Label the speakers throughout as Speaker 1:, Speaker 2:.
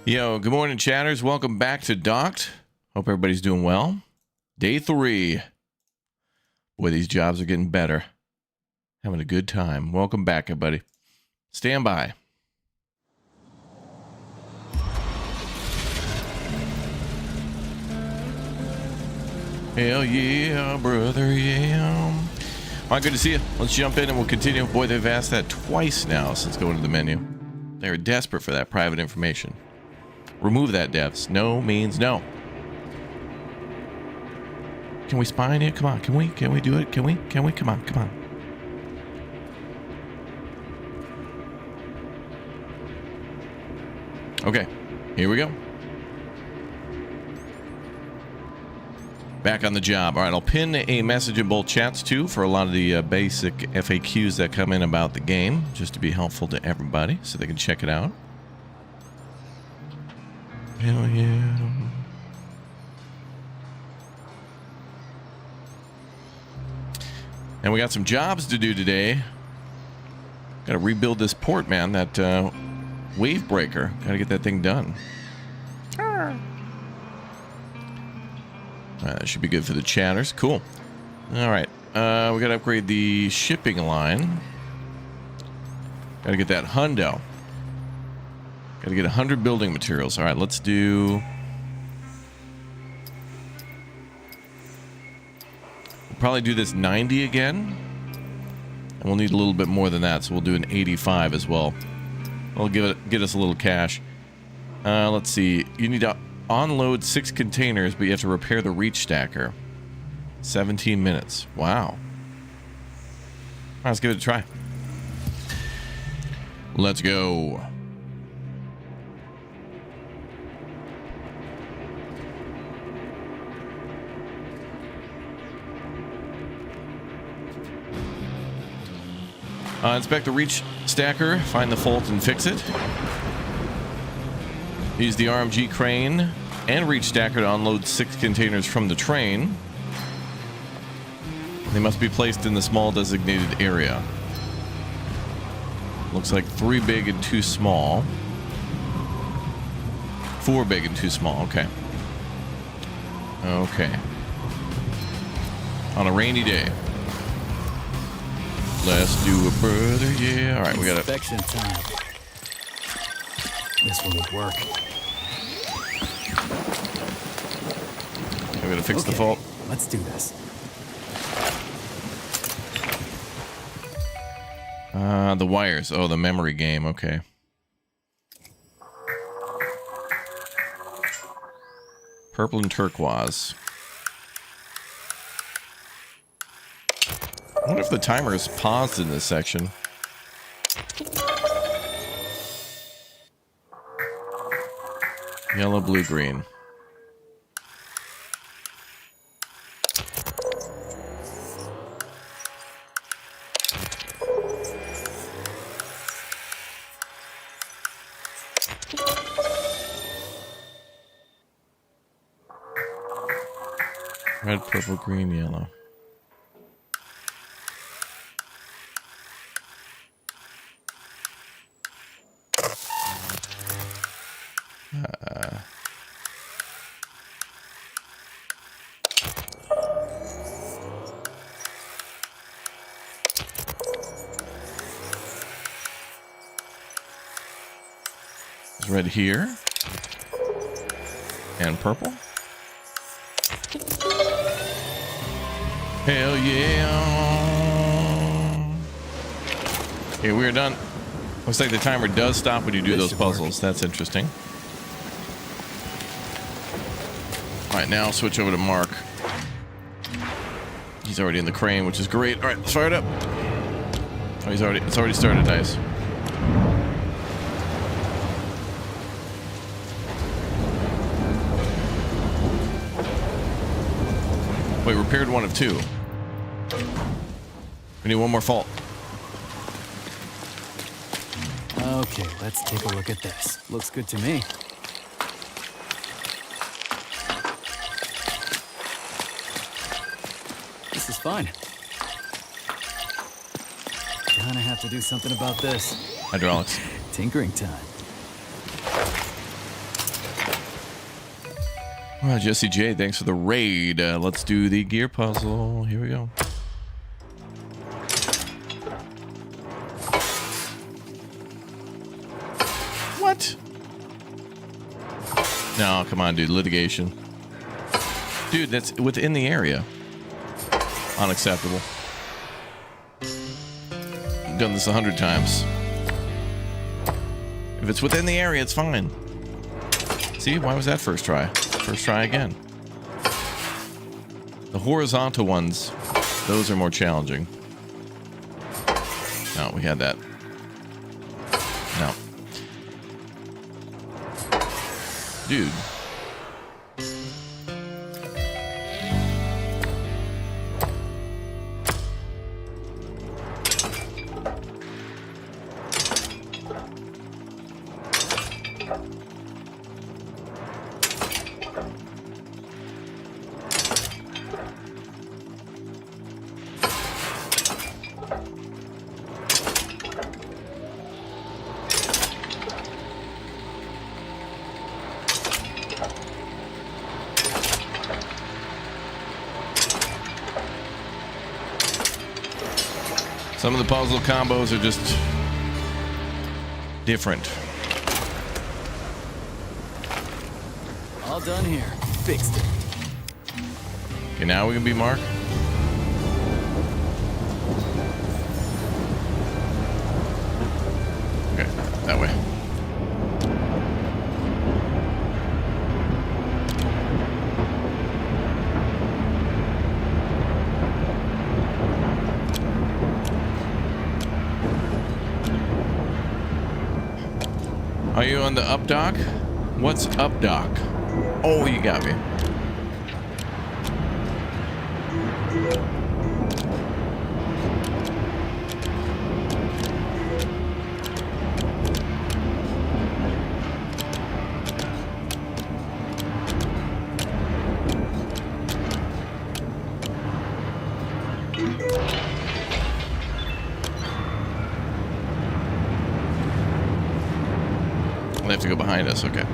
Speaker 1: Yo, good morning, chatters. Welcome back to Docked. Hope everybody's doing well. Day 3. Boy, these jobs are getting better. Having a good time. Welcome back, everybody. Stand by. Hell yeah, brother, yeah. All right, good to see you. Let's jump in and we'll continue. Boy, they've asked that twice now since going to the menu. They're desperate for that private information. Remove that, devs. No means no. Can we spine it? Come on. Can we do it? Can we? Come on. Okay. Here we go. Back on the job. All right, I'll pin a message in both chats, too, for a lot of the basic FAQs that come in about the game, just to be helpful to everybody so they can check it out. Hell yeah. And we got some jobs to do today. Got to rebuild this port, man. That wave breaker. Got to get that thing done. That should be good for the chatters. Cool. All right. We got to upgrade the shipping line. Got to get that hundo. Got to get 100 building materials. All right, let's do... We'll probably do this 90 again. And we'll need a little bit more than that, so we'll do an 85 as well. We'll get us a little cash. Let's see. You need to unload 6 containers, but you have to repair the reach stacker. 17 minutes. Wow. All right, let's give it a try. Let's go. Inspect the reach stacker, find the fault and fix it. Use the RMG crane and reach stacker to unload 6 containers from the train. They must be placed in the small designated area. Looks like 3 big and 2 small. 4 big and 2 small, okay. Okay. On a rainy day. Let's do it, brother. Yeah. All right, we got it.
Speaker 2: Inspection time. This one would work.
Speaker 1: We gotta fix the fault.
Speaker 2: Let's do this.
Speaker 1: The wires. Oh, the memory game. Okay. Purple and turquoise. I wonder if the timer is paused in this section. Yellow, blue, green. Red, purple, green, yellow. Red here and purple. Hell yeah. Okay, we're done. Looks like the timer does stop when you do those puzzles. That's interesting. All right, now I'll switch over to Mark. He's already in the crane, which is great. All right, let's fire it up. Oh, it's already started. Nice. Wait, repaired 1 of 2. We need 1 more fault.
Speaker 2: Okay, let's take a look at this. Looks good to me. This is fine. Gonna have to do something about this.
Speaker 1: Hydraulics.
Speaker 2: Tinkering time.
Speaker 1: Well, Jesse J, thanks for the raid. Let's do the gear puzzle. Here we go. What? No, come on, dude. Litigation. Dude, that's within the area. Unacceptable. I've done this 100 times. If it's within the area, it's fine. See, why was that first try? First try again. The horizontal ones, those are more challenging. No, we had that. No. Dude. Some of the puzzle combos are just different.
Speaker 2: All done here. Fixed it.
Speaker 1: Okay, now we can be Mark. Okay, that way. Are you on the up dock? What's up dock? Oh, you got me. They have to go behind us, okay.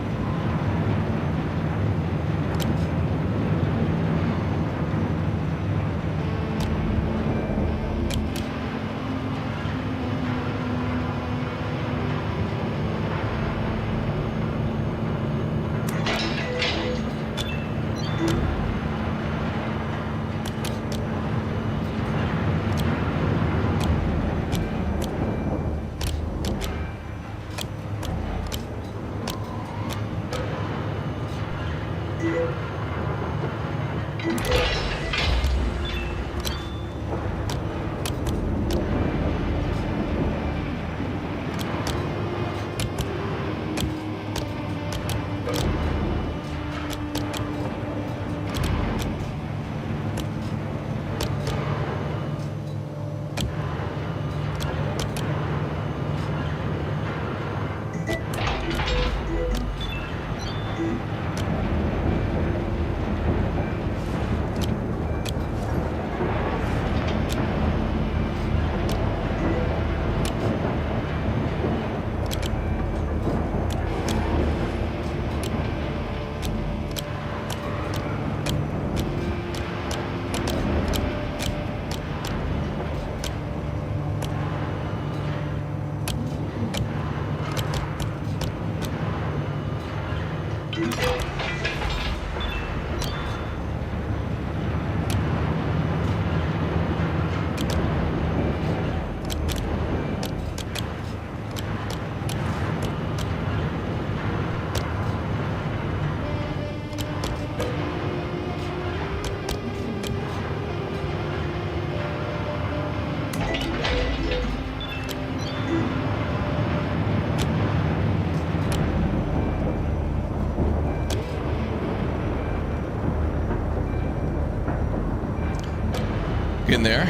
Speaker 1: In there.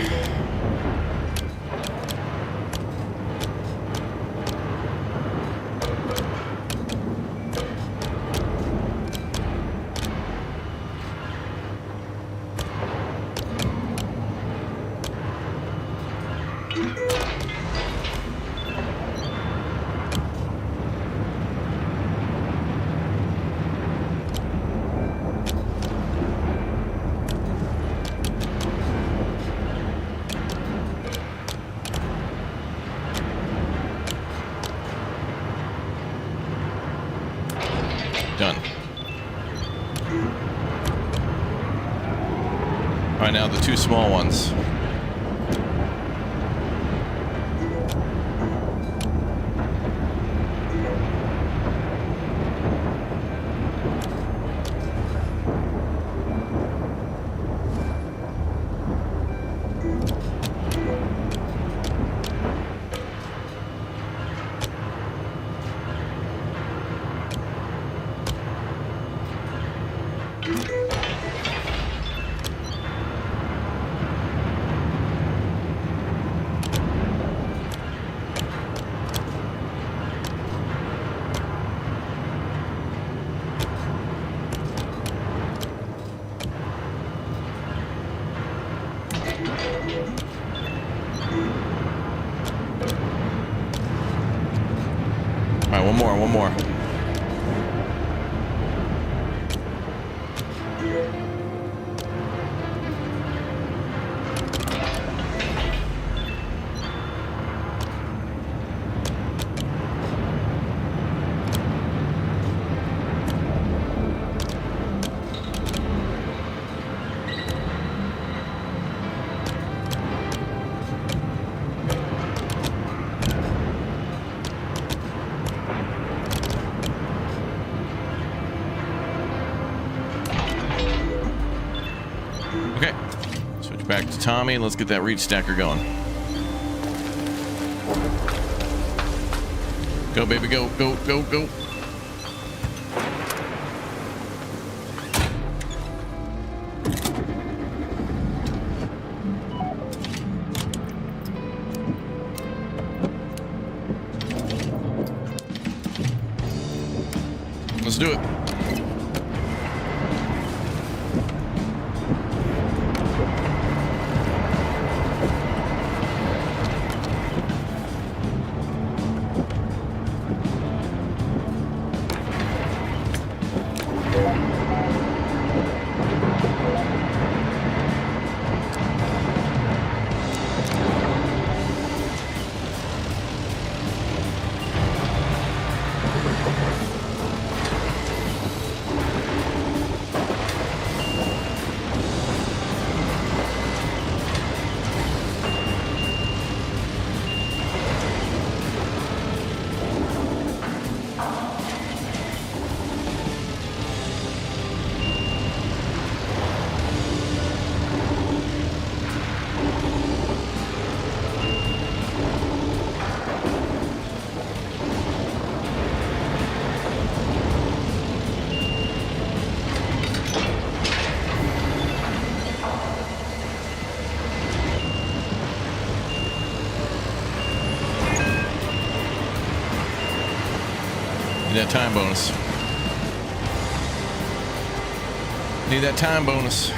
Speaker 1: Done. All right, now the two small ones. All right, one more. Okay, switch back to Tommy and let's get that reach stacker going. Go, baby, go, go, go, go. Let's do it. That time bonus. Need that time bonus.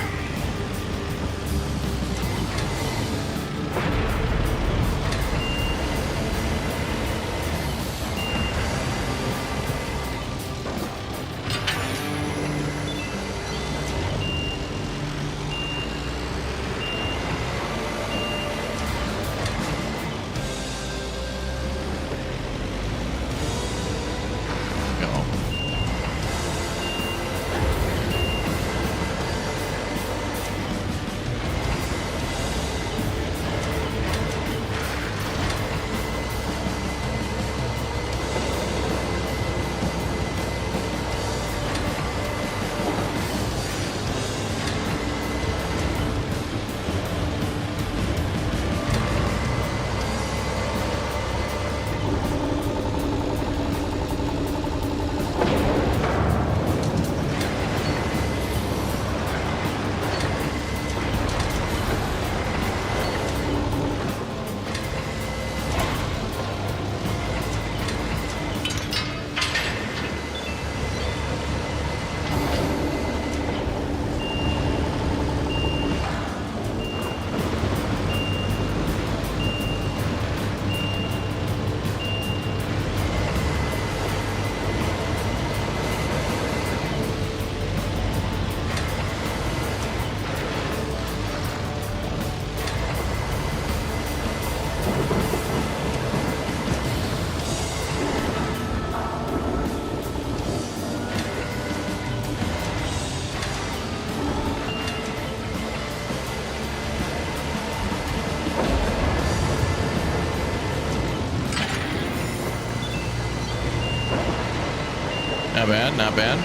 Speaker 1: Not bad, not bad.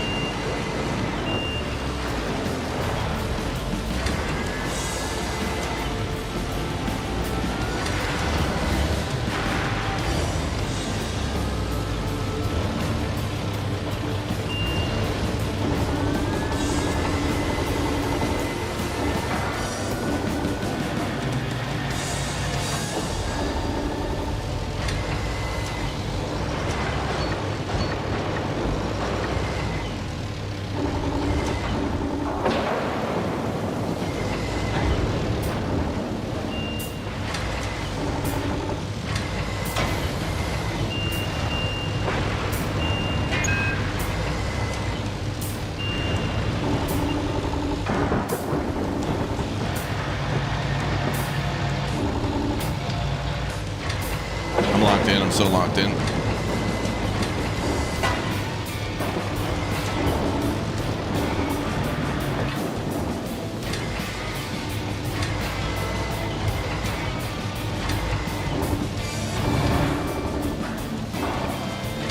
Speaker 1: I'm so locked in.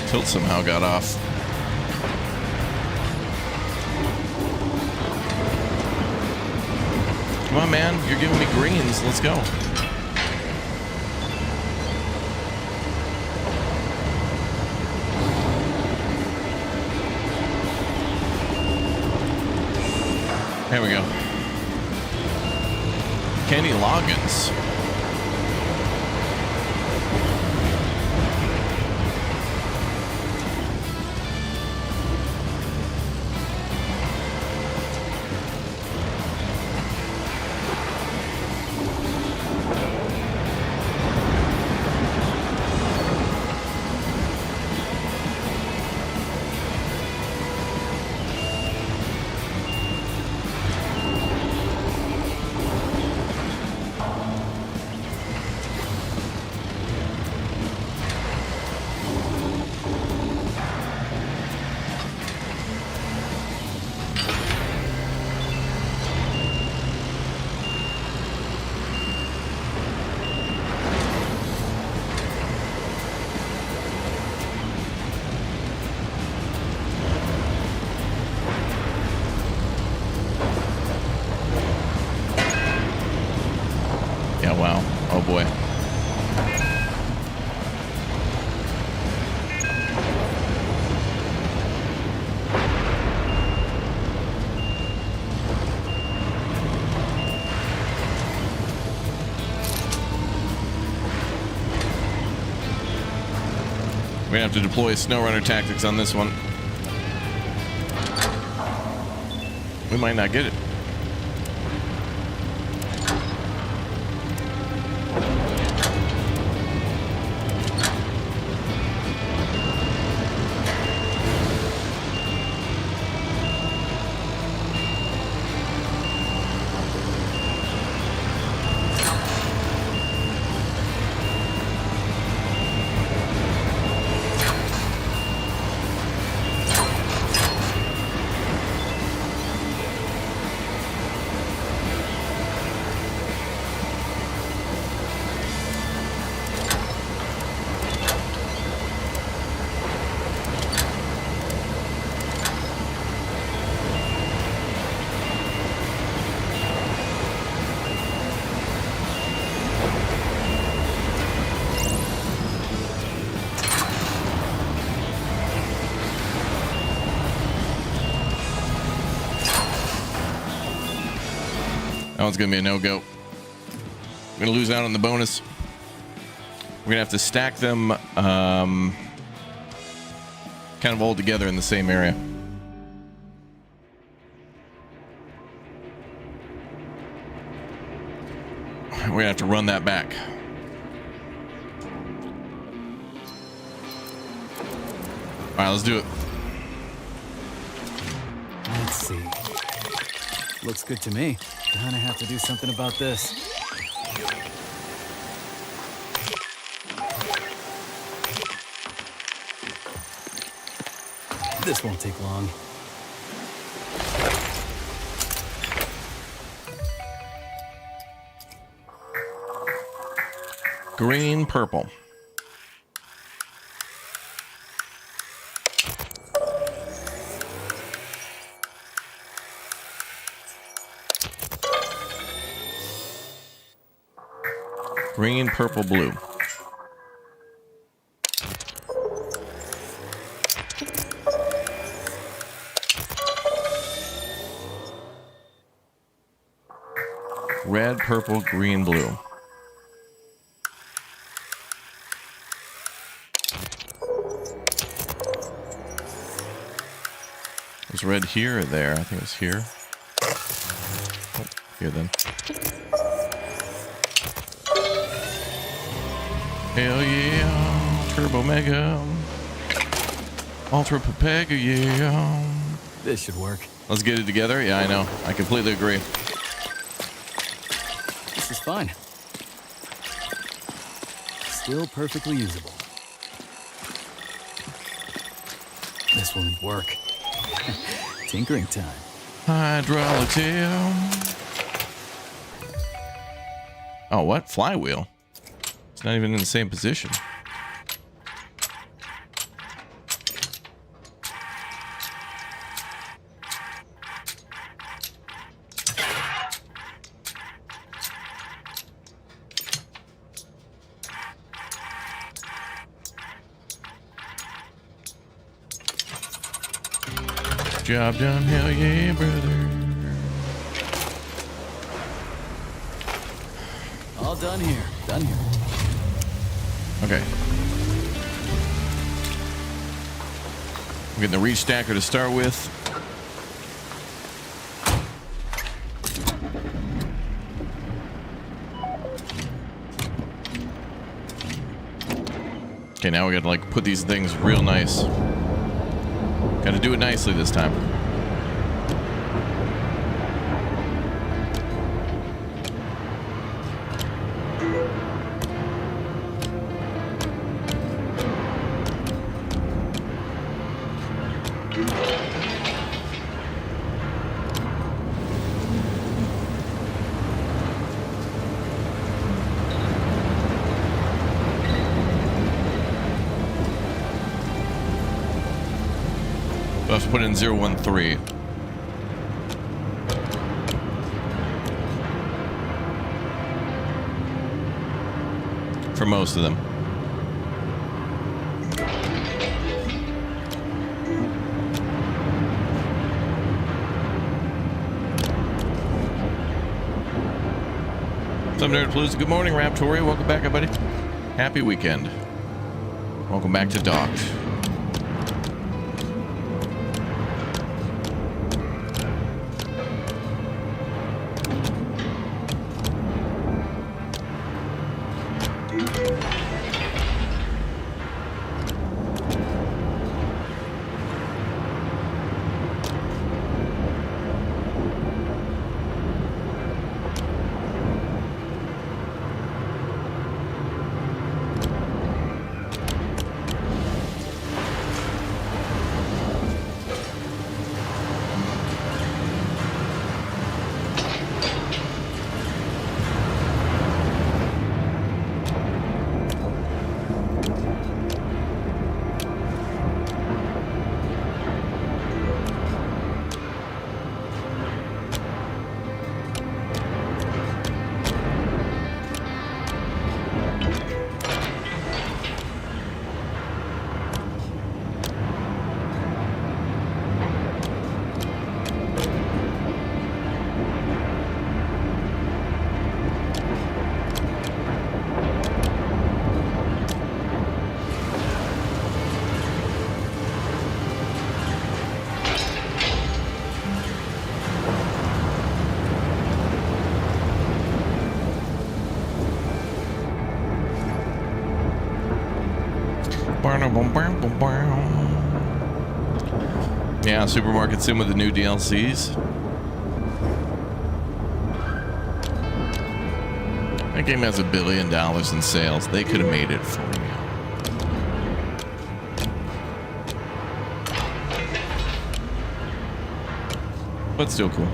Speaker 1: Tilt somehow got off. Come on, man. You're giving me greens. Let's go. There we go. Kenny Loggins. Yeah, wow. Oh boy. We're gonna have to deploy snow runner tactics on this one. We might not get it. That one's gonna be a no-go. I'm gonna lose out on the bonus. We're gonna have to stack them kind of all together in the same area. We're gonna have to run that back. All right, let's do it.
Speaker 2: Let's see. Looks good to me. Gonna have to do something about this. This won't take long.
Speaker 1: Green, purple. Green, purple, blue. Red, purple, green, blue. Was red here or there? I think it was here. Oh, here then. Hell yeah. Turbo Mega. Ultra Pepega, yeah.
Speaker 2: This should work.
Speaker 1: Let's get it together. Yeah, I know. I completely agree.
Speaker 2: This is fine. Still perfectly usable. This will need work. Tinkering time.
Speaker 1: Hydraulic tail. Oh, what? Flywheel. It's not even in the same position. Job done, hell yeah, brother.
Speaker 2: All done here. Done here.
Speaker 1: Okay. I'm getting the reach stacker to start with. Okay, now we gotta like put these things real nice. Gotta do it nicely this time. Let's put in 013. For most of them. What's up, Nerd Blues? Good morning, Raptori. Welcome back, everybody. Happy weekend. Welcome back to Docked. Yeah, supermarkets in with the new DLCs. That game has $1 billion in sales. They could have made it for me. But still cool.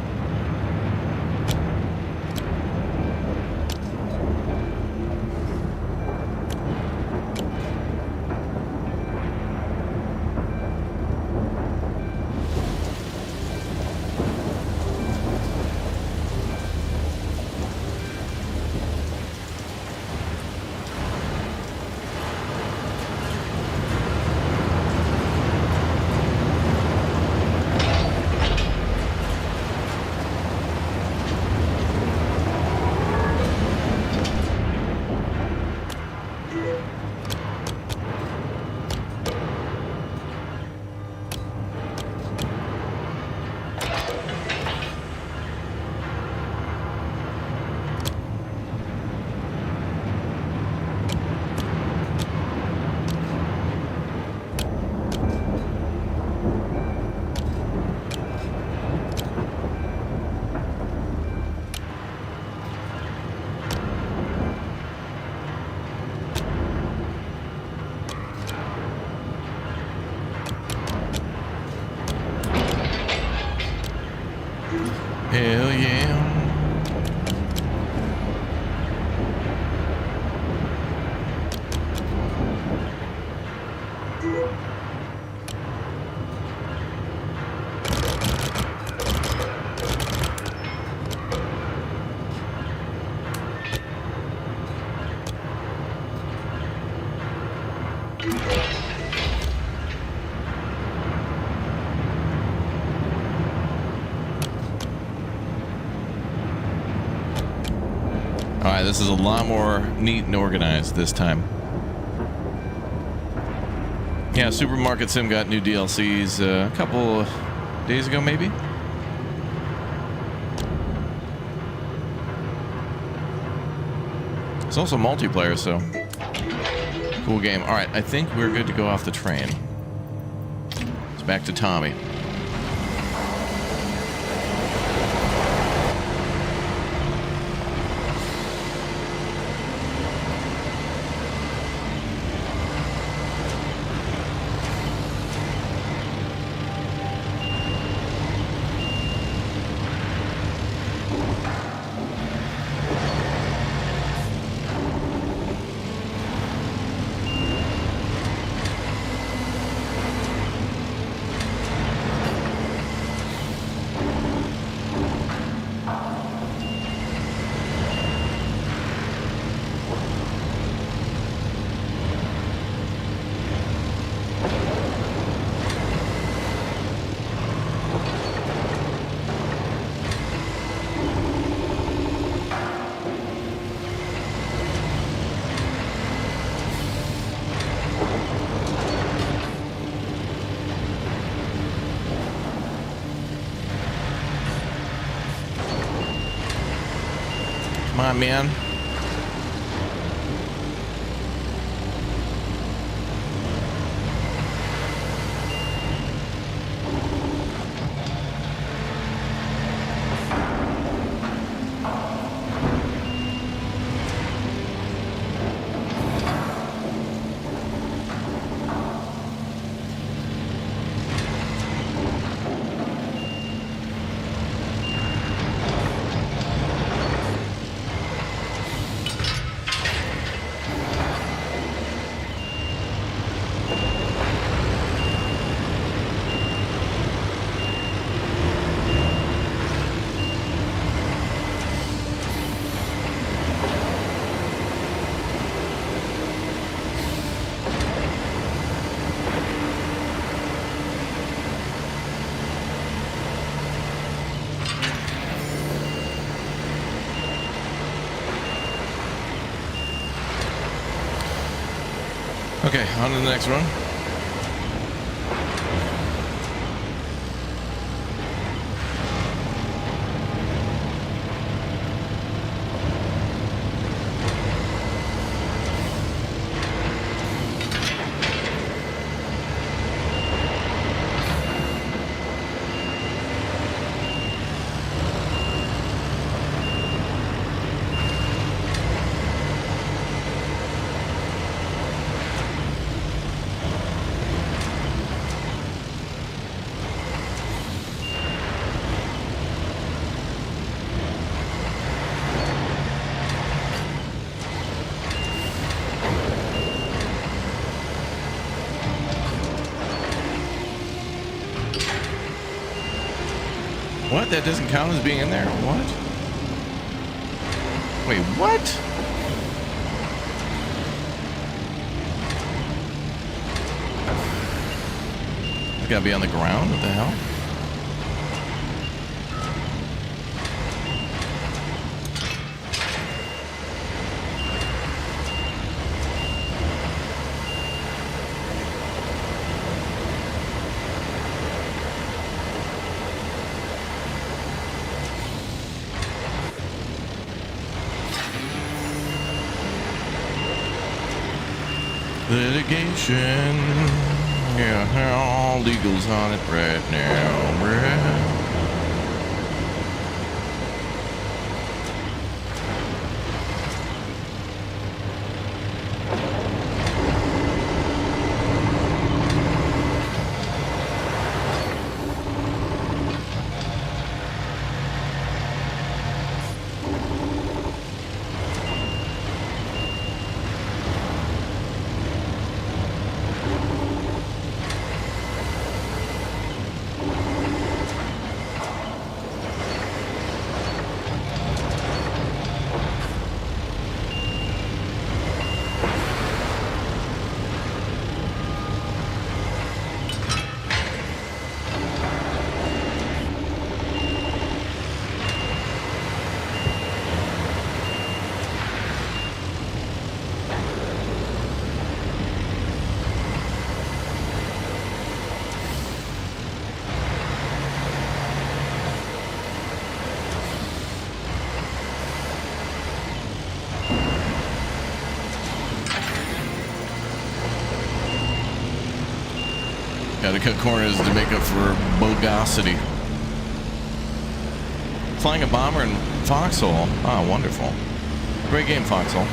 Speaker 1: Hell yeah. Alright, this is a lot more neat and organized this time. Yeah, Supermarket Sim got new DLCs a couple days ago, maybe? It's also multiplayer, so cool game. Alright, I think we're good to go off the train. It's back to Tommy. Come on, man. Okay, on to the next run. What? That doesn't count as being in there? What? Wait, what? It's gotta be on the ground? What the hell? Litigation, yeah, all legals on it right now, bruh. Gotta cut corners to make up for bogosity. Flying a bomber in Foxhole. Ah, wonderful. Great game, Foxhole.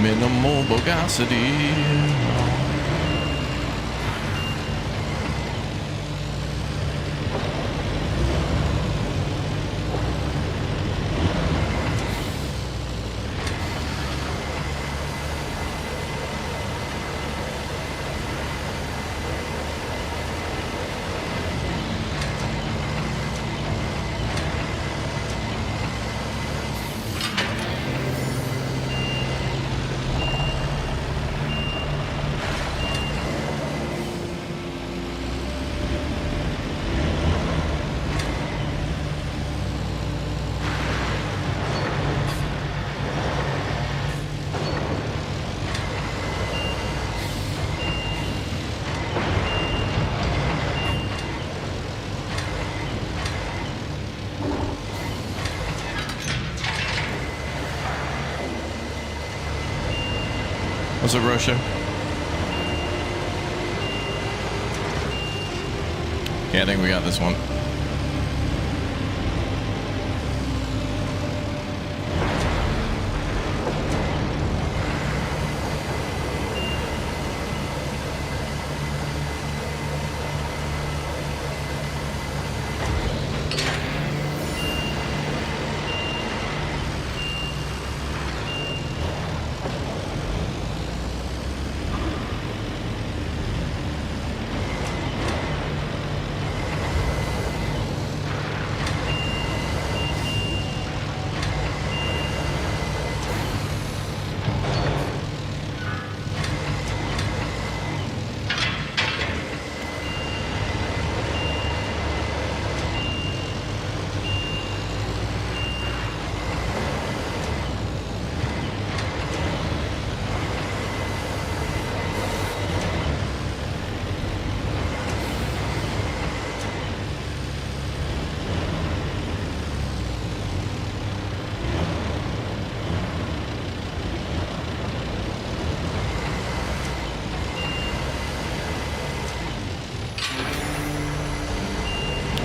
Speaker 1: Minimal bogosity. What's up, Russia? Yeah, I think we got this one.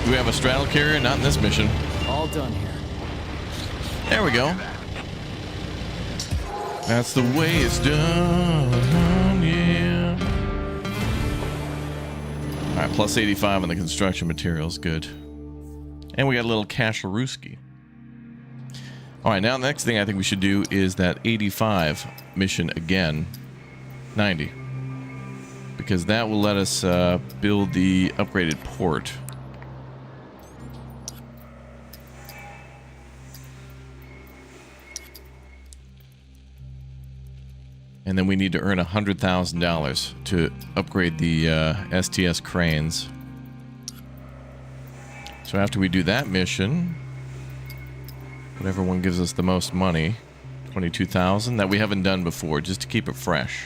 Speaker 1: Do we have a straddle carrier? Not in this mission.
Speaker 2: All done here.
Speaker 1: There we go. That's the way it's done, yeah. All right, plus 85 on the construction materials. Good. And we got a little Kasharooski. All right, now the next thing I think we should do is that 85 mission again. 90. Because that will let us build the upgraded port. And then we need to earn $100,000 to upgrade the STS cranes. So after we do that mission, whatever one gives us the most money, 22,000, that we haven't done before, just to keep it fresh.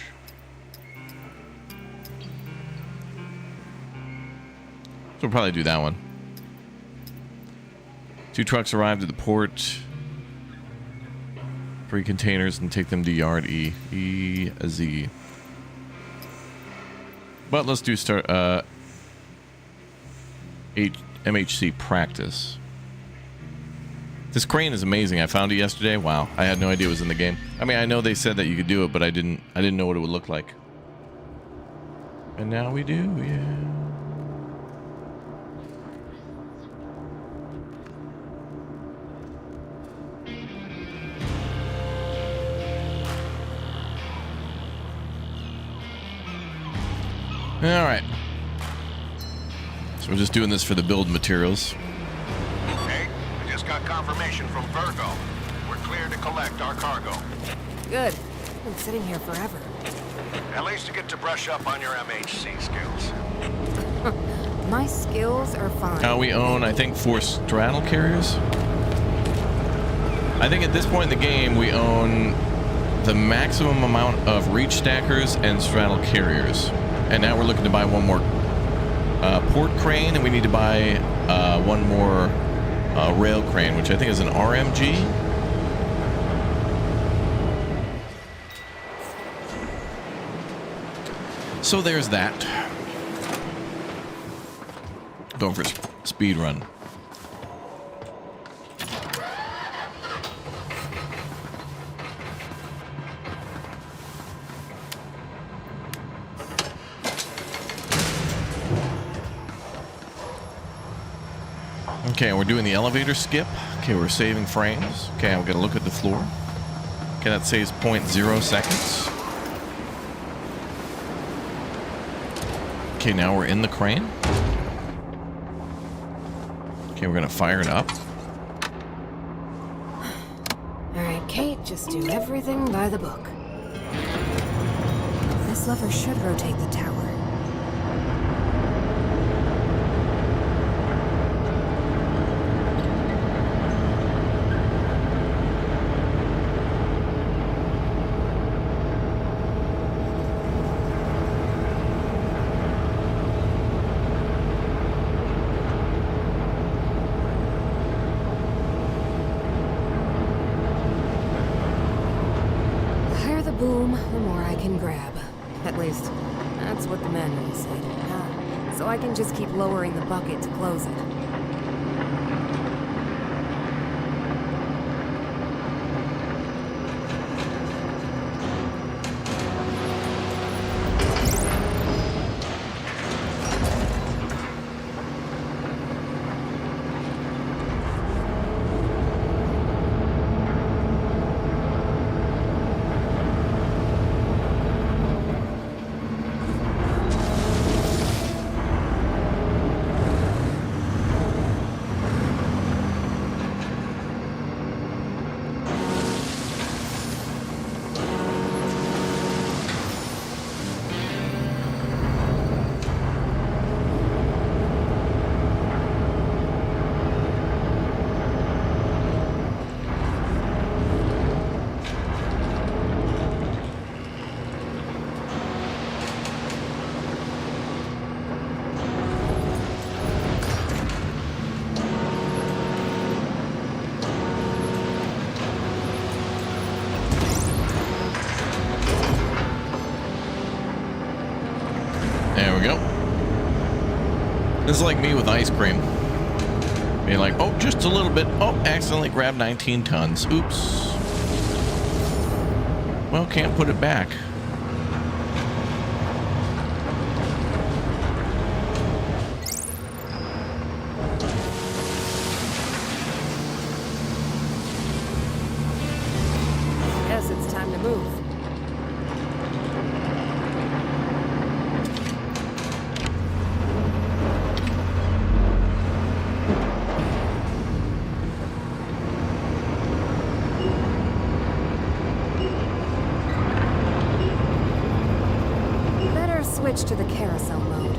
Speaker 1: So we'll probably do that one. 2 trucks arrived at the port. 3 containers and take them to yard E. E-Z. But let's do MHC practice. This crane is amazing. I found it yesterday. Wow. I had no idea it was in the game. I mean, I know they said that you could do it, but I didn't know what it would look like. And now we do, yeah. All right. So we're just doing this for the build materials.
Speaker 3: Hey, I just got confirmation from Virgo. We're clear to collect our cargo.
Speaker 4: Good. I've been sitting here forever.
Speaker 3: At least you get to brush up on your MHC skills.
Speaker 4: My skills are fine.
Speaker 1: We own, I think, 4 straddle carriers. I think at this point in the game, we own the maximum amount of reach stackers and straddle carriers. And now we're looking to buy one more port crane, and we need to buy one more rail crane, which I think is an RMG. So there's that. Going for speed run. Okay, we're doing the elevator skip. Okay, we're saving frames. Okay, I'm gonna look at the floor. Okay, that saves 0.0 seconds. Okay, now we're in the crane. Okay, we're gonna fire it up.
Speaker 4: Alright, Kate, just do everything by the book. This lever should rotate the tower. Boom, the more I can grab. At least, that's what the manual said. So I can just keep lowering the bucket to close it.
Speaker 1: There we go. This is like me with ice cream. Being like, oh, just a little bit. Oh, accidentally grabbed 19 tons. Oops. Well, can't put it back.
Speaker 4: Guess it's time to move. Switch to the carousel mode.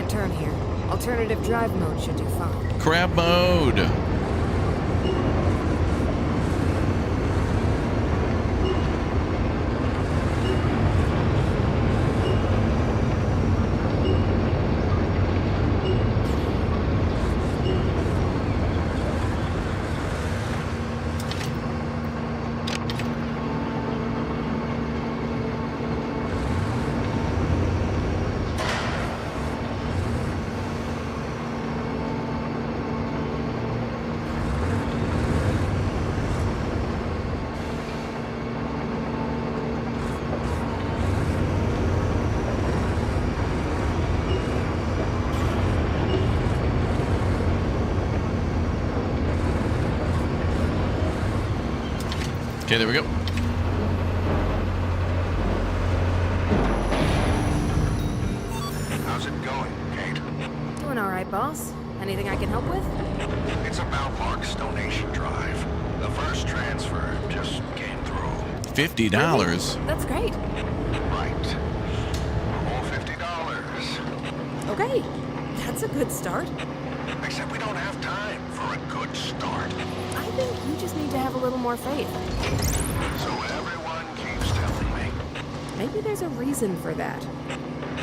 Speaker 4: Turn here. Alternative drive mode should do fine.
Speaker 1: Crab mode. Okay, there we go.
Speaker 3: How's it going, Kate?
Speaker 4: Doing all right, boss. Anything I can help with?
Speaker 3: It's about Mark's donation drive. The first transfer just came through.
Speaker 1: $50.
Speaker 4: That's great.
Speaker 3: Right. All $50.
Speaker 4: Okay, that's a good start.
Speaker 3: Except we don't have time for a good start.
Speaker 4: I think you just need to have a little more faith.
Speaker 3: So everyone keeps telling me.
Speaker 4: Maybe there's a reason for that.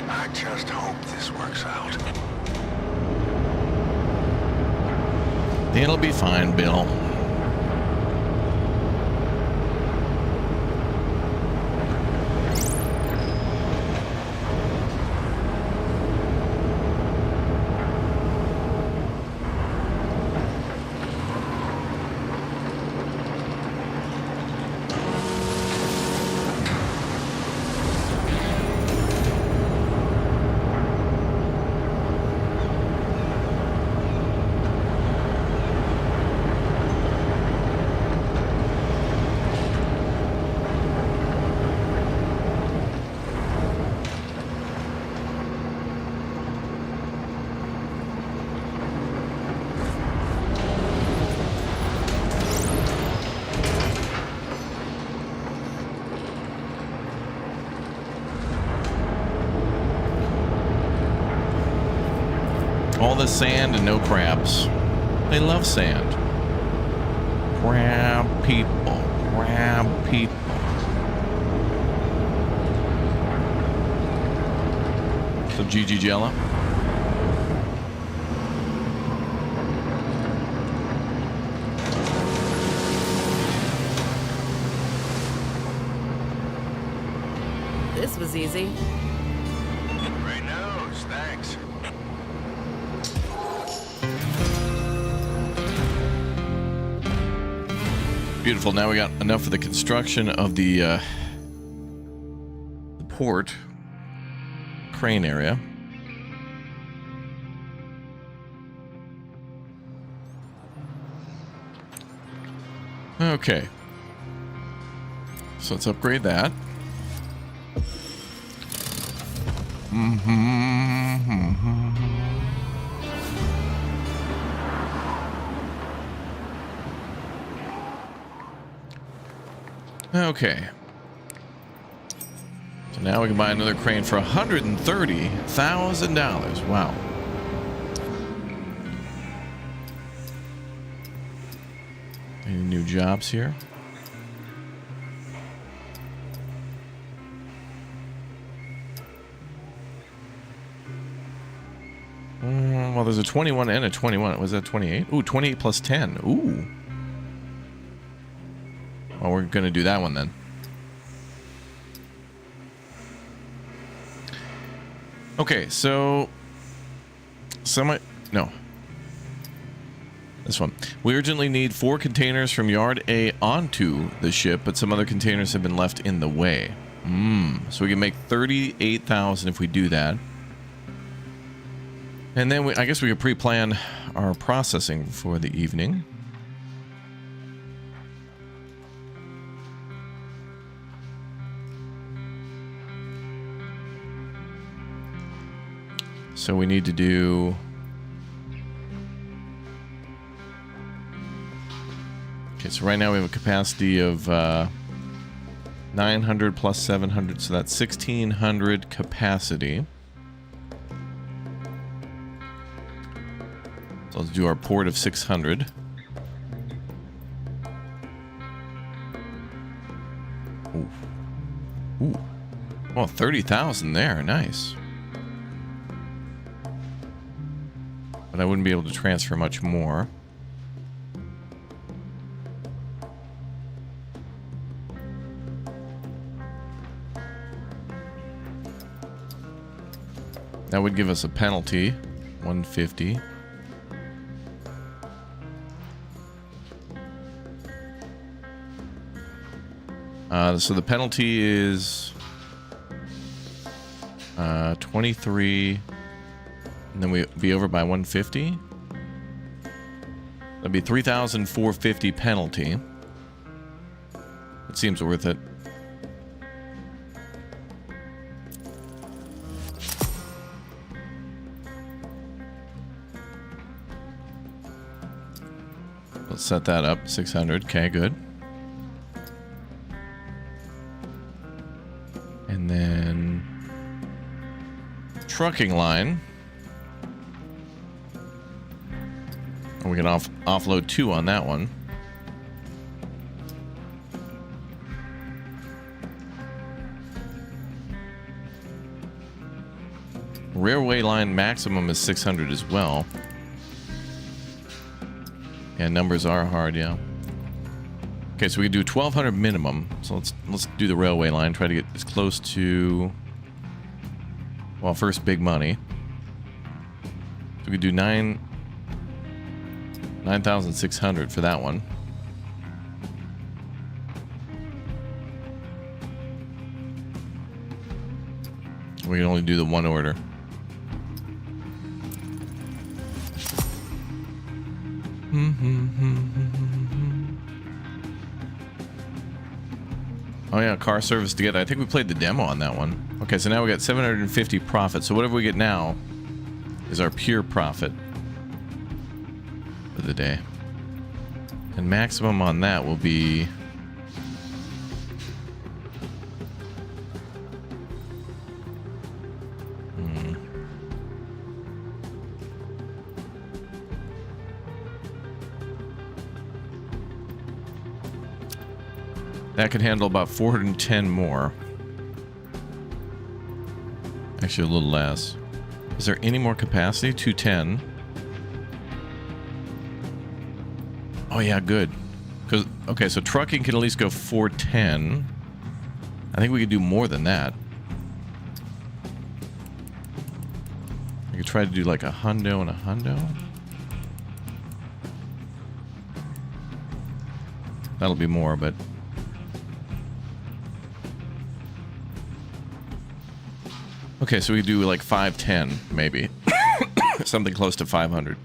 Speaker 3: I just hope this works out.
Speaker 1: It'll be fine, Bill. All the sand and no crabs. They love sand. Crab people. Crab people. So GG Jello.
Speaker 4: This was easy.
Speaker 3: Great news, thanks.
Speaker 1: Beautiful. Now we got enough for the construction of the port crane area. Okay. So let's upgrade that. Okay. So now we can buy another crane for $130,000. Wow. Any new jobs here? Well, there's a 21 and a 21. Was that 28? Ooh, 28 plus 10. Ooh. Well, we're going to do that one then. Okay, so... No. This one. We urgently need 4 containers from Yard A onto the ship, but some other containers have been left in the way. So we can make 38,000 if we do that. And then I guess we could pre-plan our processing for the evening. So we need to do... Okay, so right now we have a capacity of 900 plus 700, so that's 1,600 capacity. So let's do our port of 600. Ooh. Ooh. Well, 30,000 there. Nice. But I wouldn't be able to transfer much more. That would give us a penalty, 150. So the penalty is 23, and then we'd be over by 150. That'd be 3,450 penalty. It seems worth it. Let's set that up. 600. Okay, good. And then trucking line. And we can offload 2 on that one. Railway line maximum is 600 as well. And numbers are hard, yeah. Okay, so we can do 1,200 minimum. So let's do the railway line. Try to get as close to, well, first big money. So we could do 9,600 for that one. We can only do the one order. Oh yeah, car service together. I think we played the demo on that one. Okay, so now we got 750 profit. So whatever we get now is our pure profit for the day. And maximum on that will be... That could handle about 410 more. Actually, a little less. Is there any more capacity? 210. Oh yeah, good. Because okay, so trucking can at least go 410. I think we could do more than that. We could try to do like a hundo and a hundo. That'll be more, but... Okay, so we do like 510, maybe. Something close to 500.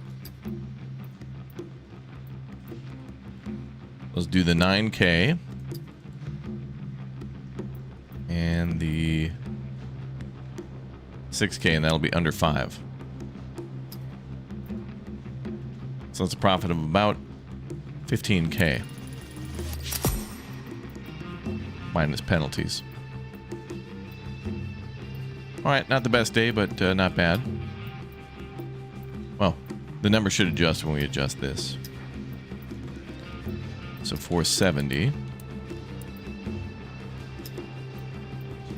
Speaker 1: Let's do the 9K. And the 6K, and that'll be under 5. So it's a profit of about 15K. Minus penalties. Alright, not the best day, but not bad. Well, the number should adjust when we adjust this. So 470.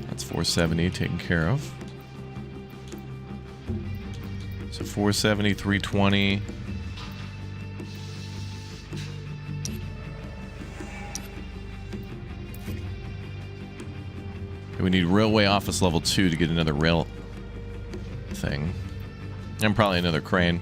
Speaker 1: That's 470 taken care of. So 470, 320. We need railway office level 2 to get another rail thing. And probably another crane.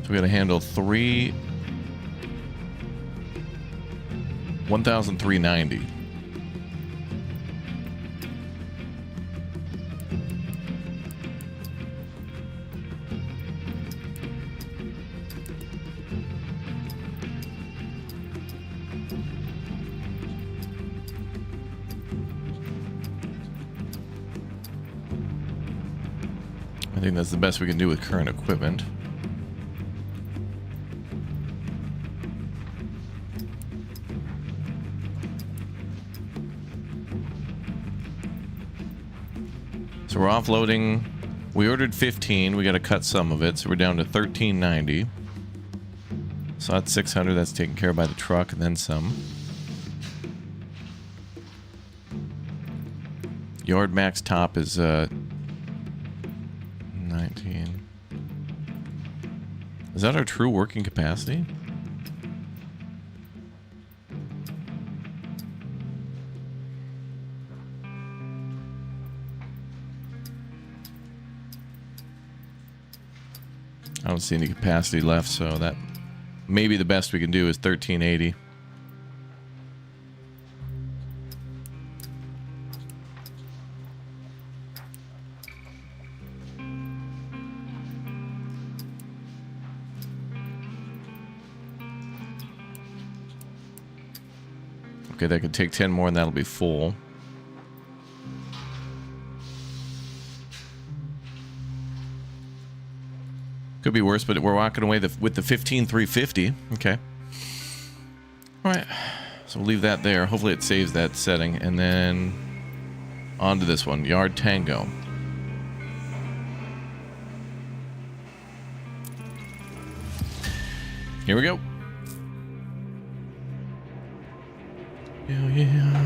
Speaker 1: So we gotta handle 1,390. I think that's the best we can do with current equipment. So we're offloading. We ordered 15. We got to cut some of it, so we're down to 1,390. So that's 600. That's taken care of by the truck, and then some. Yard max top is 19. Is that our true working capacity? I don't see any capacity left, so that maybe the best we can do is 1,380. Okay, that could take 10 more and that'll be full. Could be worse, but we're walking away with the 15,350. Okay. All right. So we'll leave that there. Hopefully it saves that setting. And then on to this one, Yard Tango. Here we go. Hell yeah.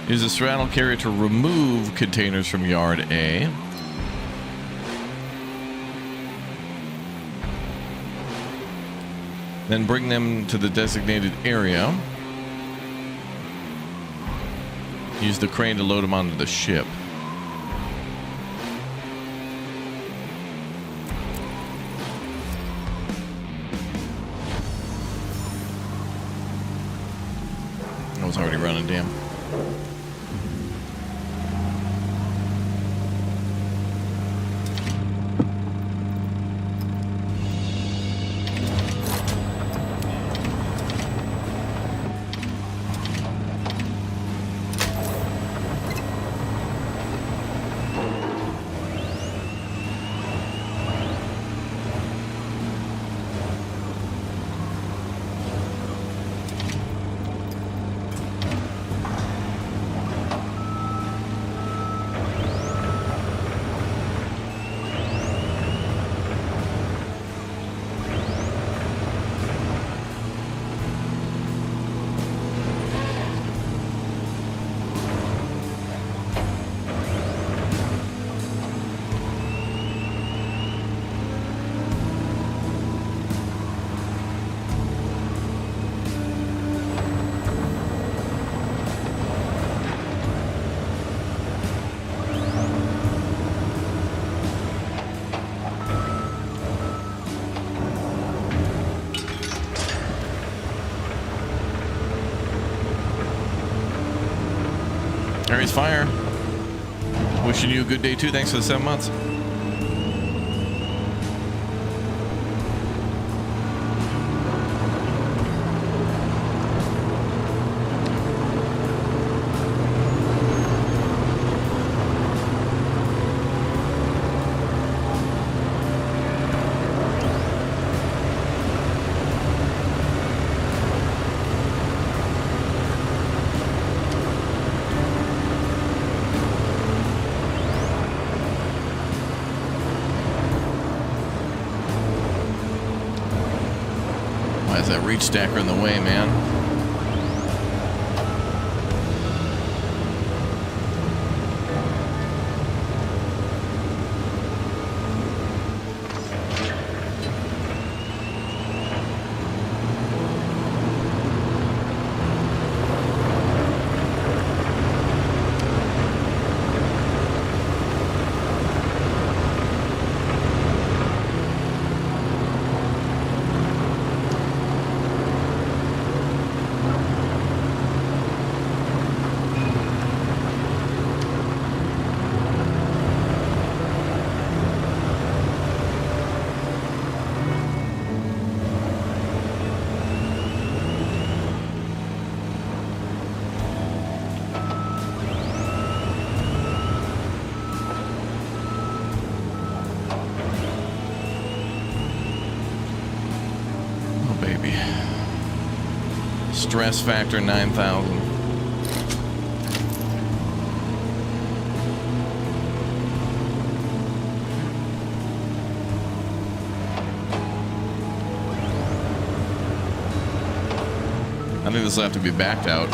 Speaker 1: Use a straddle carrier to remove containers from Yard A. Then bring them to the designated area. Use the crane to load them onto the ship. I was already running, damn. Aries Fire. Wishing you a good day too. Thanks for the 7 months. That reach stacker in the way, man. Stress factor 9,000. I think this will have to be backed out.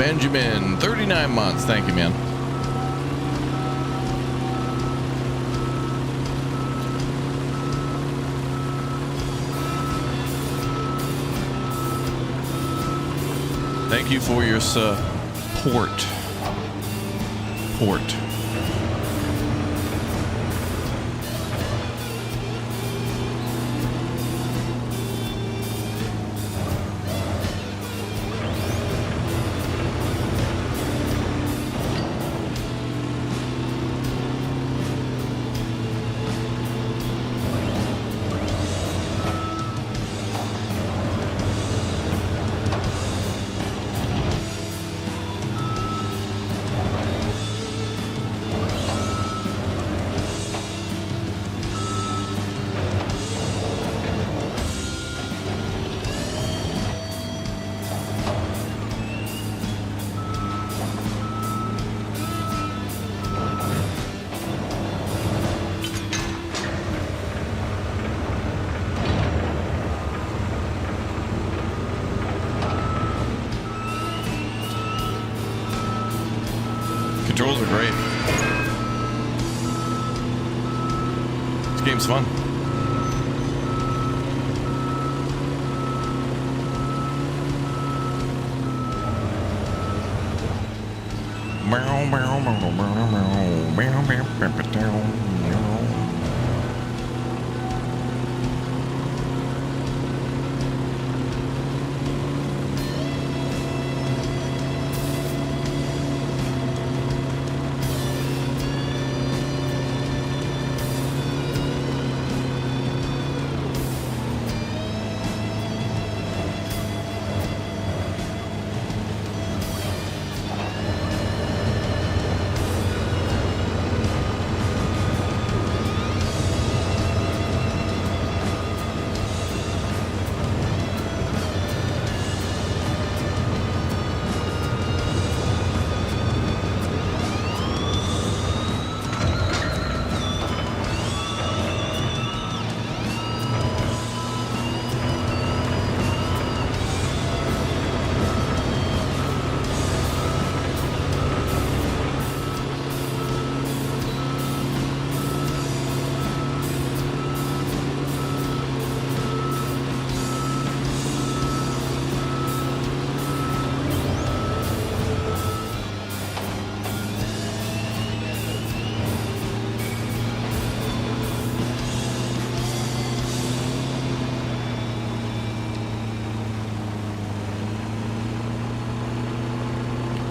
Speaker 1: Benjamin, 39 months. Thank you, man. Thank you for your support. Port. Controls are great. This game's fun.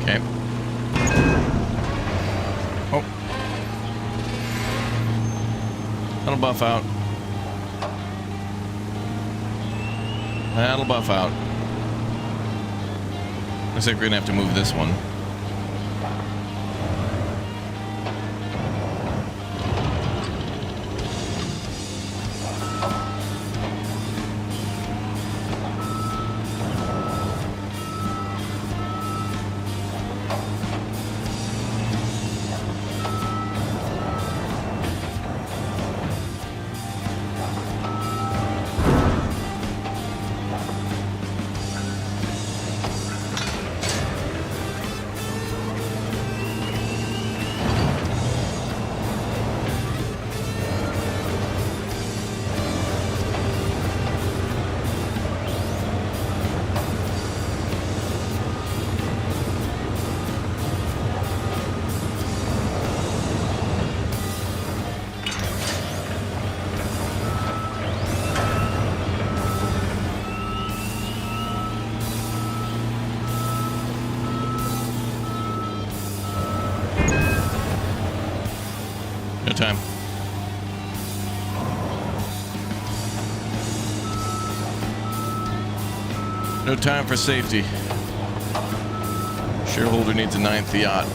Speaker 1: Okay. Oh. That'll buff out. That'll buff out. Looks like we're gonna have to move this one. No time. No time for safety. Shareholder needs a 9th yacht.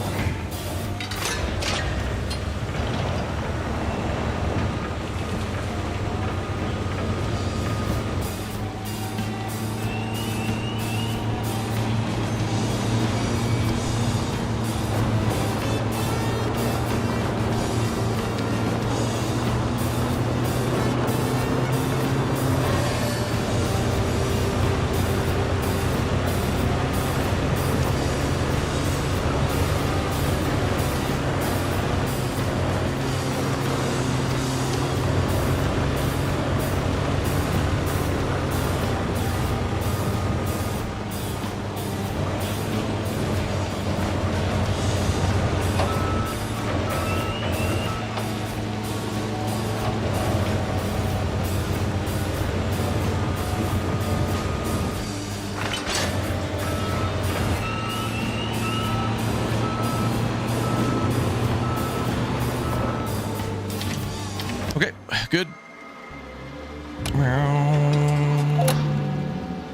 Speaker 1: good.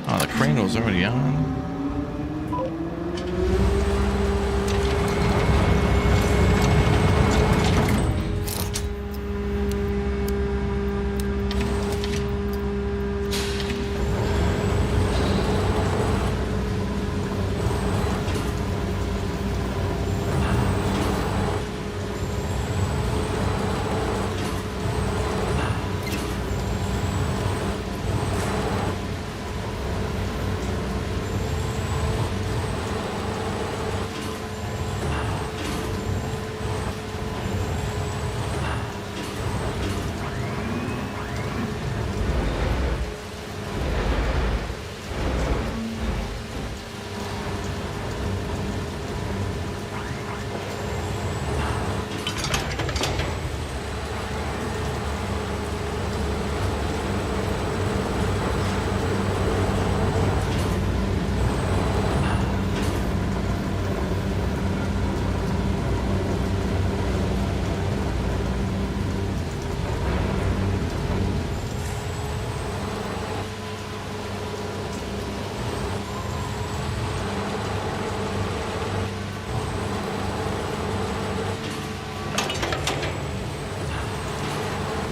Speaker 1: Oh, the crane was already on.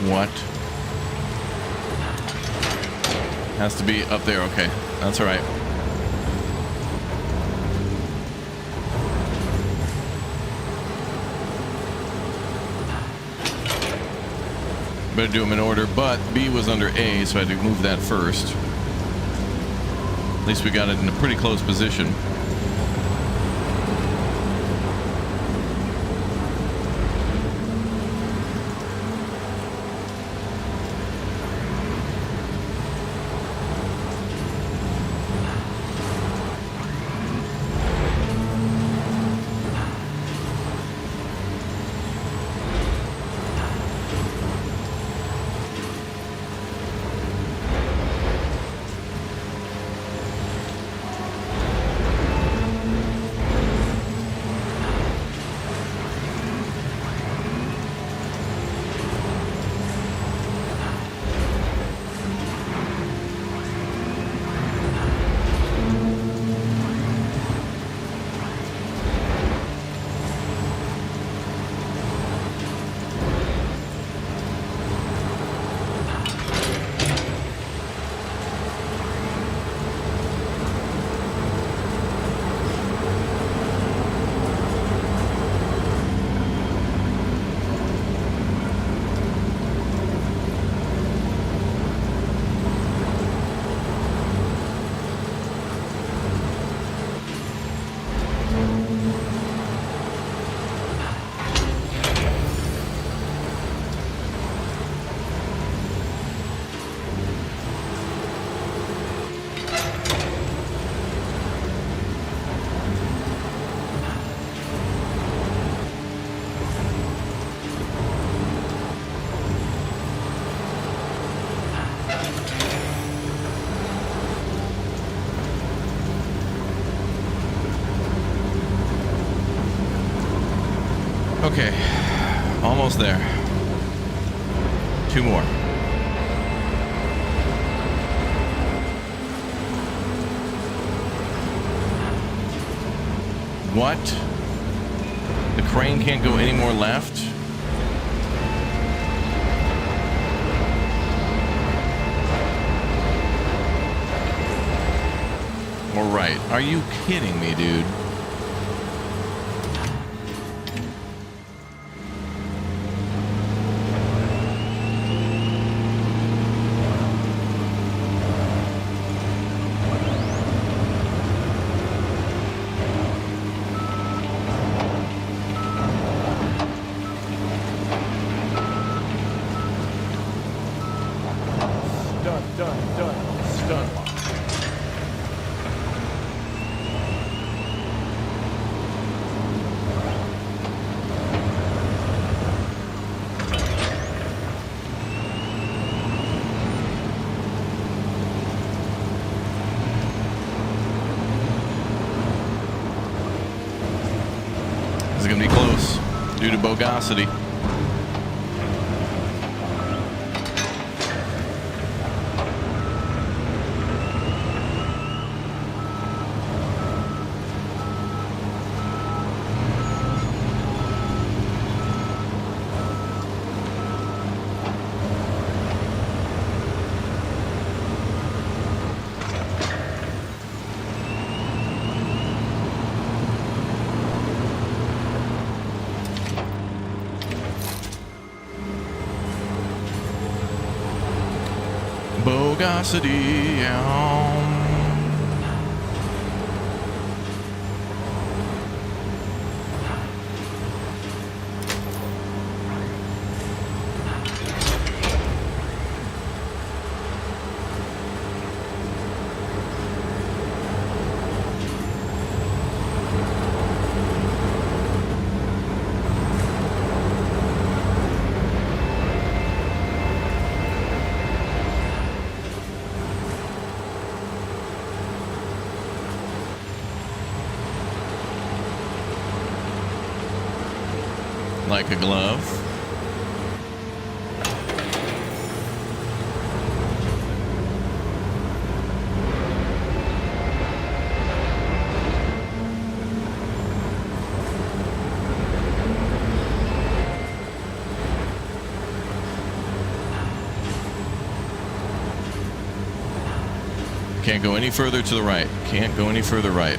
Speaker 1: What? Has to be up there. Okay, that's all right. Better do them in order, but B was under A, so I had to move that first. At least we got it in a pretty close position. Okay, almost there. 2 more. What? The crane can't go any more left? Or right. Are you kidding me, dude? This is going to be close due to bogosity. Bogosity. Like a glove. Can't go any further to the right. Can't go any further right.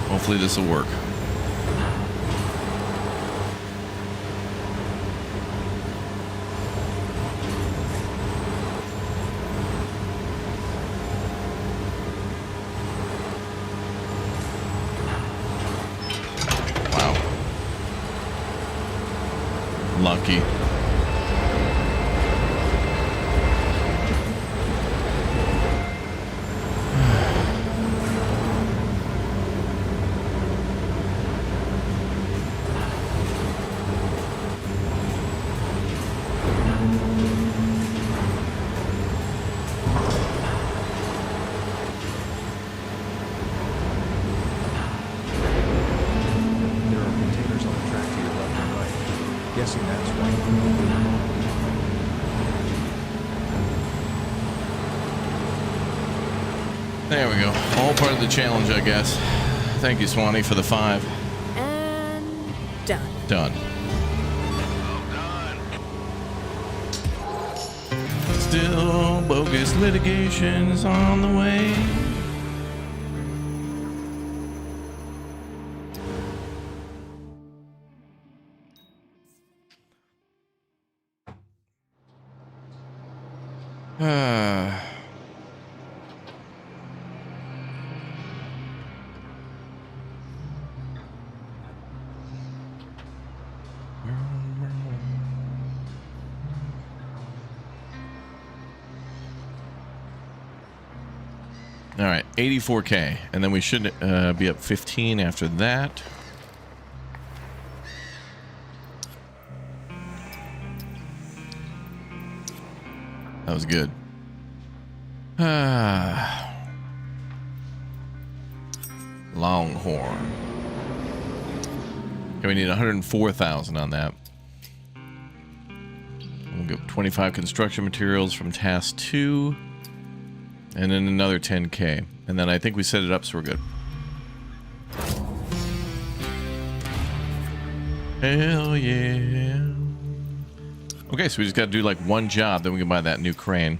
Speaker 1: Hopefully this will work. Lucky.
Speaker 5: Guessing that's right.
Speaker 1: There we go. All part of the challenge, I guess. Thank you, Swanee, for the 5.
Speaker 4: And done.
Speaker 1: Done.
Speaker 3: Well done.
Speaker 1: Still bogus litigation's on the way. All right, 84K, and then we should be up 15 after that. That was good. Longhorn. Okay, we need 104,000 on that. We'll get 25 construction materials from task 2. And then another 10K. And then I think we set it up so we're good. Hell yeah. Okay, so we just got to do like one job, then we can buy that new crane.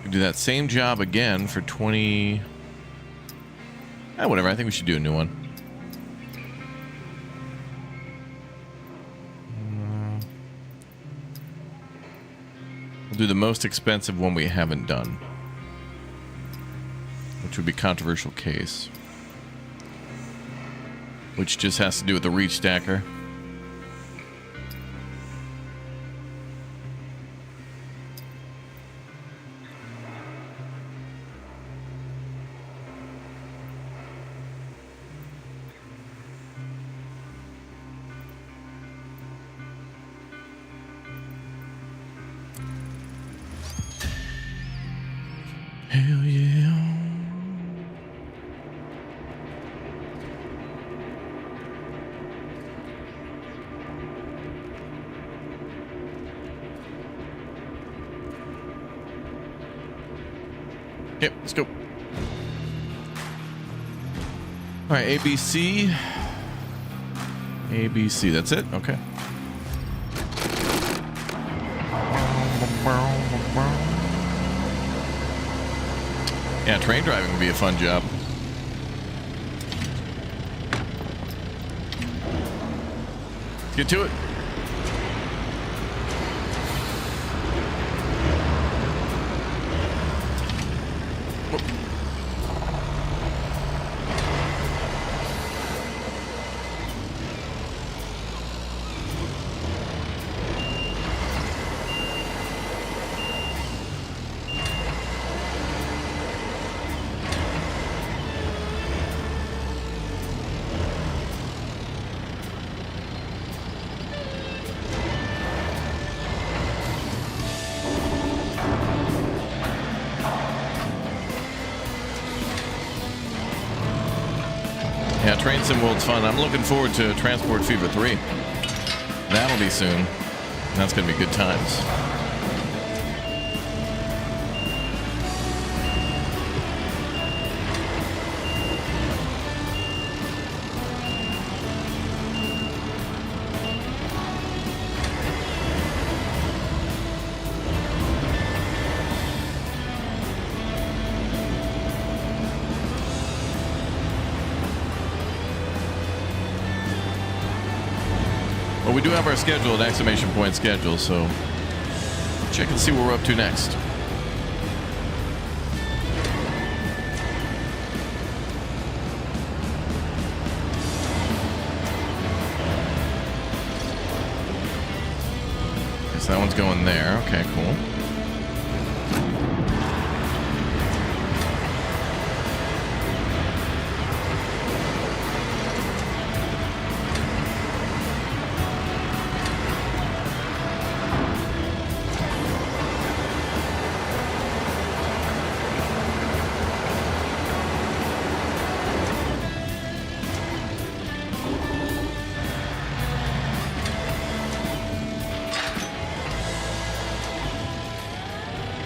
Speaker 1: We do that same job again for 20... whatever, I think we should do a new one. We'll do the most expensive one we haven't done, which would be controversial case, which just has to do with the reach stacker. Hell yeah. Yep, let's go. All right, ABC. ABC, that's it? Okay. Yeah, train driving would be a fun job. Let's get to it. Train Sim World's fun. I'm looking forward to Transport Fever 3. That'll be soon. That's going to be good times. Well, we do have our schedule at exclamation point schedule, so check and see what we're up to next. Guess that one's going there. Okay, cool.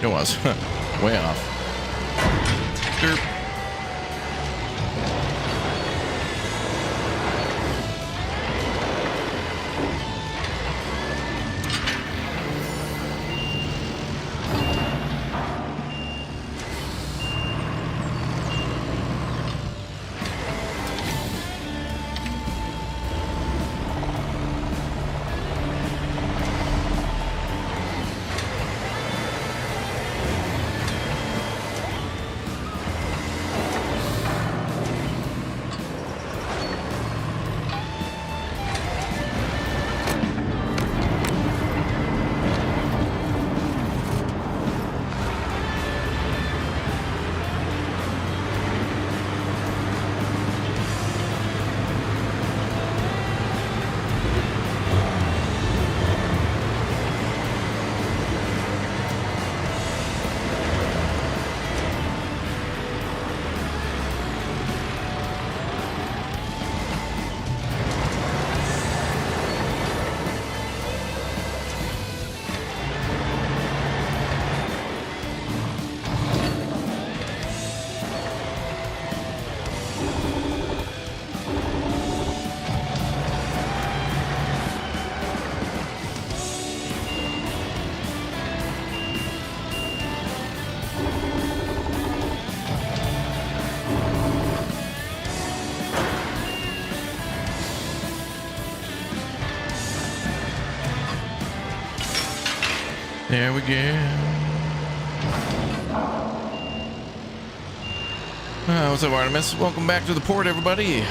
Speaker 1: It was way off. Derp. There we go. What's up, Artemis? Welcome back to the port, everybody.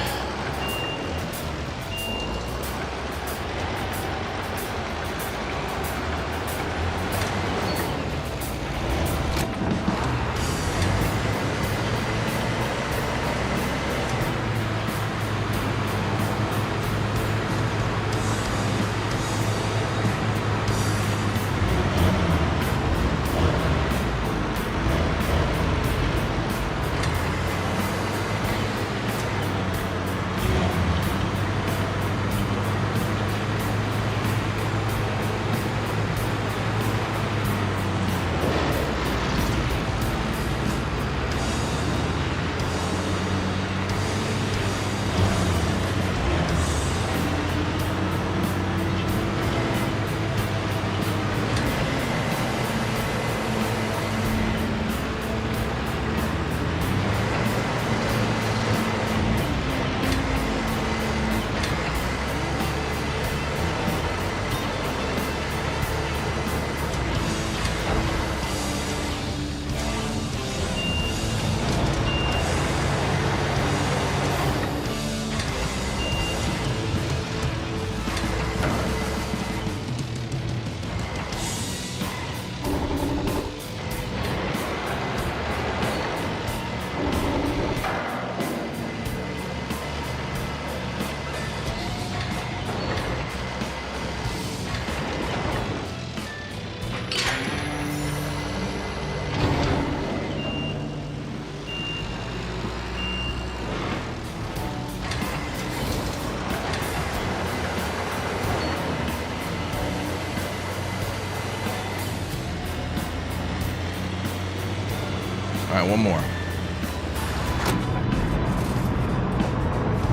Speaker 1: All right, one more.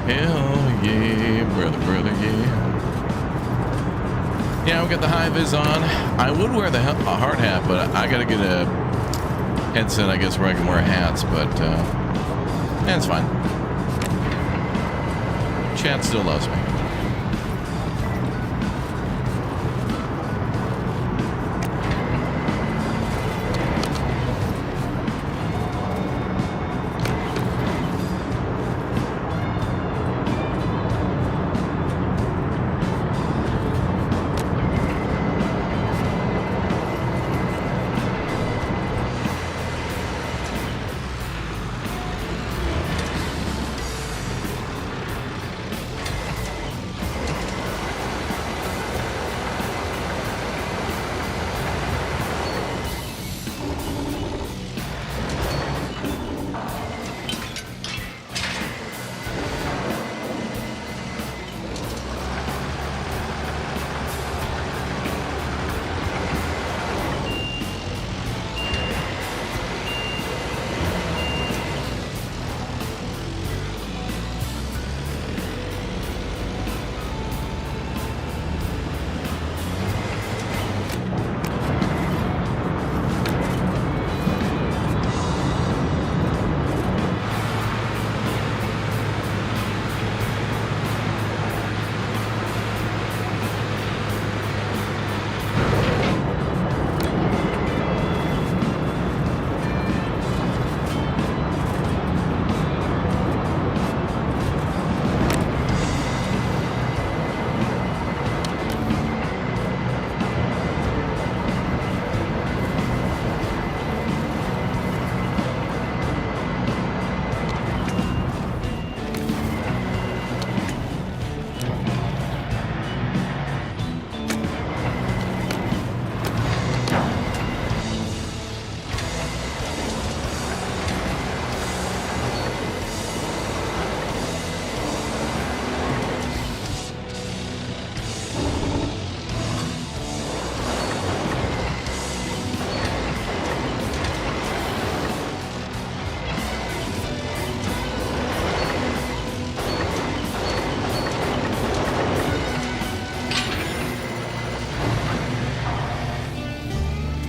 Speaker 1: Hell yeah, brother, yeah. Yeah, we got the high vis on. I would wear the hard hat, but I gotta get a headset, I guess, where I can wear hats, but yeah, it's fine. Chad still loves me.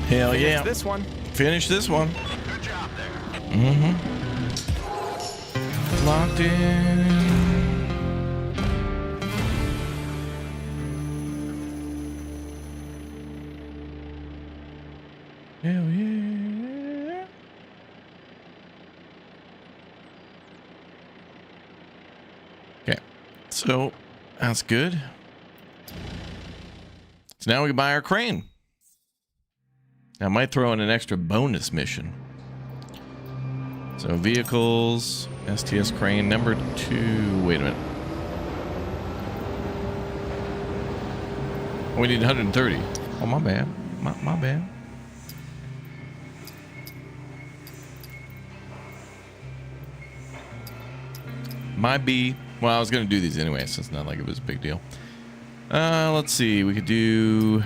Speaker 1: Hell yeah.
Speaker 6: This one.
Speaker 1: Finish this one.
Speaker 3: Good job there.
Speaker 1: Mm-hmm. Locked in. Hell yeah. Okay. So, that's good. So now we can buy our crane. I might throw in an extra bonus mission. So vehicles, STS crane number 2. Wait a minute. Oh, we need 130. Oh, my bad. My bad. My B. Well, I was going to do these anyway, so it's not like it was a big deal. Let's see. We could do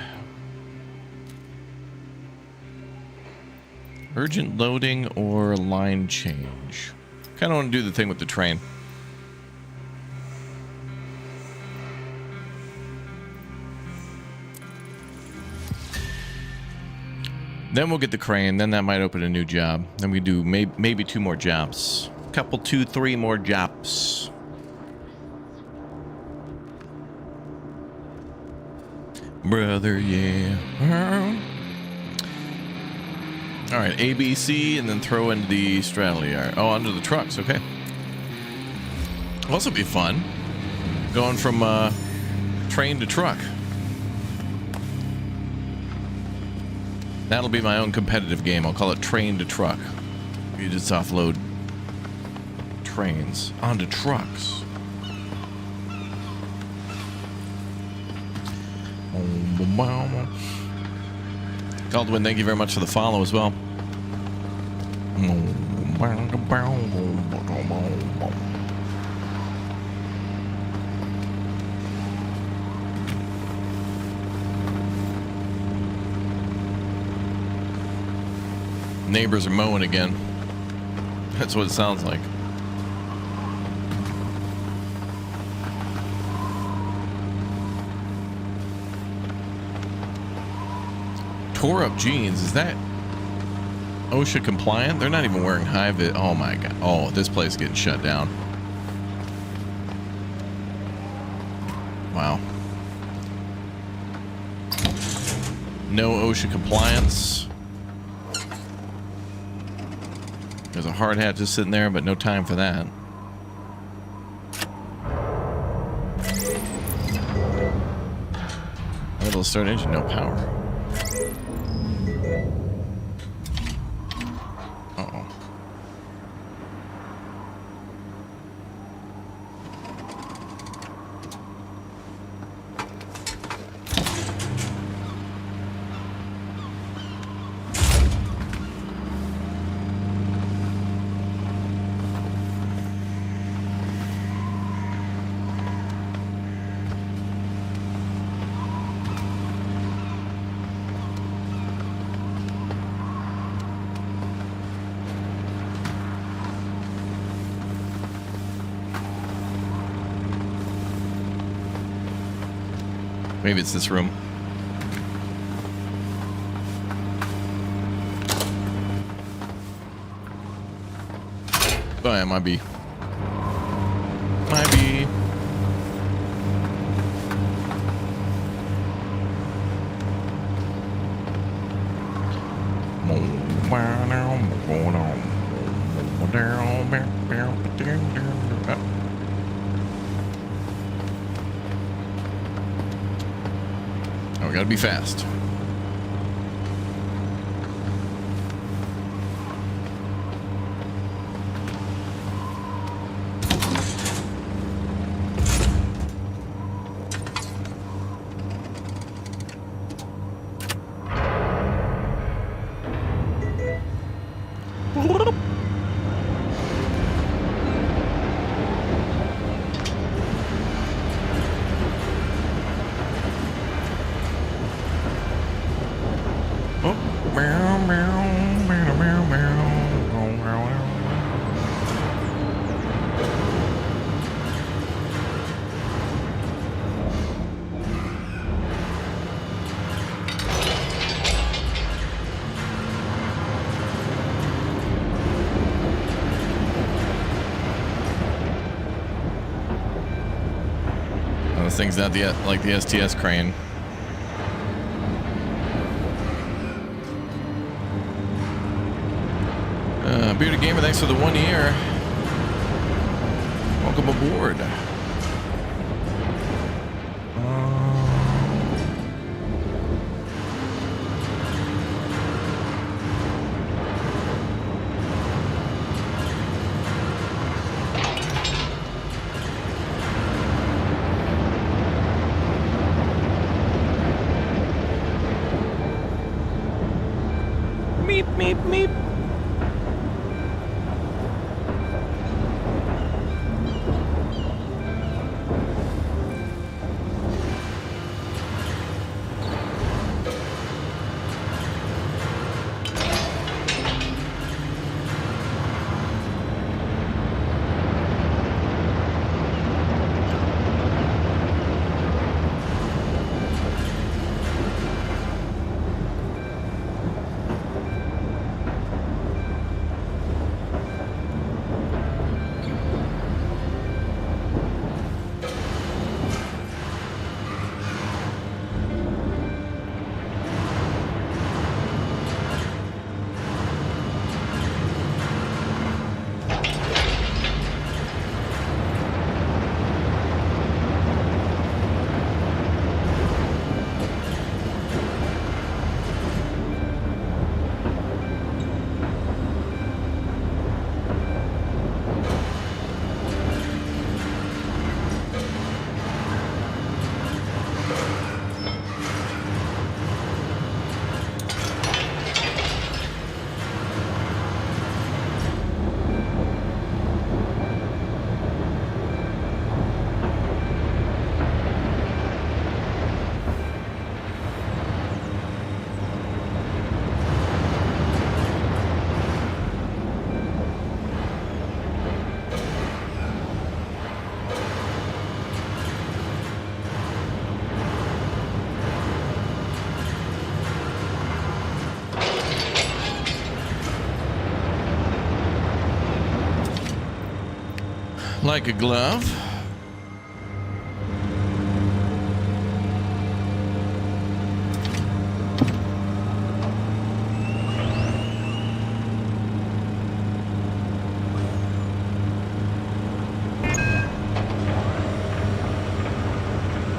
Speaker 1: urgent loading or line change. Kind of want to do the thing with the train. Then we'll get the crane. Then that might open a new job. Then we do maybe 2 more jobs. Couple, 2, 3 more jobs. Brother, yeah. All right, ABC, and then throw in the straddle yard. Oh, under the trucks. Okay. Well, this will be fun. Going from train to truck. That'll be my own competitive game. I'll call it train to truck. You just offload trains onto trucks. Caldwin, thank you very much for the follow as well. Neighbors are mowing again. That's what it sounds like. Tore up jeans. Is that OSHA compliant? They're not even wearing high vis. Oh my god. Oh, this place is getting shut down. Wow. No OSHA compliance. There's a hard hat just sitting there, but no time for that. Able to start engine, no power. Uh-oh. Maybe it's this room. Oh yeah, might be. Might be. Oh, we gotta be fast. This thing's not like the STS crane. Bearded Gamer, thanks for the 1 year. Welcome aboard. Meep, meep, meep. Like a glove.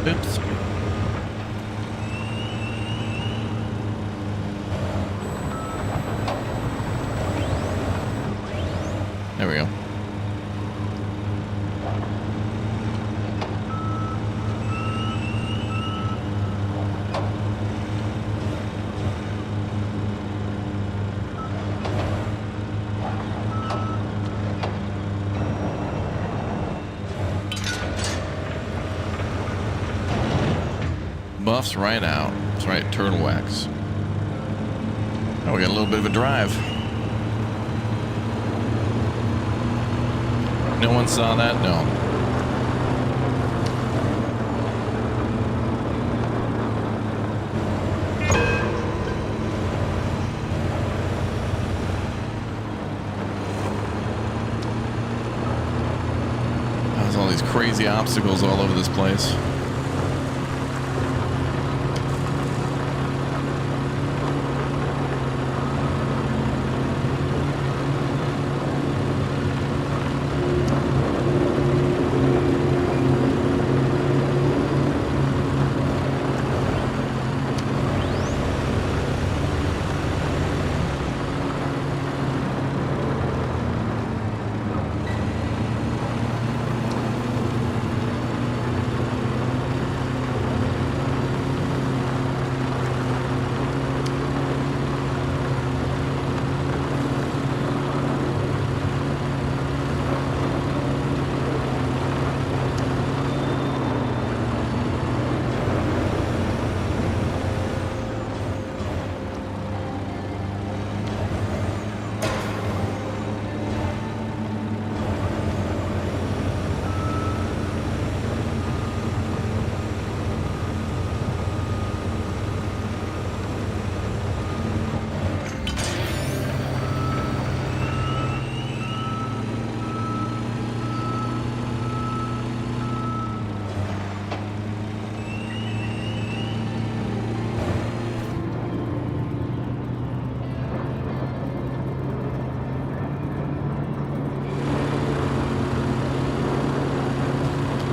Speaker 1: Oops. There we go. Buffs right out. That's right, turtle wax. Oh, we got a little bit of a drive. No one saw that? No. There's all these crazy obstacles all over this place.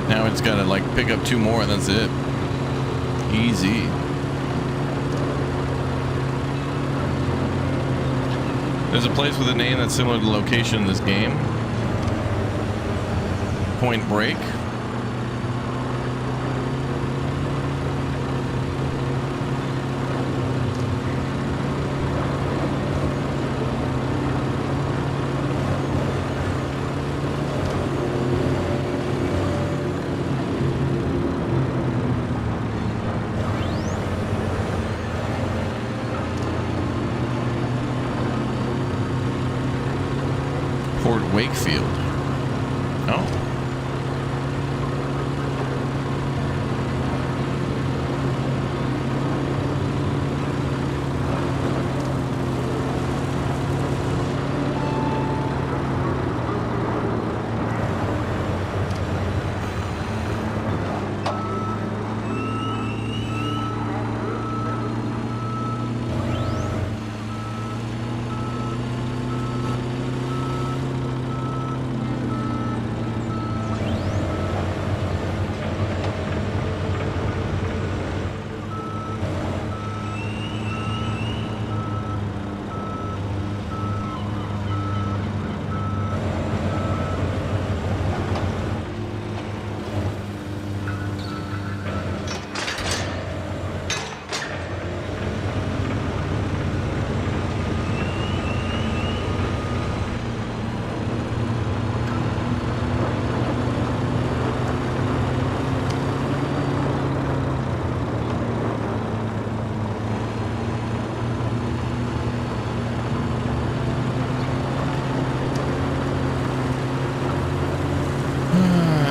Speaker 1: Now it's got to like pick up 2 more and that's it. Easy. There's a place with a name that's similar to the location in this game. Point Break. Wakefield. Oh.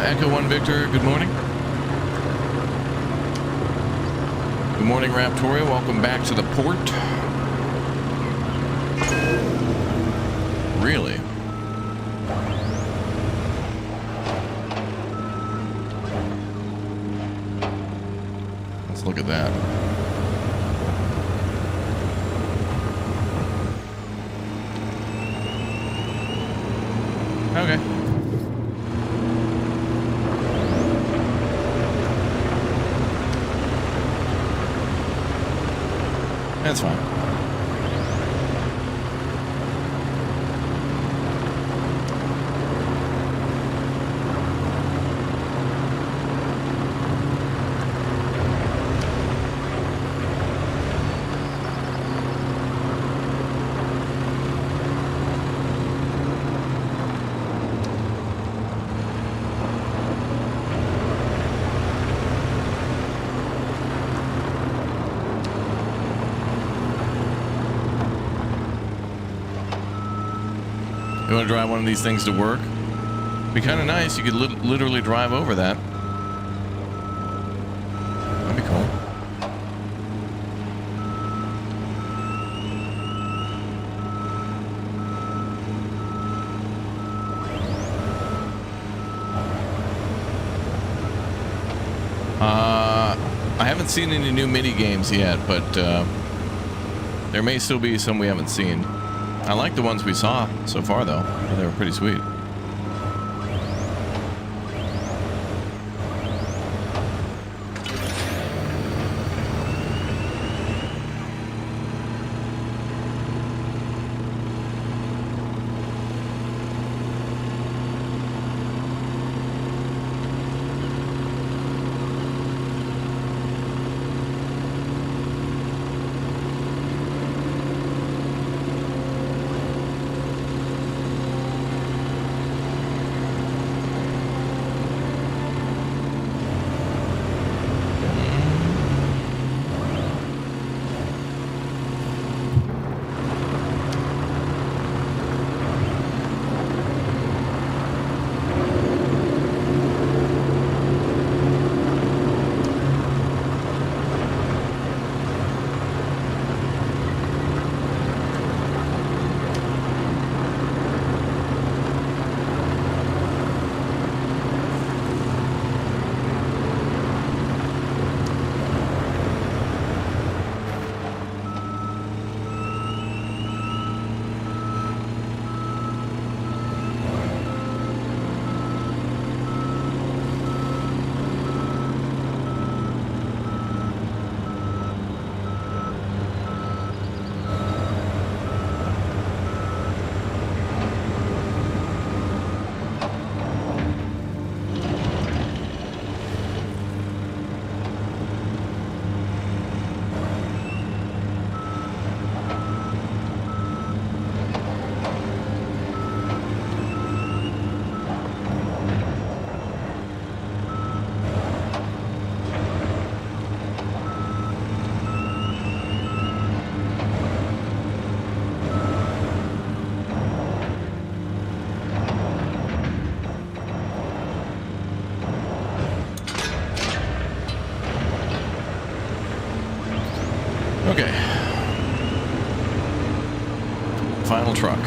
Speaker 1: Echo 1 Victor, good morning. Good morning, Raptoria. Welcome back to the port. Really? at that. Okay. That's fine. You want to drive one of these things to work? Be kind of nice. You could literally drive over that. That'd be cool. I haven't seen any new mini games yet, but there may still be some we haven't seen. I like the ones we saw so far, though. They were pretty sweet. Okay. Final truck.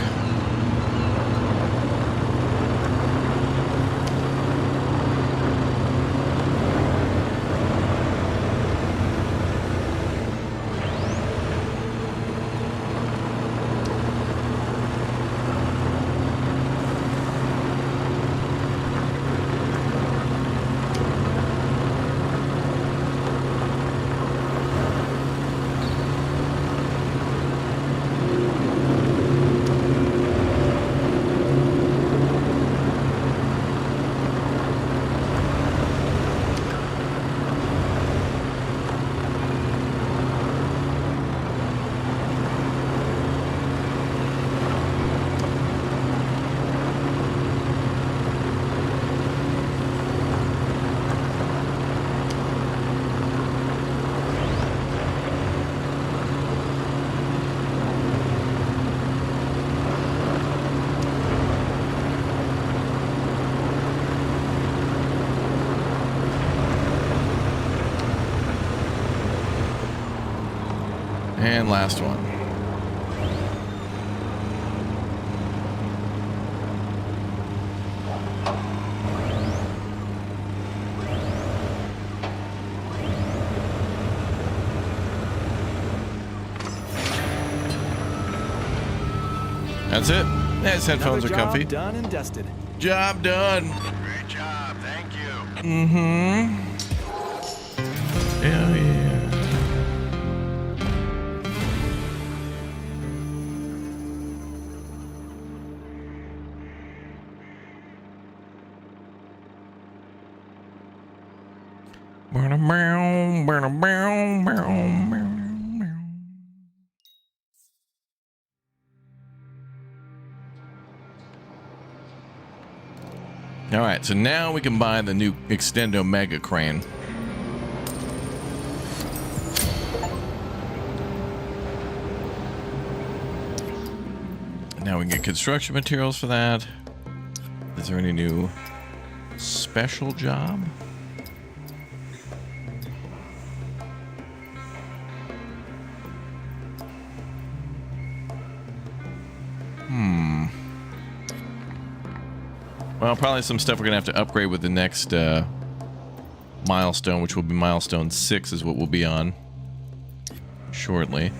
Speaker 1: And last one. That's it. His headphones are
Speaker 2: Another job
Speaker 1: comfy.
Speaker 2: done and dusted.
Speaker 1: Job done.
Speaker 3: Great job. Thank you.
Speaker 1: Mm-hmm. Hell yeah. All right, so now we can buy the new Extendo Mega Crane. Now we can get construction materials for that. Is there any new special job? Well, probably some stuff we're going to have to upgrade with the next milestone, which will be milestone 6 is what we'll be on shortly.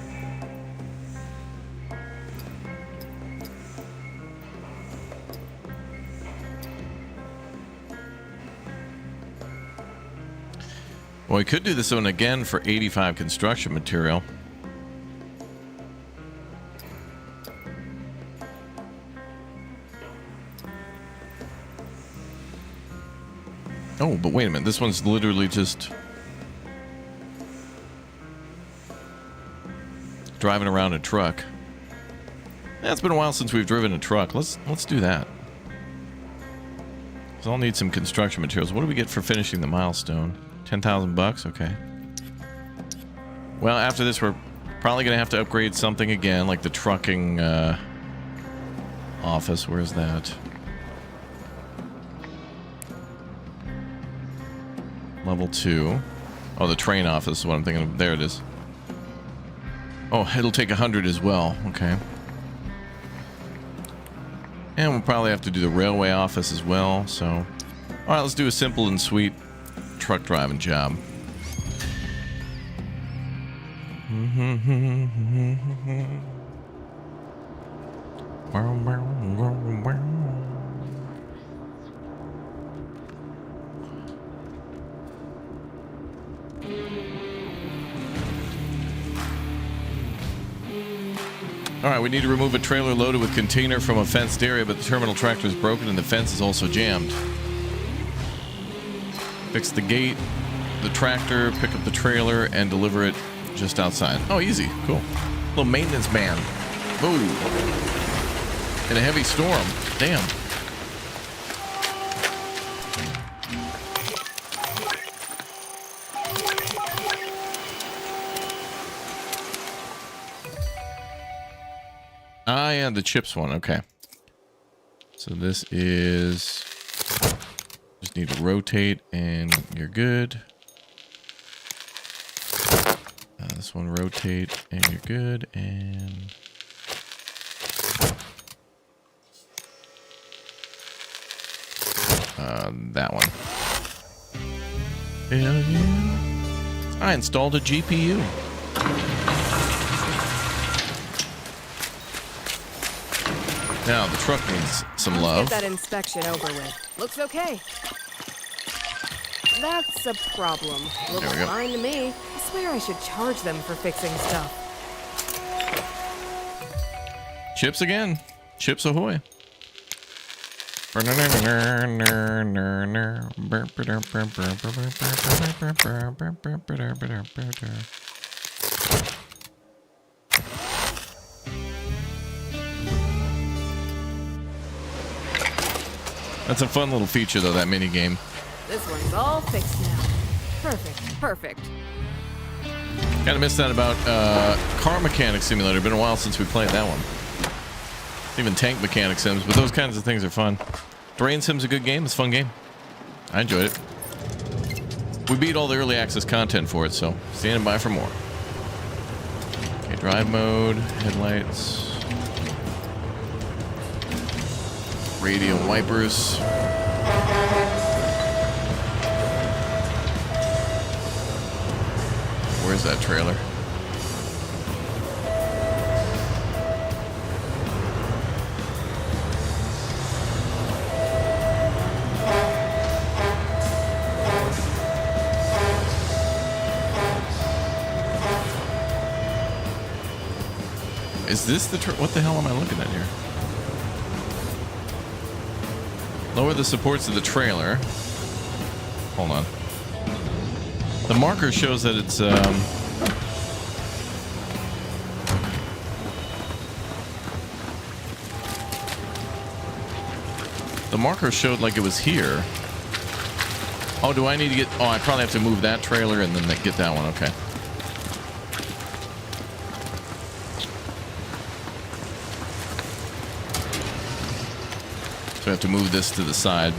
Speaker 1: Well, we could do this one again for 85 construction material. Oh, but wait a minute. This one's literally just driving around a truck. Yeah, it's been a while since we've driven a truck. Let's do that. So I'll need some construction materials. What do we get for finishing the milestone? 10,000 bucks. Okay. Well, after this, we're probably gonna have to upgrade something again, like the trucking office. Where's that? Level 2. Oh, the train office is what I'm thinking of. There it is. Oh, it'll take 100 as well. Okay. And we'll probably have to do the railway office as well. So, all right, let's do a simple and sweet truck driving job. All right, we need to remove a trailer loaded with container from a fenced area, but the terminal tractor is broken and the fence is also jammed. Fix the gate, the tractor, pick up the trailer, and deliver it just outside. Oh, easy. Cool. Little maintenance man. Ooh. In a heavy storm. Damn. Ah, yeah, the chips one. Okay. So this is... Just need to rotate and you're good. This one rotate and you're good. And... that one. Hell yeah. I installed a GPU. Now, the truck needs some love.
Speaker 4: Get that inspection over with. Looks okay. That's a problem. Looks
Speaker 1: There we go.
Speaker 4: fine to me. I swear I should charge them for fixing stuff.
Speaker 1: Chips again. Chips ahoy. That's a fun little feature, though, that mini game.
Speaker 4: This one's all fixed now. Perfect, perfect.
Speaker 1: Kind of missed that about Car Mechanic Simulator. Been a while since we played that one. Even Tank Mechanic Sims, but those kinds of things are fun. Terrain Sim's a good game. It's a fun game. I enjoyed it. We beat all the early access content for it, so standing by for more. Okay, drive mode, headlights. Radio wipers. Where's that trailer? is this the... What the hell am I looking at here? Lower the supports of the trailer. Hold on. The marker shows that it's... The marker showed like it was here. Oh, do I need to get... Oh, I probably have to move that trailer and then get that one. Okay. So I have to move this to the side.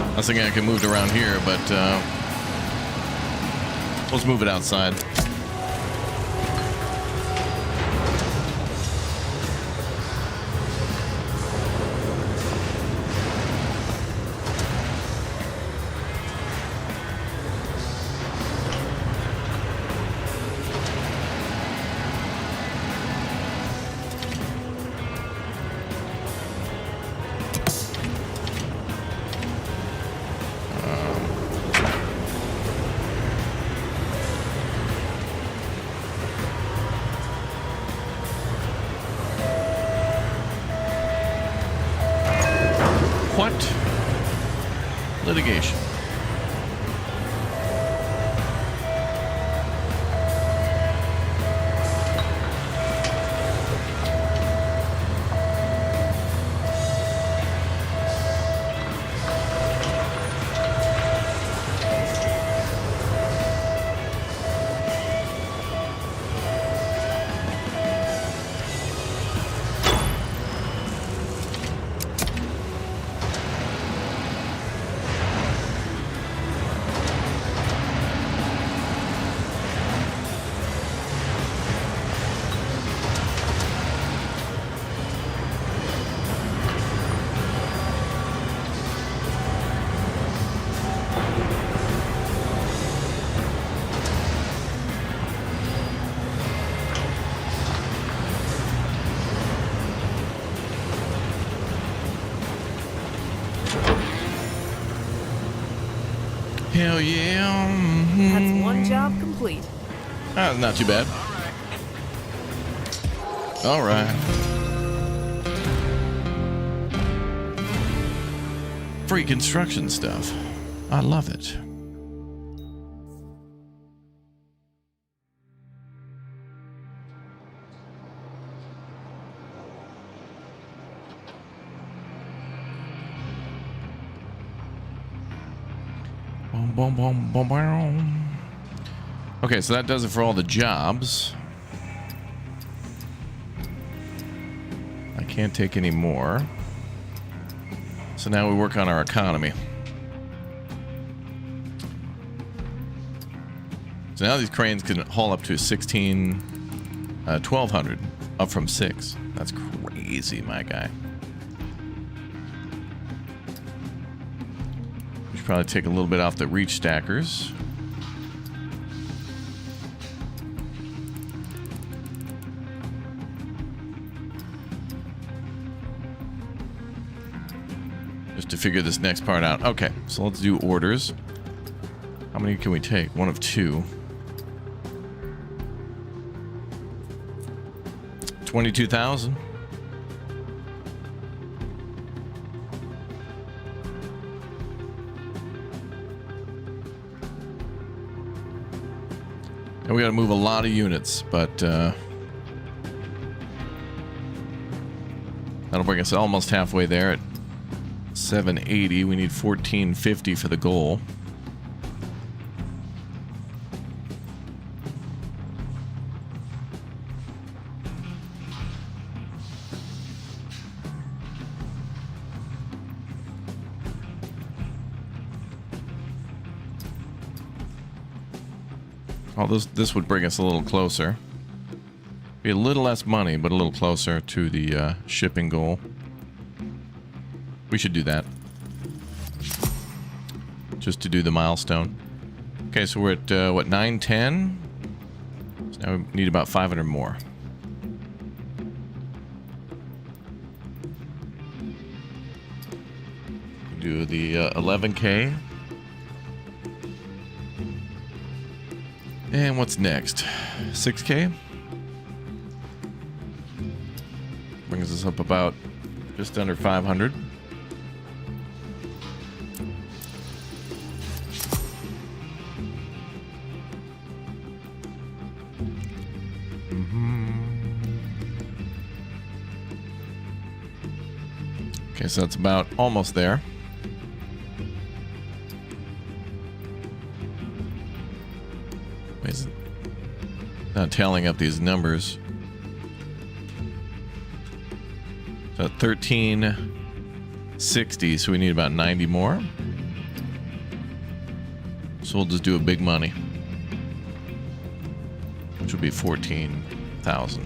Speaker 1: I was thinking I could move it around here, but let's move it outside. What? Litigation. Hell yeah. Mm-hmm.
Speaker 4: That's one job complete.
Speaker 1: Not too bad. All right. Free construction stuff. I love it. Boom, boom, boom, boom. Okay, so that does it for all the jobs. I can't take any more. So now we work on our economy. So now these cranes can haul up to 1,200, up from 6. That's crazy, my guy. We should probably take a little bit off the reach stackers. Just to figure this next part out. Okay, so let's do orders. How many can we take? One of 2. 22,000. And we got to move a lot of units, but that'll bring us almost halfway there at 780. We need 1450 for the goal. Well, this would bring us a little closer. Be a little less money, but a little closer to the shipping goal. We should do that. Just to do the milestone. Okay, so we're at, what, 910? So now we need about 500 more. Do the 11K. And what's next? 6K? Brings us up about just under 500. Okay, so that's about almost there. It's not tallying up these numbers. So 1360, so we need about 90 more. So we'll just do a big money, which would be 14,000.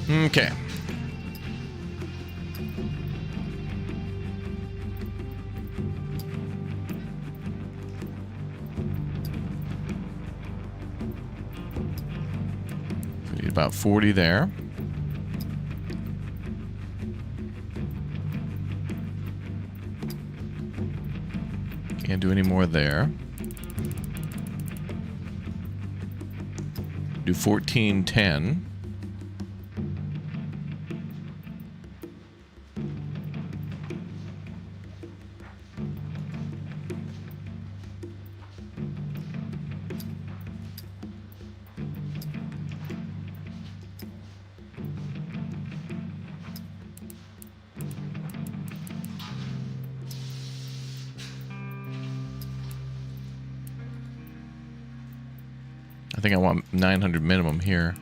Speaker 1: Okay. We need about 40 there. Can't do any more there. Do 1410. I think I want 900 minimum here.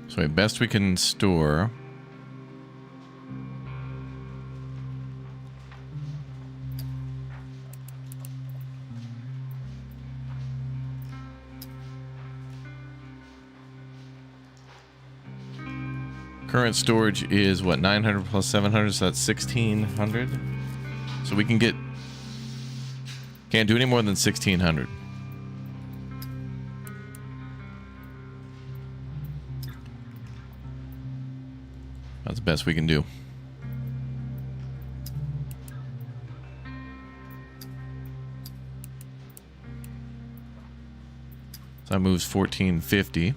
Speaker 1: So best we can store. Current storage is what, 900 plus 700, so that's 1600. So we can get, can't do any more than 1600. That's the best we can do. So that moves 1450.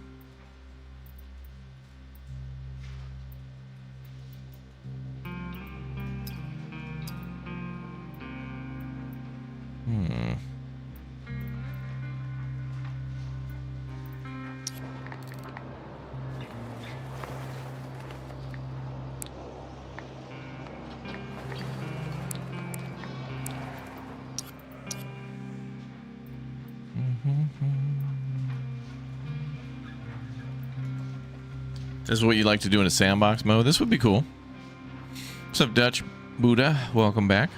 Speaker 1: This is what you like to do in a sandbox mode. This would be cool. What's up, Dutch Buddha? Welcome back.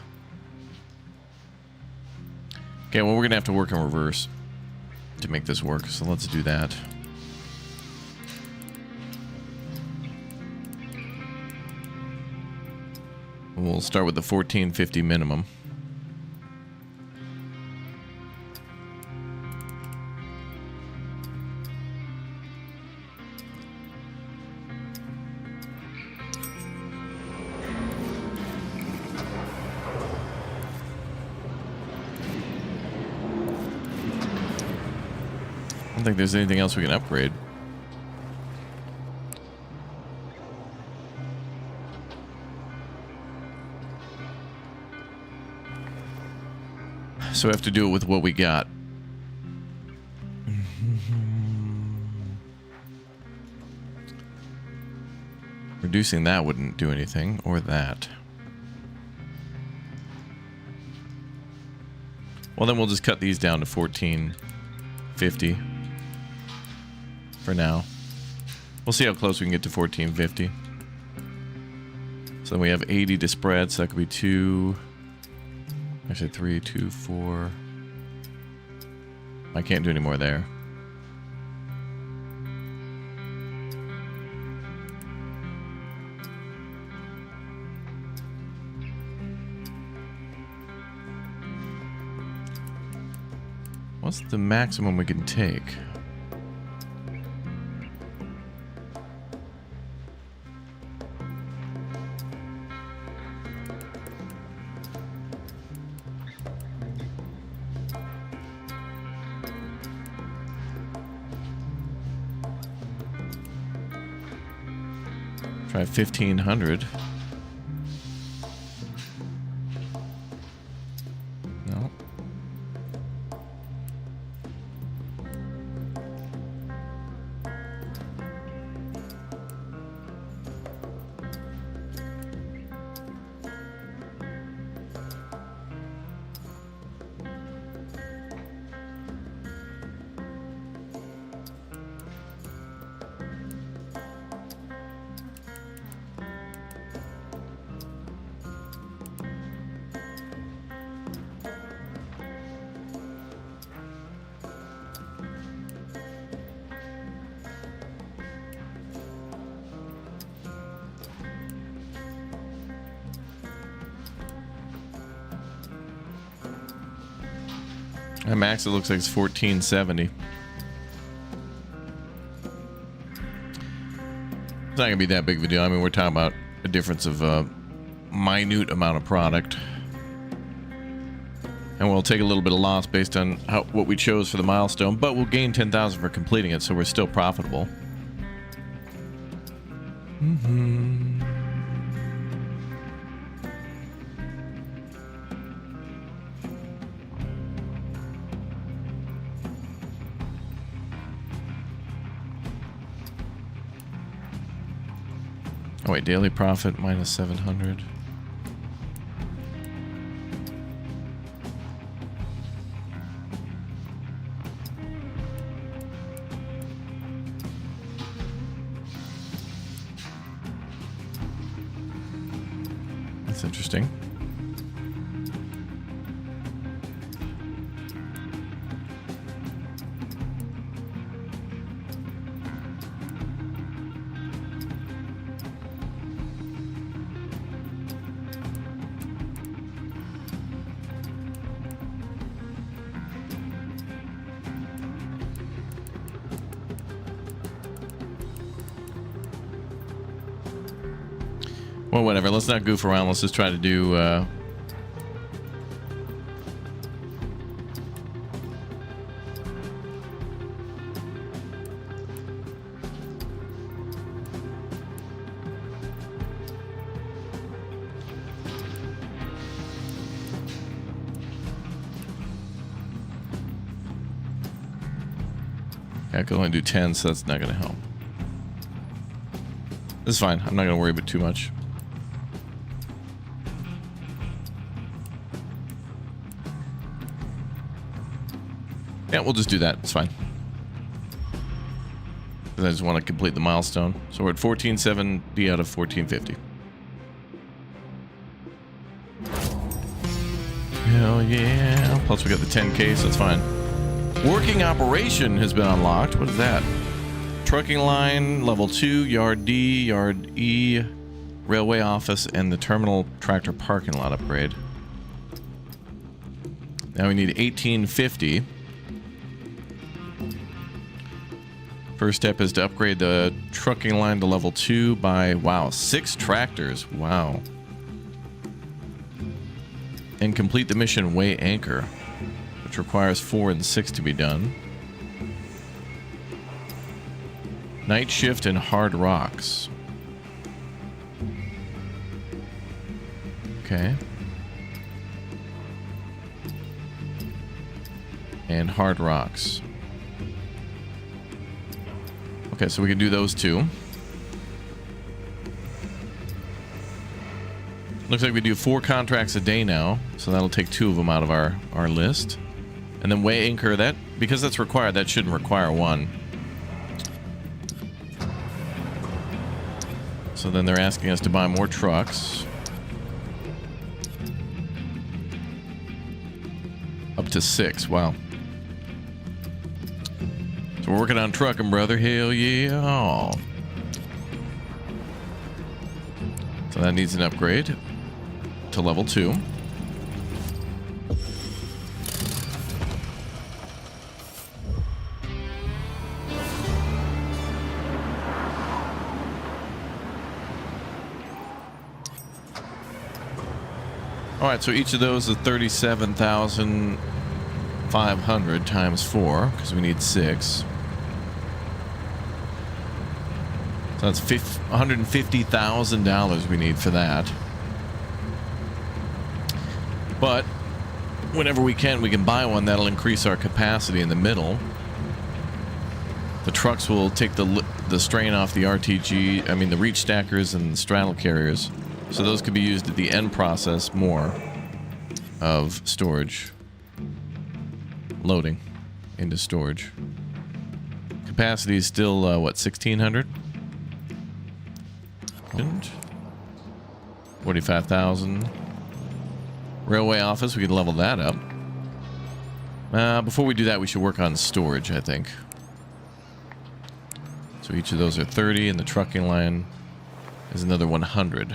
Speaker 1: Okay, well, we're going to have to work in reverse to make this work. So let's do that. We'll start with the 1450 minimum. I don't think there's anything else we can upgrade. So we have to do it with what we got. Reducing that wouldn't do anything, or that. Well, then we'll just cut these down to 1450 for now. We'll see how close we can get to 1450. So then we have 80 to spread, so that could be 2, actually 3, 2, 4. I can't do any more there. What's the maximum we can take? Try 1500. No. At max, it looks like it's 1470. It's not going to be that big of a deal. I mean, we're talking about a difference of a minute amount of product. And we'll take a little bit of loss based on what we chose for the milestone, but we'll gain 10,000 for completing it, so we're still profitable. Oh wait, daily profit minus 700. That's interesting. Well, whatever. Let's not goof around. Let's just try to do... I can only do 10, so that's not going to help. This is fine. I'm not going to worry about it too much. Yeah, we'll just do that. It's fine. Because I just want to complete the milestone. So we're at 1470 out of 1450. Hell yeah. Plus we got the 10K, so it's fine. Working operation has been unlocked. What is that? Trucking line, level 2, yard D, yard E, railway office, and the terminal tractor parking lot upgrade. Now we need 1850. First step is to upgrade the trucking line to level 2 by, wow, 6 tractors. Wow. And complete the mission Weigh Anchor, which requires 4 and 6 to be done. Night shift and hard rocks. Okay. And hard rocks. Okay, so we can do those two. Looks like we do 4 contracts a day now, so that'll take 2 of them out of our list. And then weigh anchor, that because that's required, that shouldn't require 1. So then they're asking us to buy more trucks. Up to 6, wow. So we're working on trucking, brother. Hell yeah. So that needs an upgrade to level 2. Alright, so each of those is 37,500 times 4, because we need 6. So that's $150,000 we need for that. But whenever we can buy one that'll increase our capacity in the middle. The trucks will take the strain off the RTG, I mean the reach stackers and the straddle carriers. So those could be used at the end process more of storage. Loading into storage. Capacity is still, what, 1,600? 45,000. Railway office, we can level that up. Before we do that, we should work on storage, I think. So each of those are 30, and the trucking line is another 100.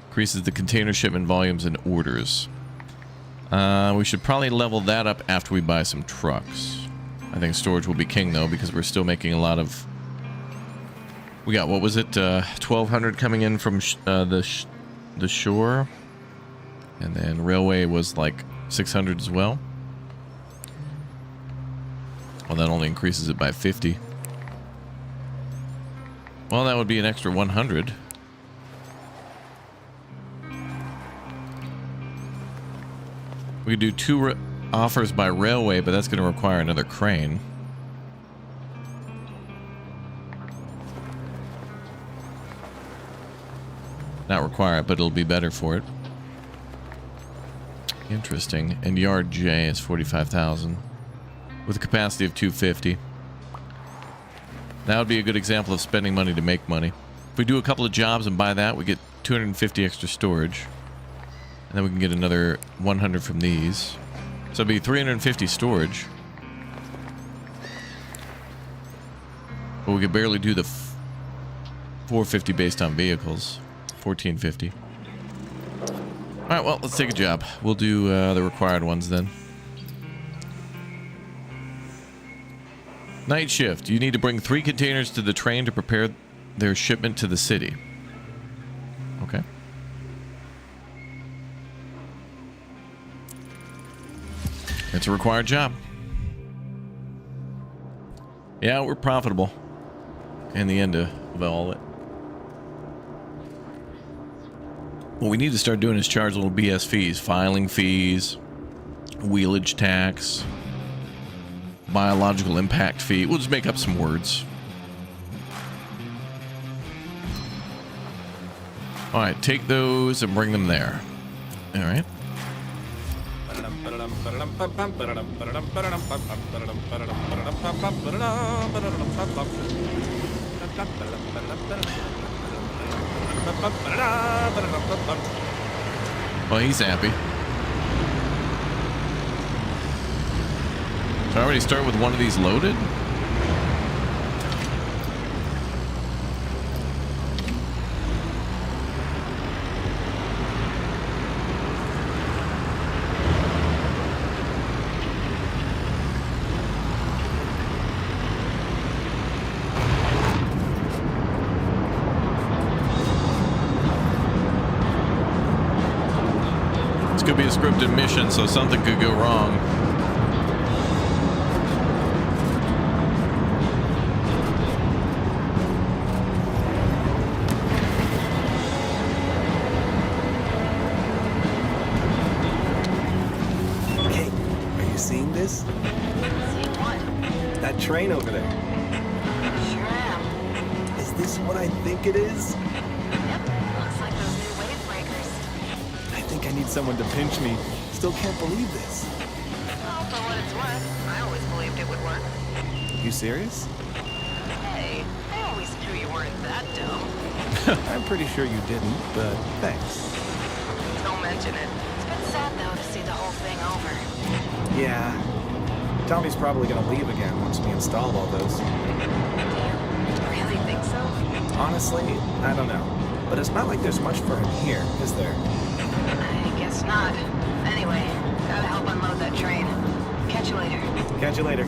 Speaker 1: Increases the container shipment volumes and orders. We should probably level that up after we buy some trucks. I think storage will be king, though, because we're still making a lot of... We got, what was it, 1,200 coming in from the shore. And then railway was like 600 as well. Well, that only increases it by 50. Well, that would be an extra 100. We could do 2 offers by railway, but that's going to require another crane. Not require it, but it'll be better for it. Interesting. And yard J is 45,000 with a capacity of 250. That would be a good example of spending money to make money. If we do a couple of jobs and buy that, we get 250 extra storage. And then we can get another 100 from these. So it'd be 350 storage. But we could barely do the 450 based on vehicles. 1450. Alright, well, let's take a job. We'll do the required ones then. Night shift. You need to bring 3 containers to the train to prepare their shipment to the city. Okay. It's a required job. Yeah, we're profitable in the end of all it. What we need to start doing is charge little BS fees. Filing fees, wheelage tax, biological impact fee. We'll just make up some words. Alright, take those and bring them there. Alright. Well, he's happy. So I already start with one of these loaded? Could be a scripted mission, so something could go wrong.
Speaker 6: Hey, are you seeing this?
Speaker 7: See what?
Speaker 6: That train over there.
Speaker 7: Sure am.
Speaker 6: Is this what I think it is?
Speaker 7: Yep, looks like those new
Speaker 6: need someone to pinch me. Still can't believe this.
Speaker 7: Well, for what it's worth, I always believed it would work.
Speaker 6: You serious?
Speaker 7: Hey, I always knew you weren't that dumb.
Speaker 6: I'm pretty sure you didn't, but thanks.
Speaker 7: Don't mention it. It's been sad, though, to see the whole thing over.
Speaker 6: Yeah. Tommy's probably gonna leave again once we install all those.
Speaker 7: Do you really think so?
Speaker 6: Honestly, I don't know. But it's not like there's much for him here, is there?
Speaker 7: I guess not. Anyway, gotta help unload that train. Catch you later.
Speaker 6: Catch you later.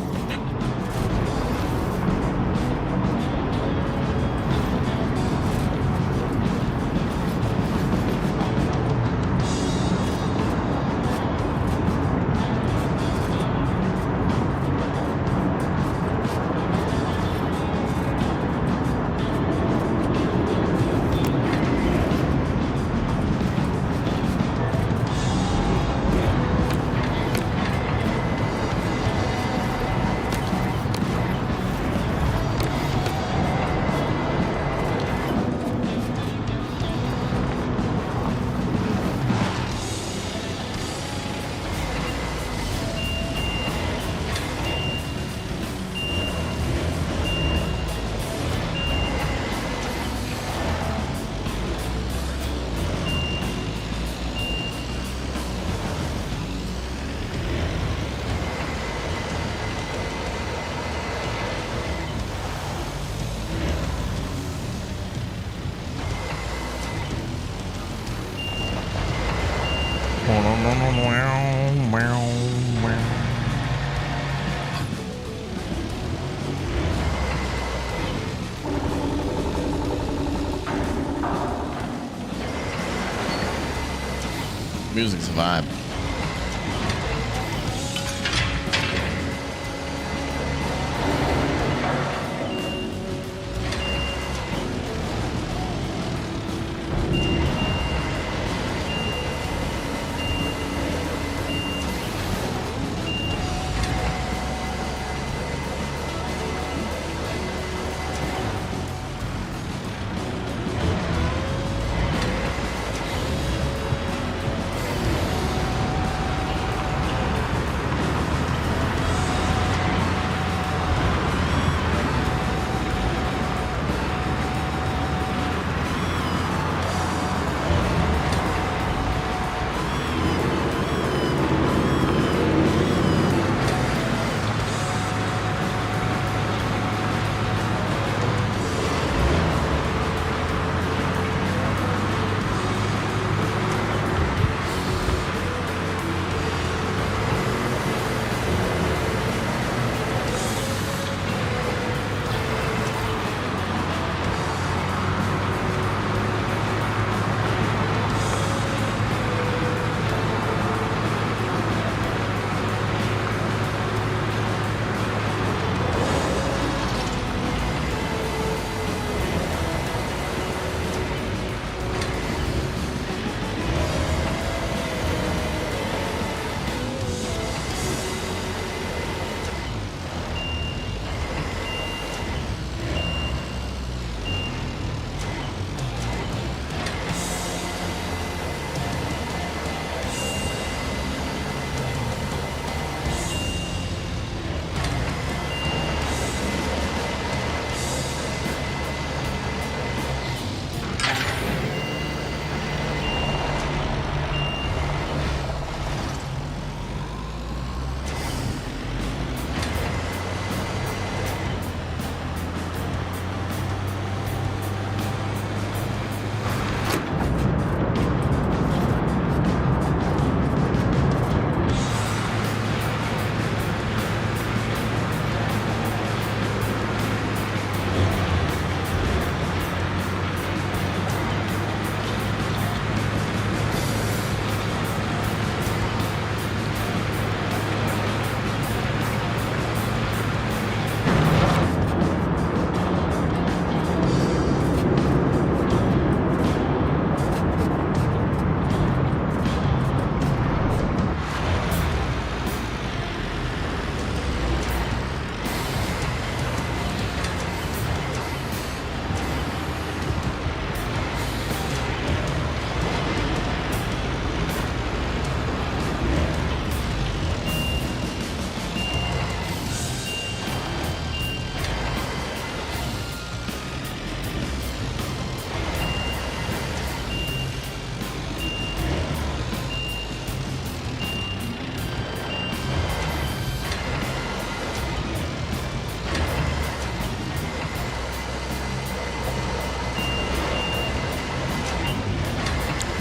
Speaker 1: Music's a vibe.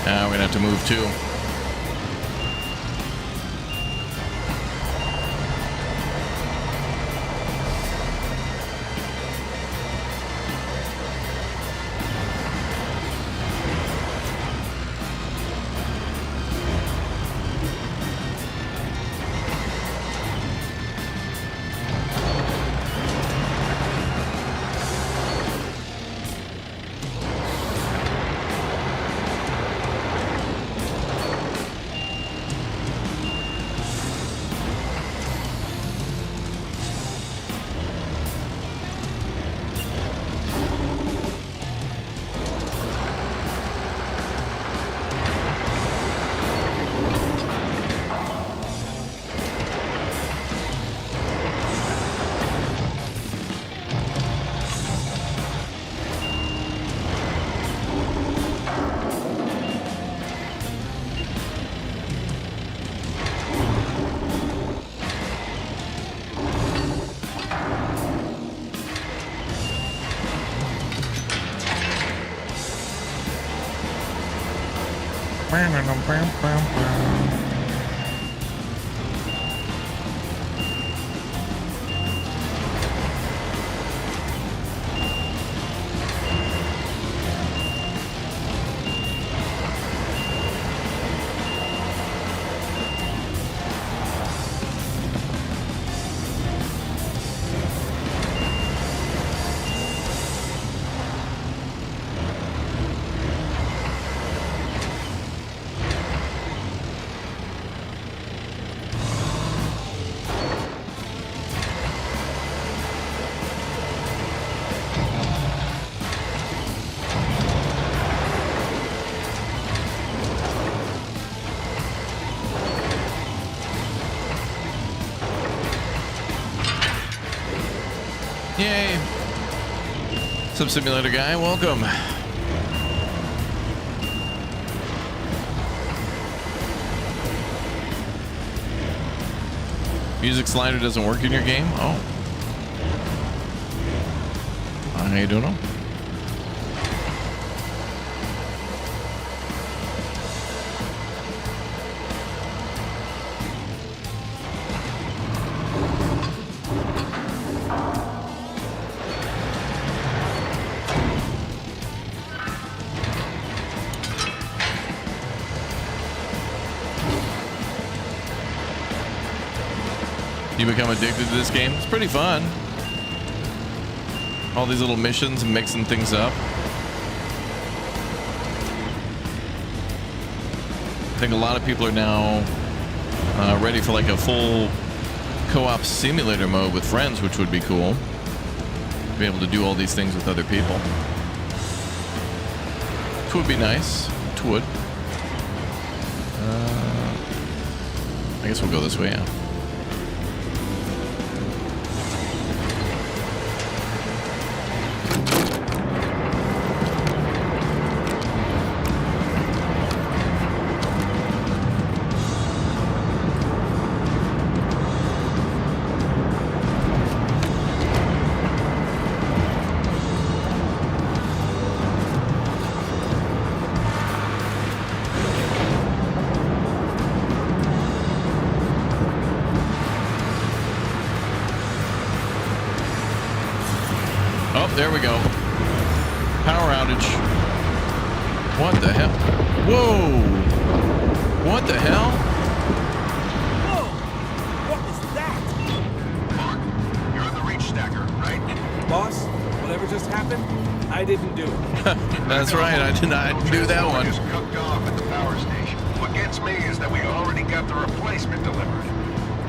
Speaker 1: We're gonna have to move too. Yay. Sub Simulator guy, welcome. Music slider doesn't work in your game? Oh. I don't know. You become addicted to this game? It's pretty fun. All these little missions and mixing things up. I think a lot of people are now ready for like a full co-op simulator mode with friends, which would be cool. Be able to do all these things with other people. Which would be nice. It would. I guess we'll go this way, yeah. There we go. Power outage. What the hell? Whoa! What the hell?
Speaker 6: Whoa! What was that?
Speaker 3: Mark, you're on the reach stacker, right?
Speaker 6: Boss, whatever just happened, I didn't do it.
Speaker 1: That's right. I did not do that one.
Speaker 3: Just cooked off at the power station. What gets me is that we already got the replacement delivered.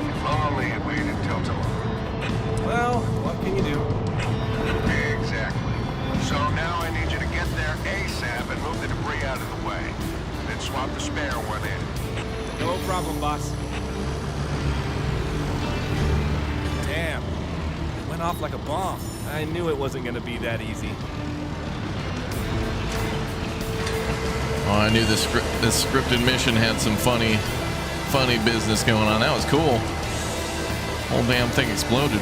Speaker 3: If only it waited until tomorrow.
Speaker 6: Well, what can you do?
Speaker 3: Exactly. So now I need you to get there ASAP and move the debris out of the way. Then swap the spare one in.
Speaker 6: No problem, boss. Damn. It went off like a bomb. I knew it wasn't gonna be that easy.
Speaker 1: Oh, I knew this scripted mission had some funny business going on. That was cool. Whole damn thing exploded.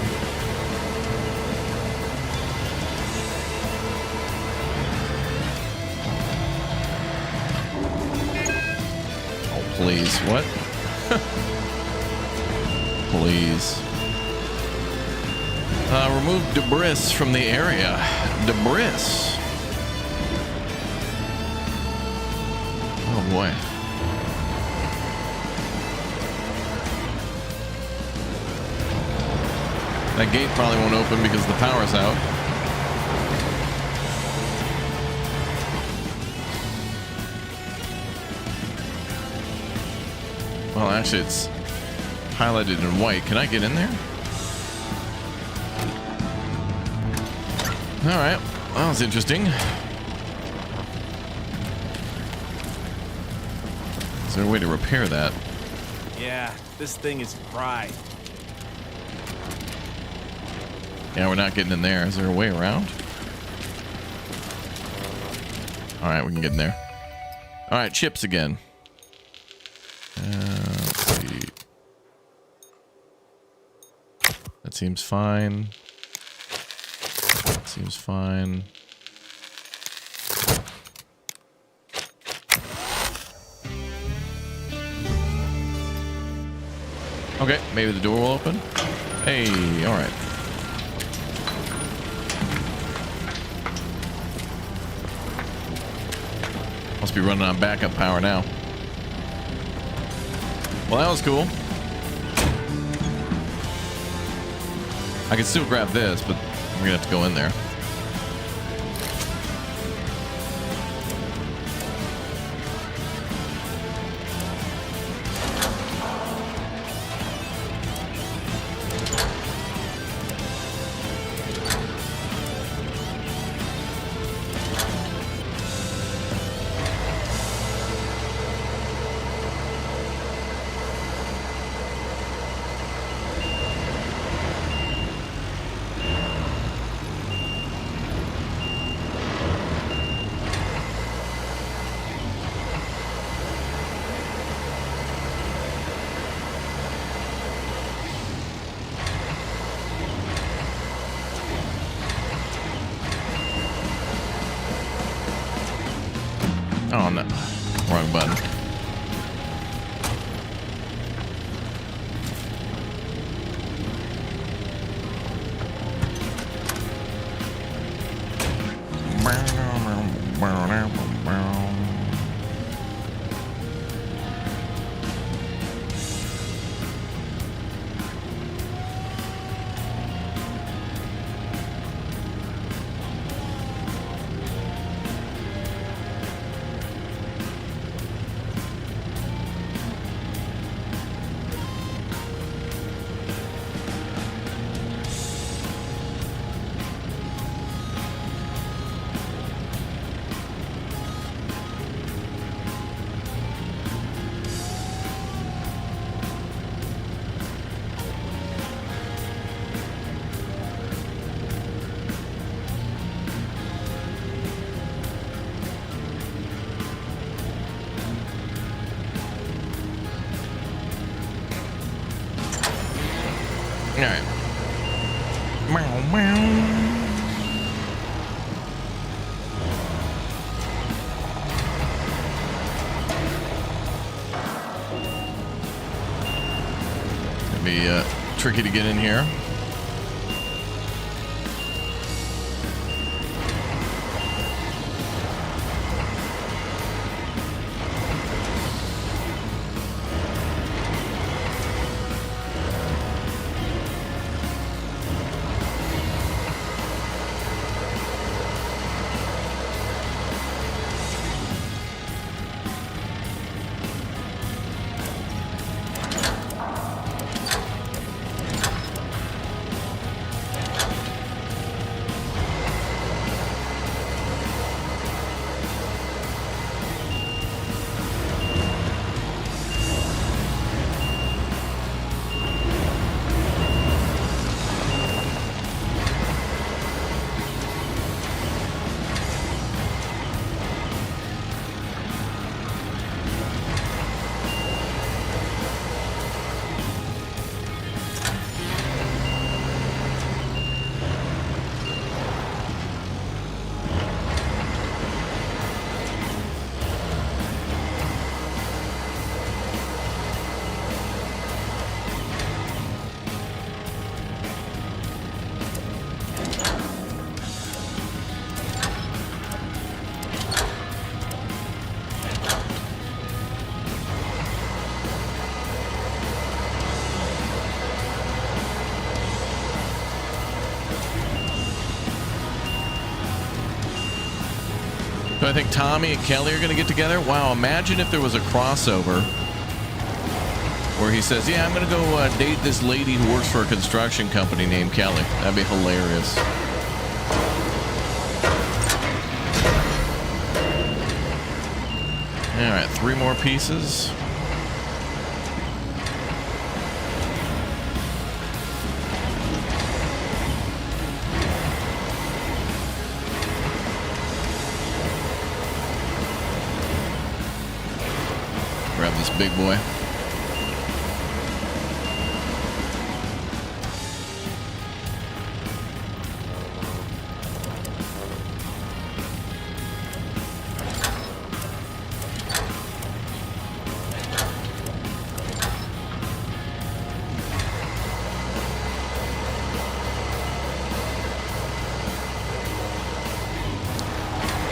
Speaker 1: please. What? Please. Remove debris from the area. Debris. Oh boy. That gate probably won't open because the power's out. Well, actually, it's highlighted in white. Can I get in there? All right. Well, that was interesting. Is there a way to repair that?
Speaker 6: Yeah, this thing is fried.
Speaker 1: Yeah, we're not getting in there. Is there a way around? All right, we can get in there. All right, chips again. Let's see. That seems fine. That seems fine. Okay, maybe the door will open. Hey, all right. Must be running on backup power now. Well, that was cool. I can still grab this, but we're gonna have to go in there. Oh no, wrong button. All right. Meow, meow. It'd be tricky to get in here. So I think Tommy and Kelly are going to get together. Wow, imagine if there was a crossover where he says, yeah, I'm going to go date this lady who works for a construction company named Kelly. That'd be hilarious. All right, 3 more pieces. Grab this big boy.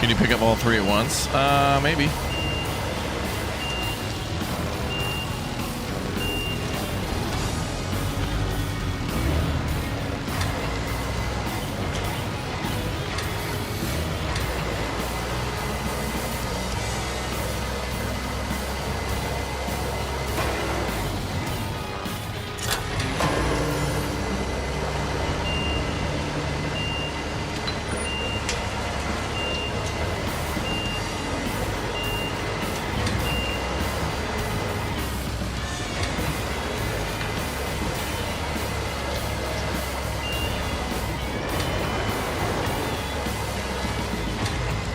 Speaker 1: Can you pick up all 3 at once? Maybe.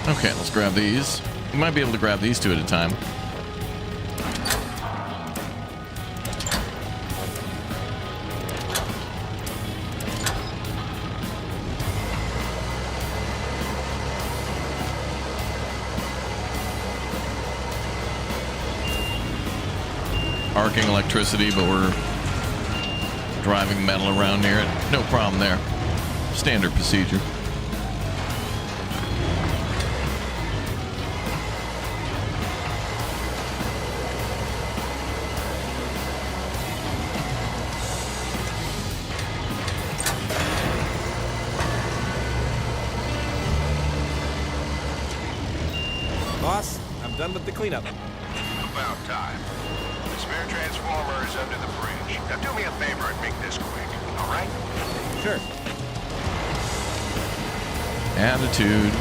Speaker 1: Okay, let's grab these. We might be able to grab these 2 at a time. Arcing electricity, but we're driving metal around here. No problem there. Standard procedure.
Speaker 6: Boss, I'm done with the cleanup.
Speaker 3: About time. The spare transformer is under the bridge. Now do me a favor and make this quick, all right?
Speaker 6: Sure.
Speaker 1: Attitude.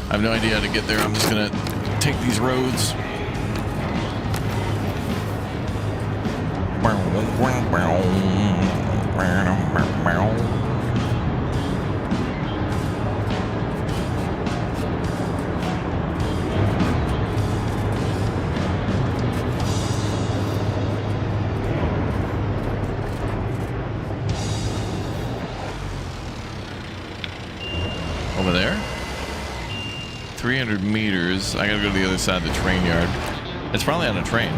Speaker 1: I have no idea how to get there. I'm just gonna take these roads. Over there? 300 meters. I gotta go to the other side of the train yard. It's probably on a train.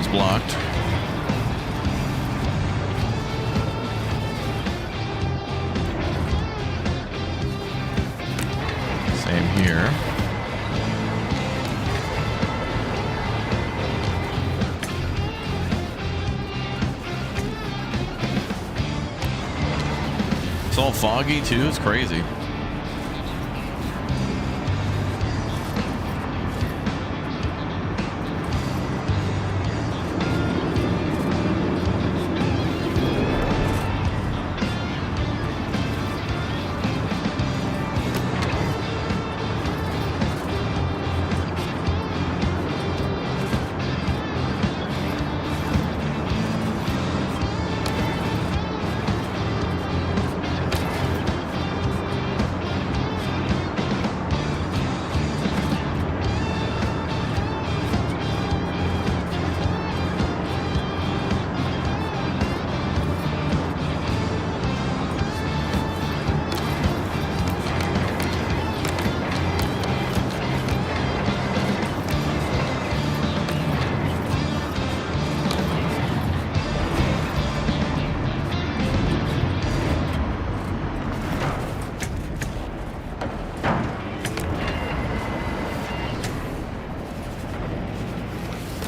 Speaker 1: Blocked. Same here. It's all foggy too. It's crazy.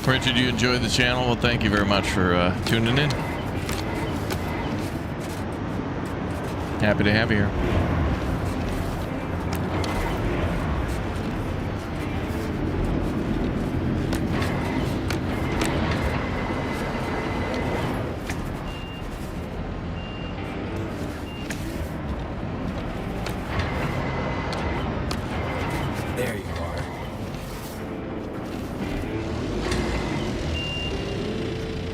Speaker 1: Richard, you enjoyed the channel? Well, thank you very much for tuning in. Happy to have you here.
Speaker 2: There you are.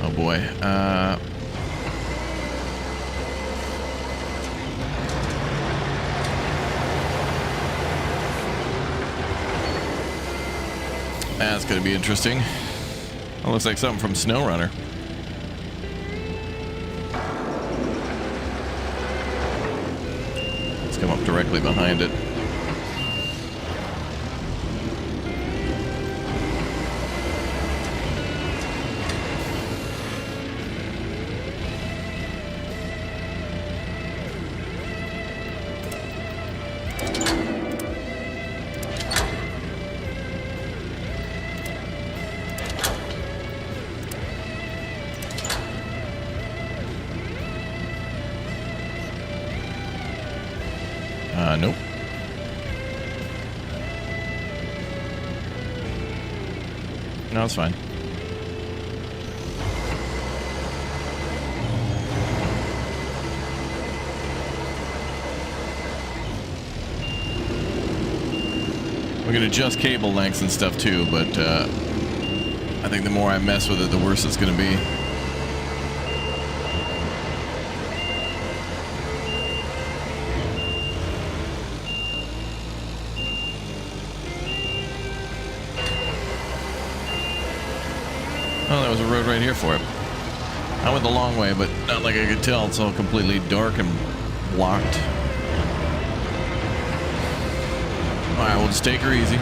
Speaker 1: Oh boy. That's going to be interesting. That looks like something from SnowRunner. Let's come up directly behind it. Nope. No, it's fine. We can adjust cable lengths and stuff too, but I think the more I mess with it, the worse it's going to be. Oh, there was a road right here for it. I went the long way, but not like I could tell. It's all completely dark and blocked. Alright, we'll just take her easy.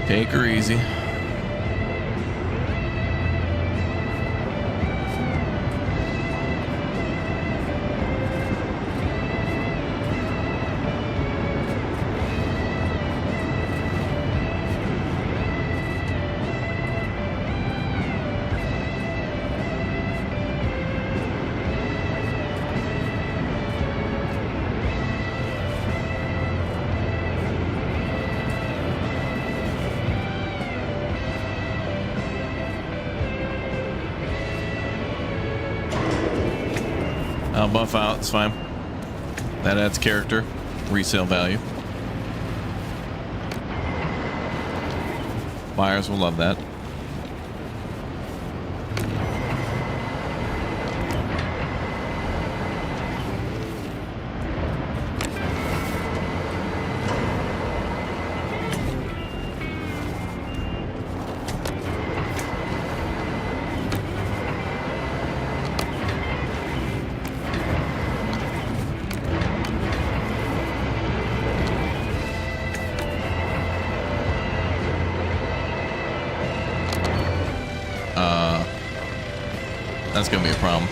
Speaker 1: Take her easy. I'll buff out, it's fine. That adds character, resale value. Buyers will love that. That's gonna be a problem.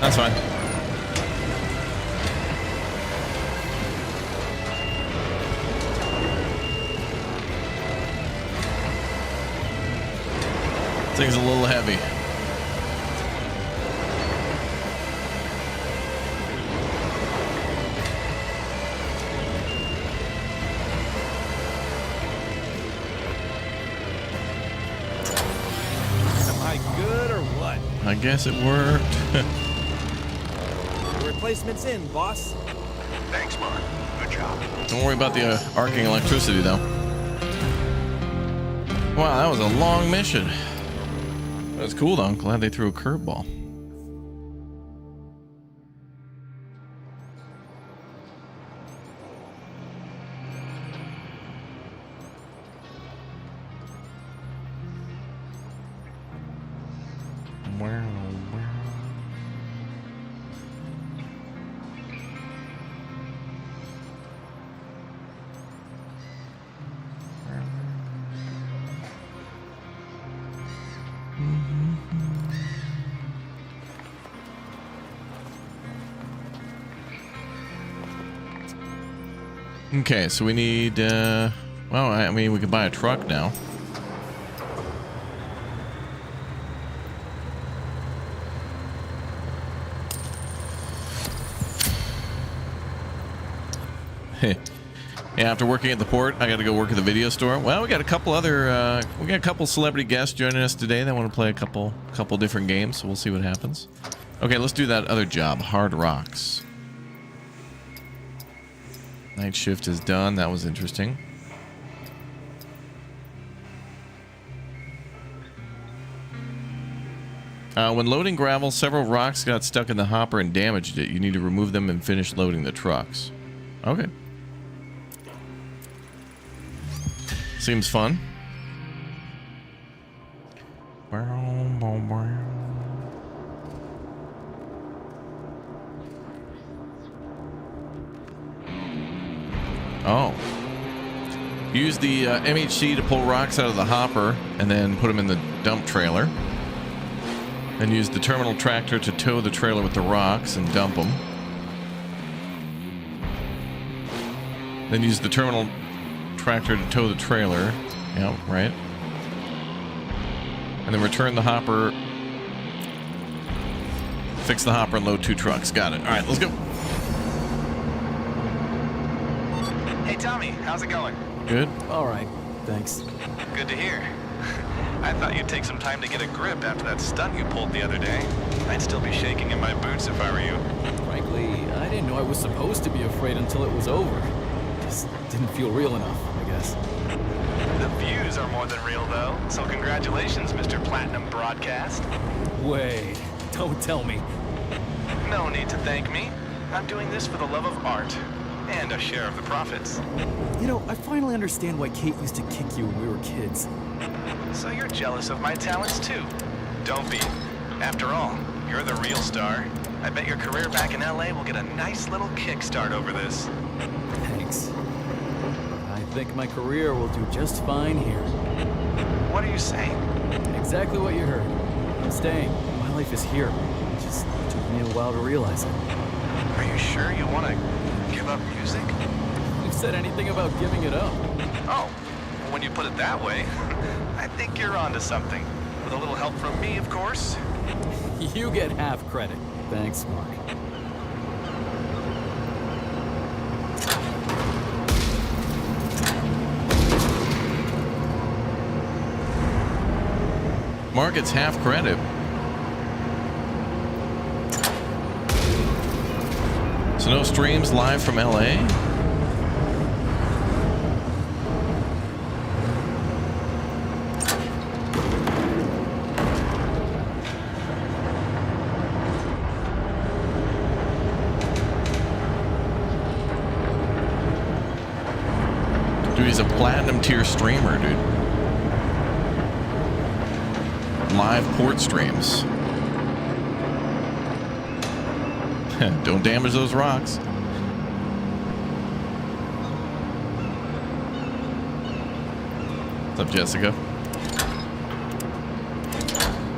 Speaker 1: That's fine. Thing's a little heavy. I guess it worked.
Speaker 6: The replacement's in, boss.
Speaker 3: Thanks, Mark. Good job.
Speaker 1: Don't worry about the arcing electricity, though. Wow, that was a long mission. That was cool, though. I'm glad they threw a curveball. Okay, so we need, well, I mean, we could buy a truck now. Yeah, after working at the port, I got to go work at the video store. Well, we got a couple other, we got a couple celebrity guests joining us today that want to play a couple different games, so we'll see what happens. Okay, let's do that other job, Hard Rocks. Night shift is done. That was interesting. When loading gravel, several rocks got stuck in the hopper and damaged it. You need to remove them and finish loading the trucks. Okay. Seems fun. Oh. Use the MHC to pull rocks out of the hopper and then put them in the dump trailer. Then use the terminal tractor to tow the trailer with the rocks and dump them. Then use the terminal tractor to tow the trailer. Yeah, right. And then return the hopper. Fix the hopper and load 2 trucks. Got it. All right, let's go.
Speaker 6: Hey, Tommy, how's it going?
Speaker 1: Good.
Speaker 2: All right, thanks.
Speaker 6: Good to hear. I thought you'd take some time to get a grip after that stunt you pulled the other day. I'd still be shaking in my boots if I were you.
Speaker 2: Frankly, I didn't know I was supposed to be afraid until it was over. Just didn't feel real enough, I guess.
Speaker 6: The views are more than real, though, so congratulations, Mr. Platinum Broadcast.
Speaker 2: Wait, don't tell me.
Speaker 6: No need to thank me. I'm doing this for the love of art and a share of the profits.
Speaker 2: You know, I finally understand why Kate used to kick you when we were kids.
Speaker 6: So you're jealous of my talents, too? Don't be. After all, you're the real star. I bet your career back in LA will get a nice little kickstart over this.
Speaker 2: Thanks. I think my career will do just fine here.
Speaker 6: What are you saying?
Speaker 2: Exactly what you heard. I'm staying. My life is here. It just took me a while to realize it.
Speaker 6: Are you sure you want to give up music?
Speaker 2: Who said anything about giving it up?
Speaker 6: Oh, well, when you put it that way, I think you're onto something. With a little help from me, of course.
Speaker 2: You get half credit. Thanks, Mark.
Speaker 1: Mark gets half credit. So no streams live from LA? Dude, he's a platinum tier streamer, dude. Live port streams. Don't damage those rocks. What's up, Jessica?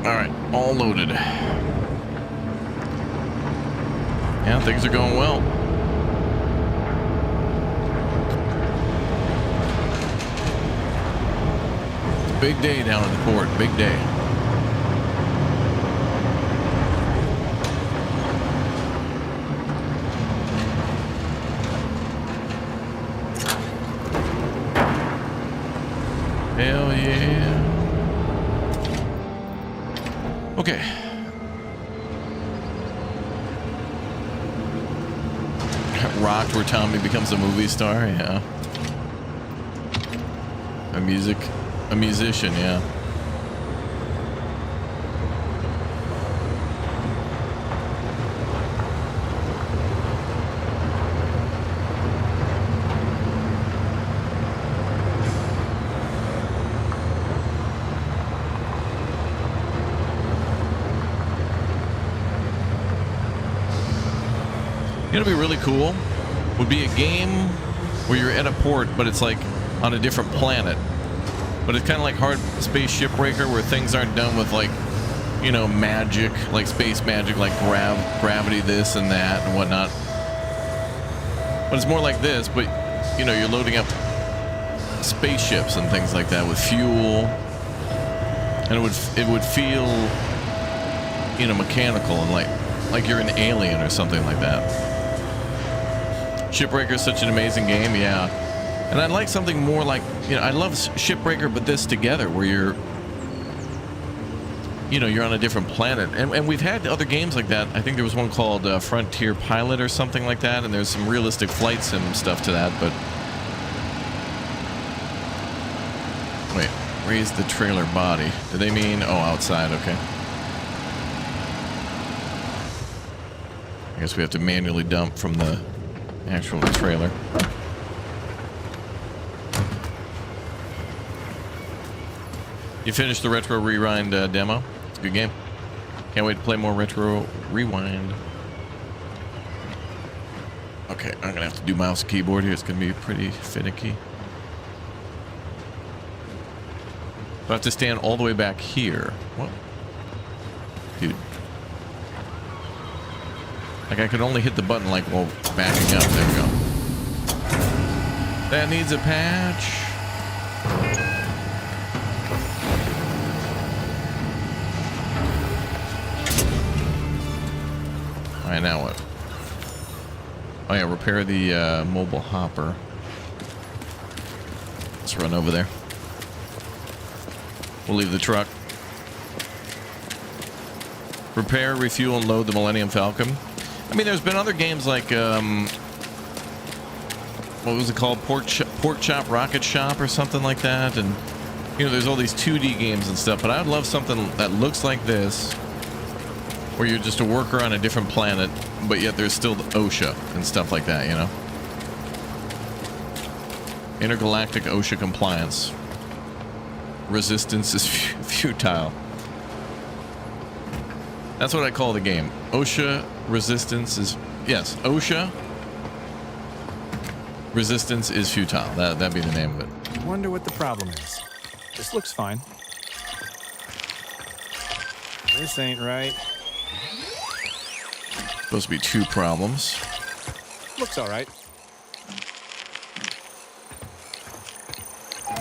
Speaker 1: All right, all loaded. Yeah, things are going well. Big day down at the port. Big day. Hell yeah. Okay. Rocked where Tommy becomes a movie star, yeah. A musician, yeah. You know, what'd be really cool would be a game where you're at a port, but it's like on a different planet. But it's kind of like Hard Space Shipbreaker, where things aren't done with, like, you know, magic, like space magic, like gravity, this and that and whatnot. But it's more like this, but you know, you're loading up spaceships and things like that with fuel, and it would feel, you know, mechanical and like you're an alien or something like that. Shipbreaker is such an amazing game, yeah. And I'd like something more like, you know, I love Shipbreaker, but this together, where you're, you know, you're on a different planet. And we've had other games like that. I think there was one called Frontier Pilot or something like that, and there's some realistic flight sim stuff to that, but... Wait, raise the trailer body. Do they mean... Oh, outside, okay. I guess we have to manually dump from the actual trailer. You finished the Retro Rewind demo? It's a good game. Can't wait to play more Retro Rewind. Okay, I'm gonna have to do mouse and keyboard here. It's gonna be pretty finicky. I have to stand all the way back here. What? Dude. Like, I could only hit the button, like, while backing up. There we go. That needs a patch. Alright, now what? Oh, yeah, repair the mobile hopper. Let's run over there. We'll leave the truck. Repair, refuel, and load the Millennium Falcon. I mean, there's been other games like, what was it called? Pork Chop Rocket Shop or something like that. And, you know, there's all these 2D games and stuff. But I would love something that looks like this, where you're just a worker on a different planet, but yet there's still the OSHA and stuff like that, you know? Intergalactic OSHA compliance. Resistance is futile. That's what I call the game. OSHA resistance is... Yes, OSHA resistance is futile. That'd be the name of it.
Speaker 5: Wonder what the problem is. This looks fine. This ain't right.
Speaker 1: Supposed to be 2 problems.
Speaker 5: Looks all right.
Speaker 1: All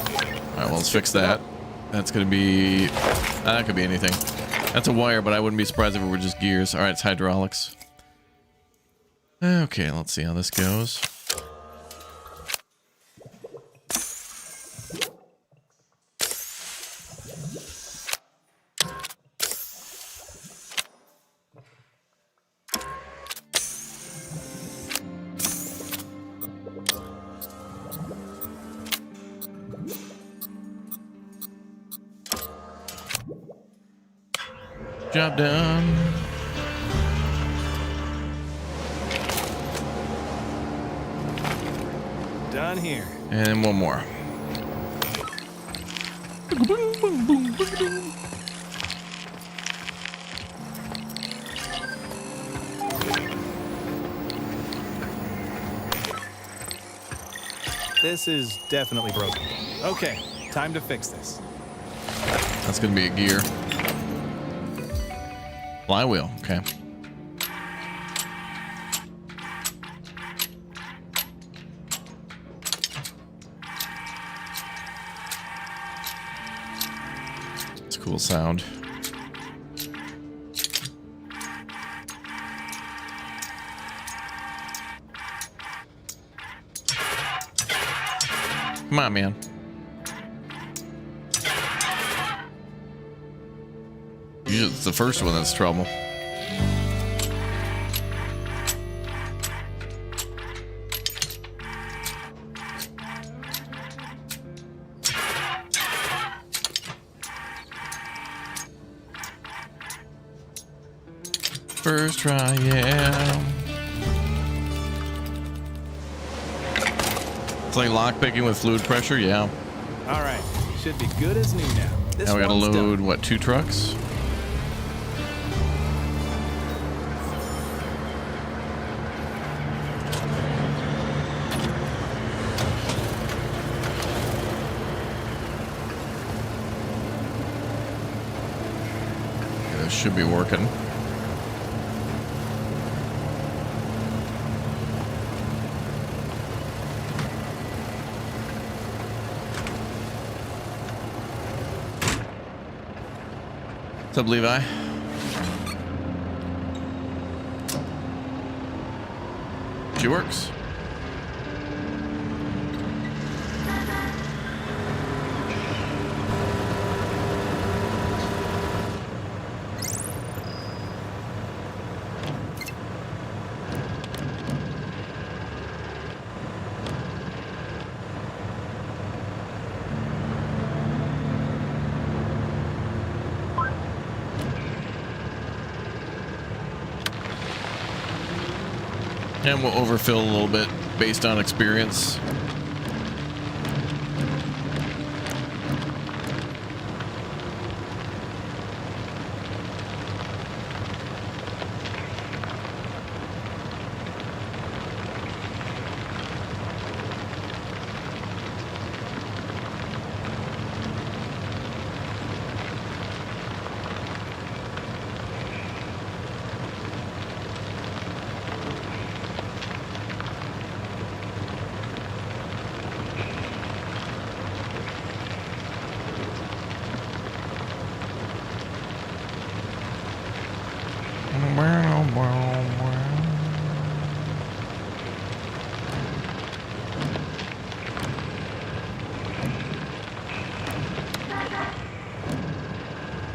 Speaker 1: right, well, let's fix that. That's going to be... That could be anything. That's a wire, but I wouldn't be surprised if it were just gears. All right, it's hydraulics. Okay, let's see how this goes. Job done.
Speaker 5: Done here.
Speaker 1: And one more.
Speaker 5: This is definitely broken. Okay, time to fix this.
Speaker 1: That's going to be a gear. Flywheel, okay. It's a cool sound. Come on, man. Usually it's the first one that's trouble. First try, yeah. It's like lockpicking with fluid pressure, yeah.
Speaker 5: All right, should be good as new now. This
Speaker 1: Now we gotta
Speaker 5: one's
Speaker 1: load,
Speaker 5: done.
Speaker 1: what, 2 trucks? Okay, this should be working. What's up, Levi? She works. And we'll overfill a little bit based on experience.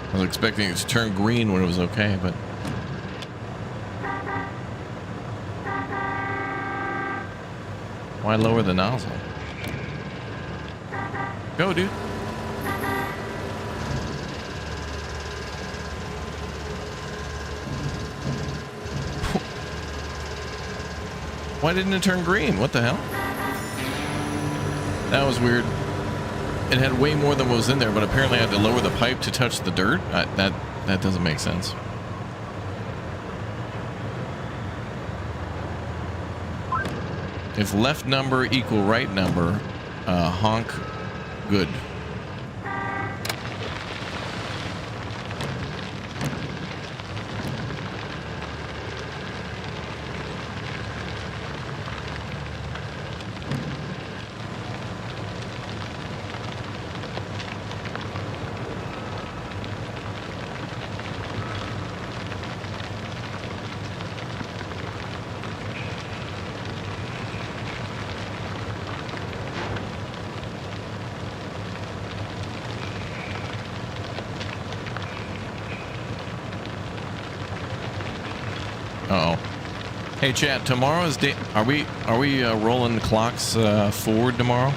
Speaker 1: I was expecting it to turn green when it was okay, but why lower the nozzle? Go, dude. Why didn't it turn green? What the hell? That was weird. It had way more than what was in there, but apparently I had to lower the pipe to touch the dirt. That doesn't make sense. If left number equal right number, honk, good. Uh-oh. Hey, chat. Tomorrow's day. Are we rolling the clocks forward tomorrow?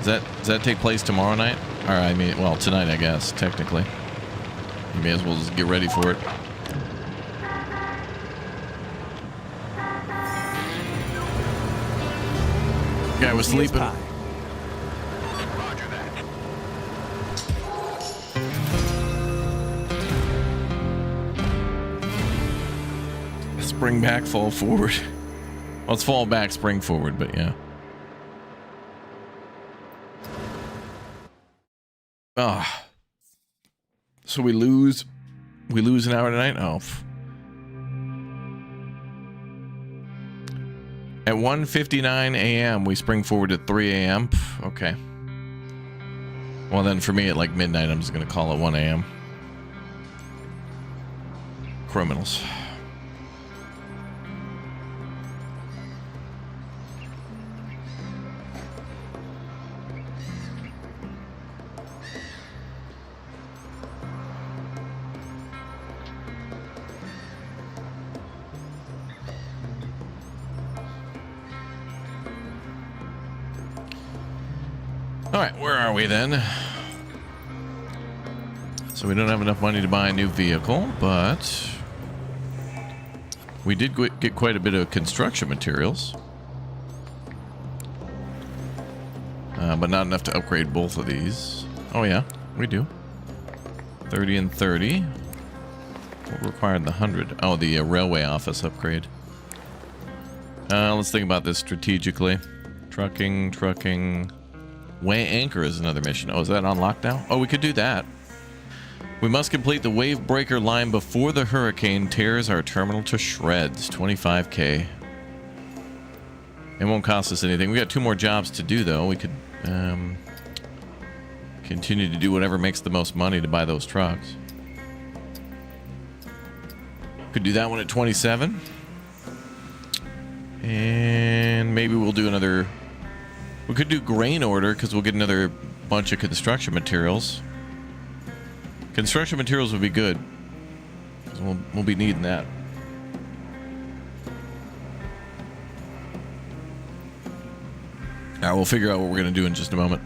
Speaker 1: Does that take place tomorrow night? Or I mean, well, tonight, I guess. Technically, you may as well just get ready for it. Guy was sleeping. Spring back, fall forward. Well, it's fall back, spring forward, but yeah. Ah. So we lose an hour tonight? Oh. At 1:59 a.m. we spring forward at 3 a.m. Okay. Well, then for me at like midnight, I'm just going to call it 1 a.m. Criminals. Alright, where are we then? So we don't have enough money to buy a new vehicle, but we did get quite a bit of construction materials. But not enough to upgrade both of these. Oh yeah, we do. 30 and 30. What required the 100? Oh, the railway office upgrade. Let's think about this strategically. Trucking. Weigh anchor is another mission. Oh, is that on lockdown? Oh, we could do that. We must complete the wave breaker line before the hurricane tears our terminal to shreds. 25K. It won't cost us anything. We got 2 more jobs to do, though. We could continue to do whatever makes the most money to buy those trucks. Could do that one at 27. And maybe we'll do another... We could do grain order because we'll get another bunch of construction materials. Construction materials would be good. 'Cause we'll be needing that. Alright, we'll figure out what we're going to do in just a moment.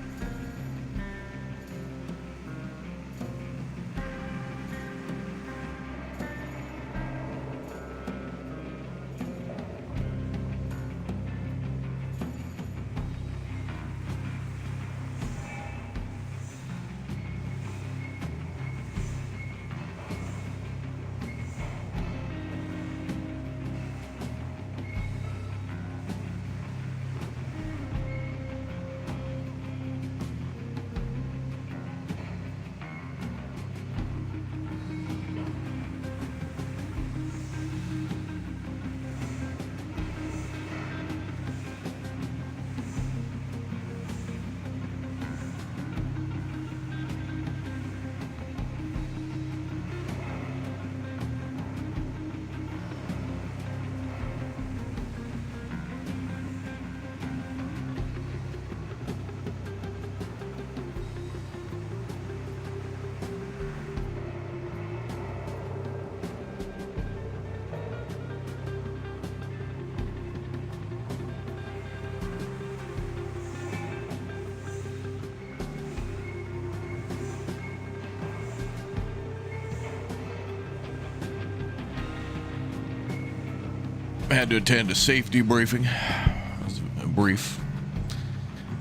Speaker 1: I had to attend a safety briefing. It was a brief.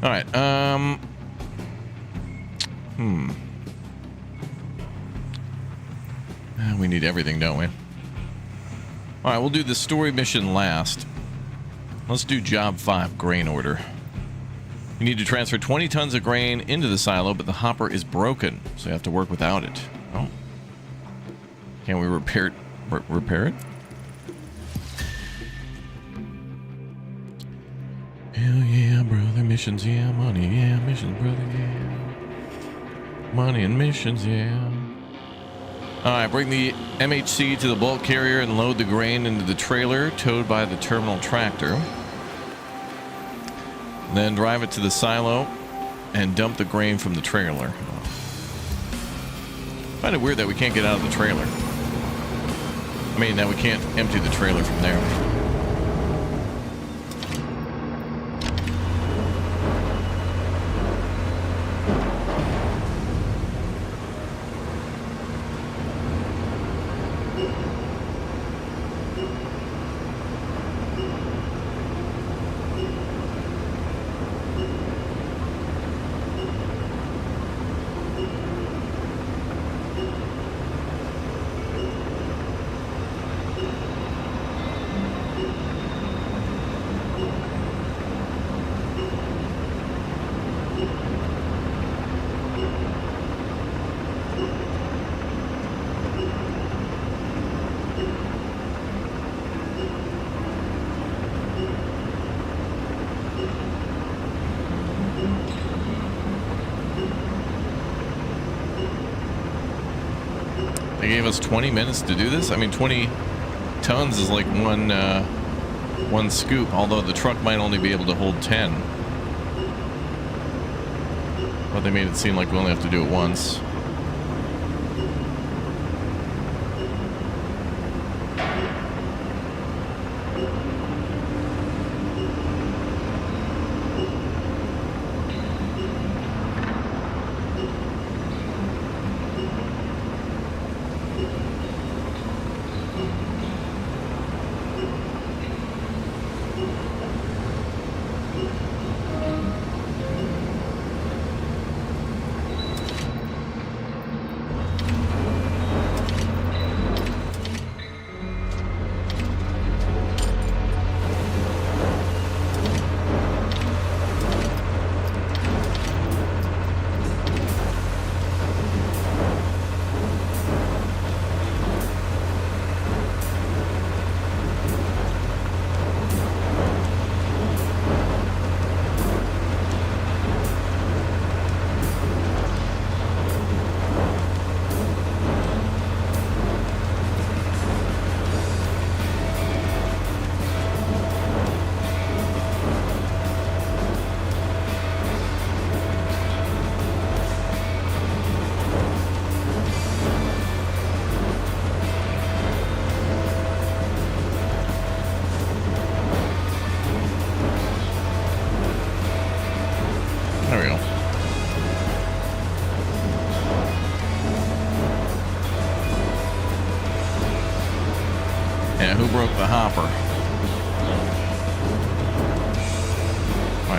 Speaker 1: All right. We need everything, don't we? All right, we'll do the story mission last. Let's do job 5, grain order. You need to transfer 20 tons of grain into the silo, but the hopper is broken, so you have to work without it. Oh. Can we repair it? Repair it? Hell yeah, brother. Missions, yeah. Money, yeah. Missions, brother, yeah. Money and missions, yeah. Alright, bring the MHC to the bulk carrier and load the grain into the trailer towed by the terminal tractor. Then drive it to the silo and dump the grain from the trailer. Kind of weird that we can't get out of the trailer. I mean, that we can't empty the trailer from there. They gave us 20 minutes to do this. I mean, 20 tons is like one scoop, although the truck might only be able to hold 10. But they made it seem like we only have to do it once.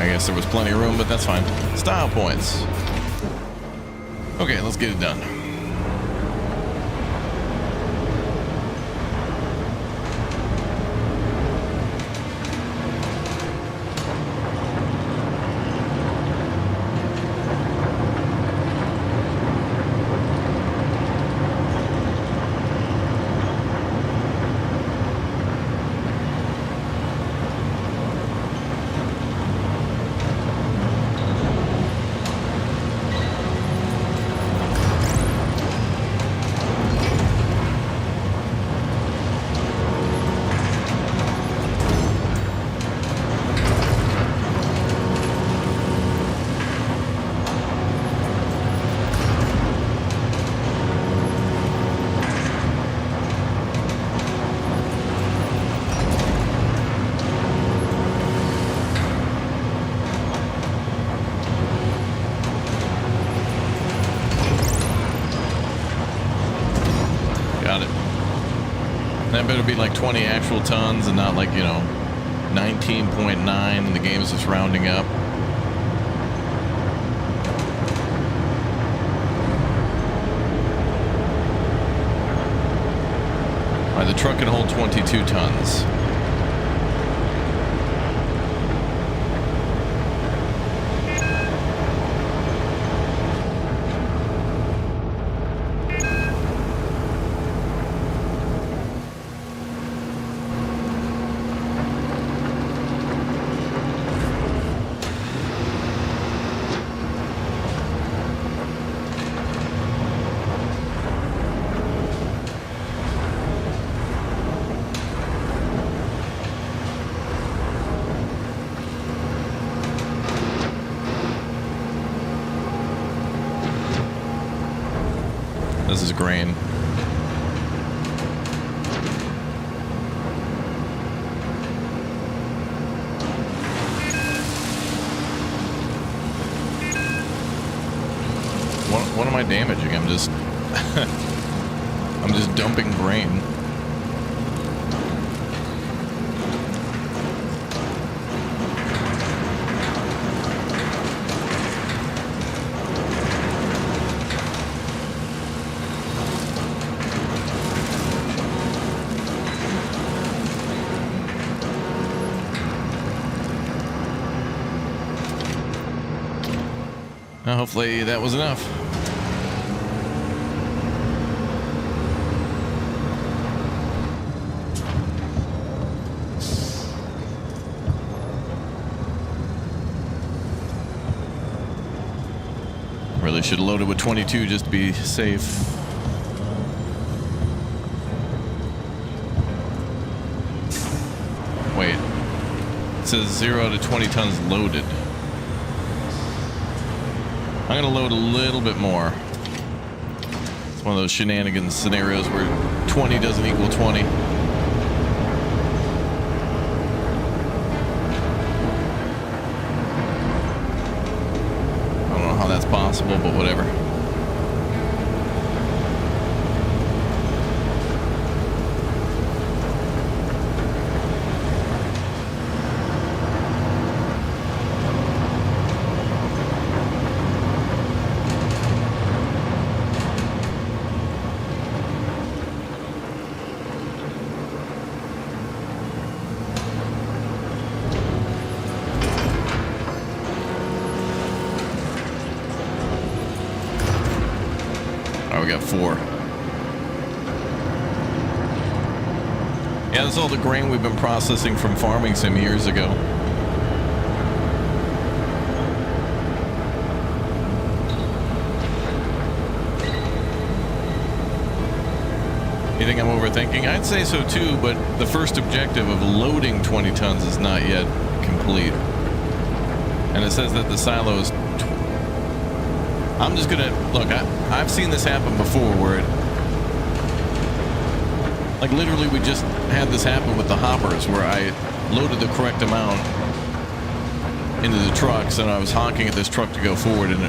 Speaker 1: I guess there was plenty of room, but that's fine. Style points. Okay, let's get it done. That better be like 20 actual tons and not like, you know, 19.9 and the game is just rounding up. All right, the truck can hold 22 tons. This is grain. What am I damaging? I'm just I'm just dumping grain. Hopefully that was enough. Really should have loaded with 22 just to be safe. Wait. It says 0 to 20 tons loaded. I'm gonna load a little bit more. It's one of those shenanigans scenarios where 20 doesn't equal 20. I don't know how that's possible, but whatever. We got 4. Yeah, that's all the grain we've been processing from farming some years ago. You think I'm overthinking? I'd say so too, but the first objective of loading 20 tons is not yet complete. And it says that the silo is... I'm just gonna... Look, I've seen this happen before where it... Like, literally, we just had this happen with the hoppers where I loaded the correct amount into the trucks and I was honking at this truck to go forward and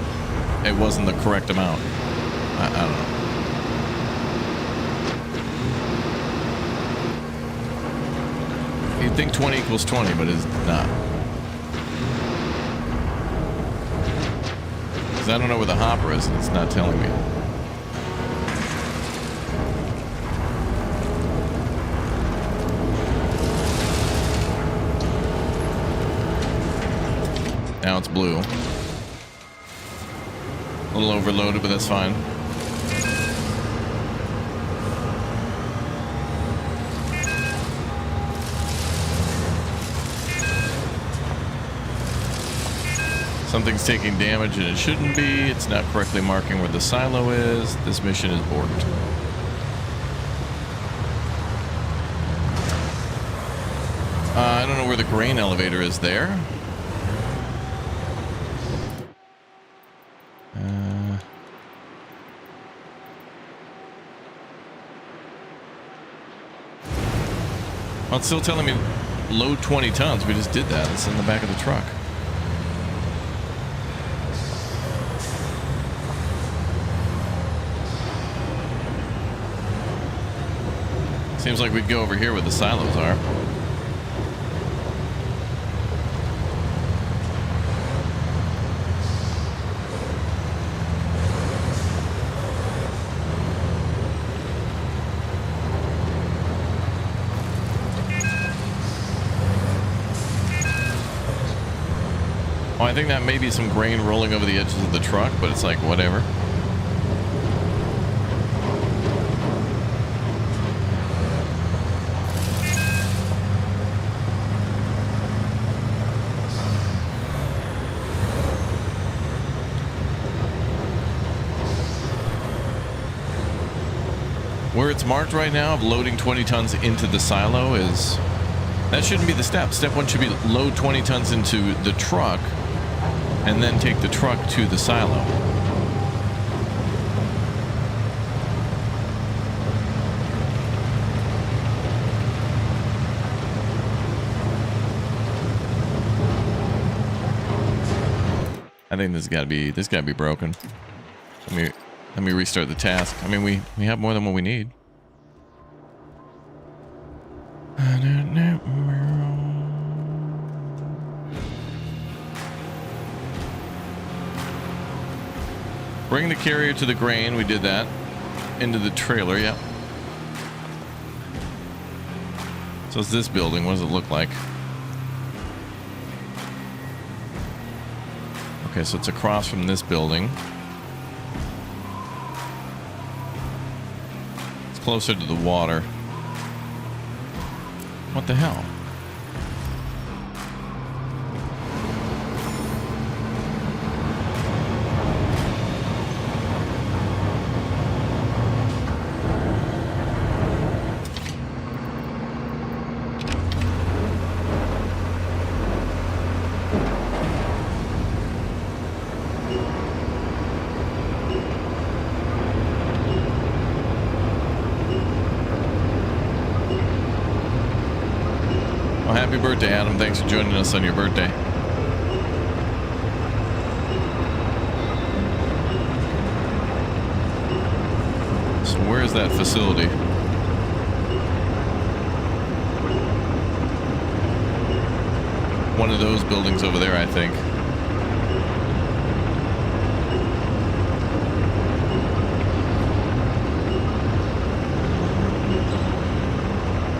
Speaker 1: it wasn't the correct amount. I don't know. You'd think 20 equals 20, but it's not. Because I don't know where the hopper is, and it's not telling me. Now it's blue. A little overloaded, but that's fine. Something's taking damage and it shouldn't be. It's not correctly marking where the silo is. This mission is borked. I don't know where the grain elevator is there. Well, it's still telling me load 20 tons. We just did that. It's in the back of the truck. Seems like we'd go over here where the silos are. Well, I think that may be some grain rolling over the edges of the truck, but it's like, whatever. Where it's marked right now of loading 20 tons into the silo is... That shouldn't be the step. Step one should be load 20 tons into the truck and then take the truck to the silo. I think this gotta be broken. Let me restart the task. I mean, we have more than what we need. Bring the carrier to the grain. We did that. Into the trailer, yep. So it's this building. What does it look like? Okay, so it's across from this building. It's closer to the water. What the hell? Happy birthday, Adam. Thanks for joining us on your birthday. So where's that facility? One of those buildings over there, I think.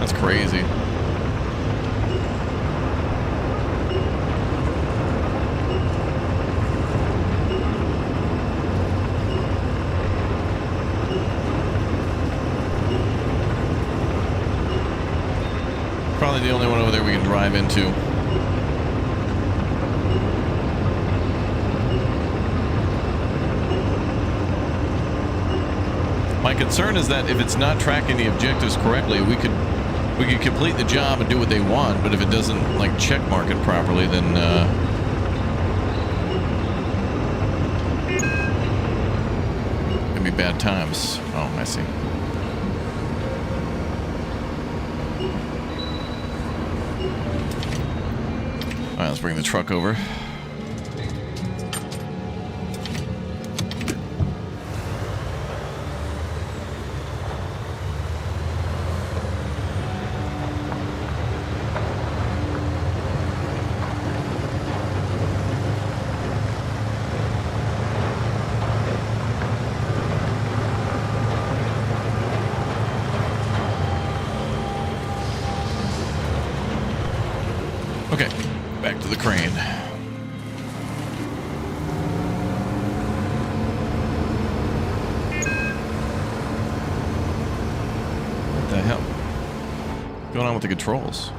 Speaker 1: That's crazy. Probably the only one over there we can drive into. My concern is that if it's not tracking the objectives correctly, we could complete the job and do what they want, but if it doesn't like check mark it properly, then it'd be bad times. Oh, I see. All right, let's bring the truck over. Okay, back to the crane. What the hell? What's going on with the controls?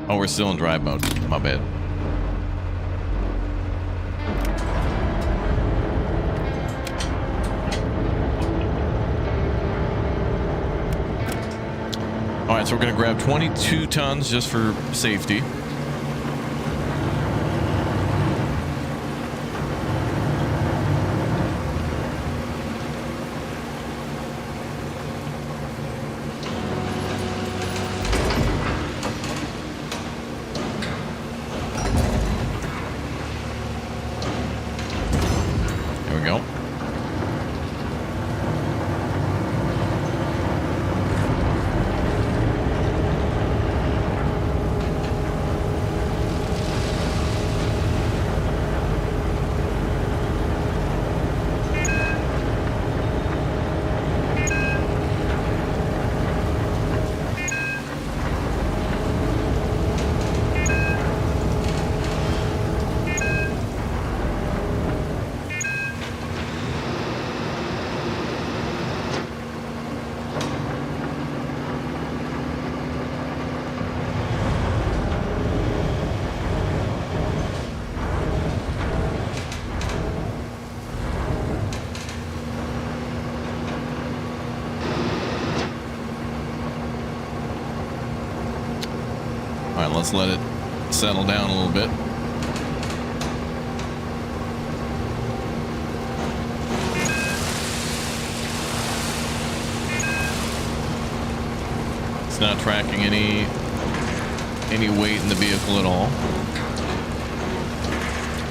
Speaker 1: Oh, we're still in drive mode. My bad. All right, so we're going to grab 22 tons just for safety. There we go. All right, let's let it settle down a little bit. It's not tracking any weight in the vehicle at all.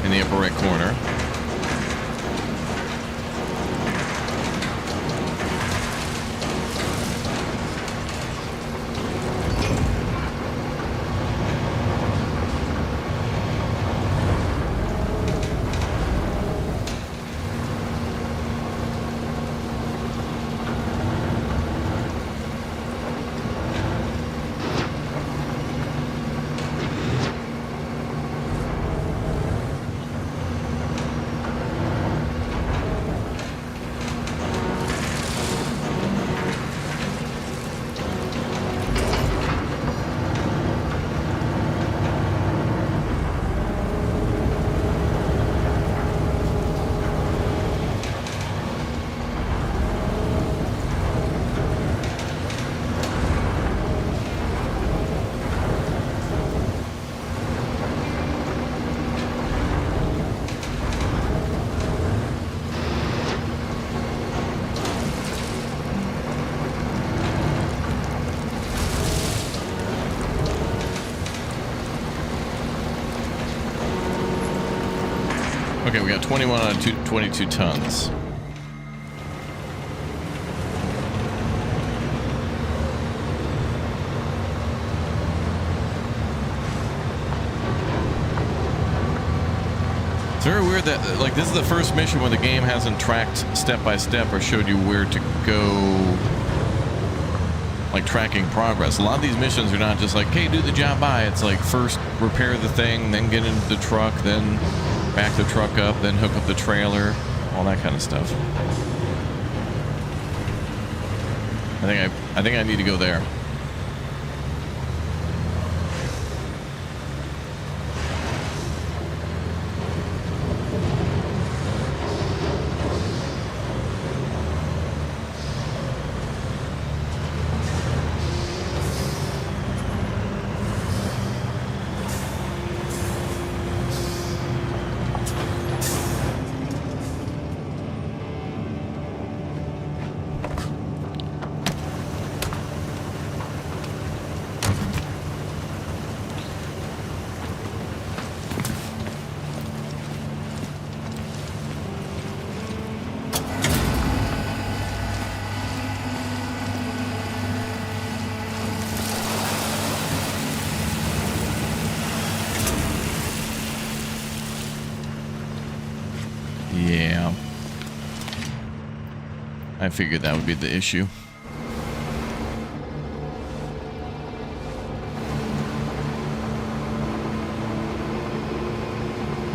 Speaker 1: In the upper right corner. Okay, we got 21 out of 22 tons. It's very weird that, like, this is the first mission where the game hasn't tracked step by step or showed you where to go, like, tracking progress. A lot of these missions are not just like, hey, do the job by. It's like, first repair the thing, then get into the truck, then back the truck up, then hook up the trailer, all that kind of stuff. I think I need to go there. Yeah. I figured that would be the issue.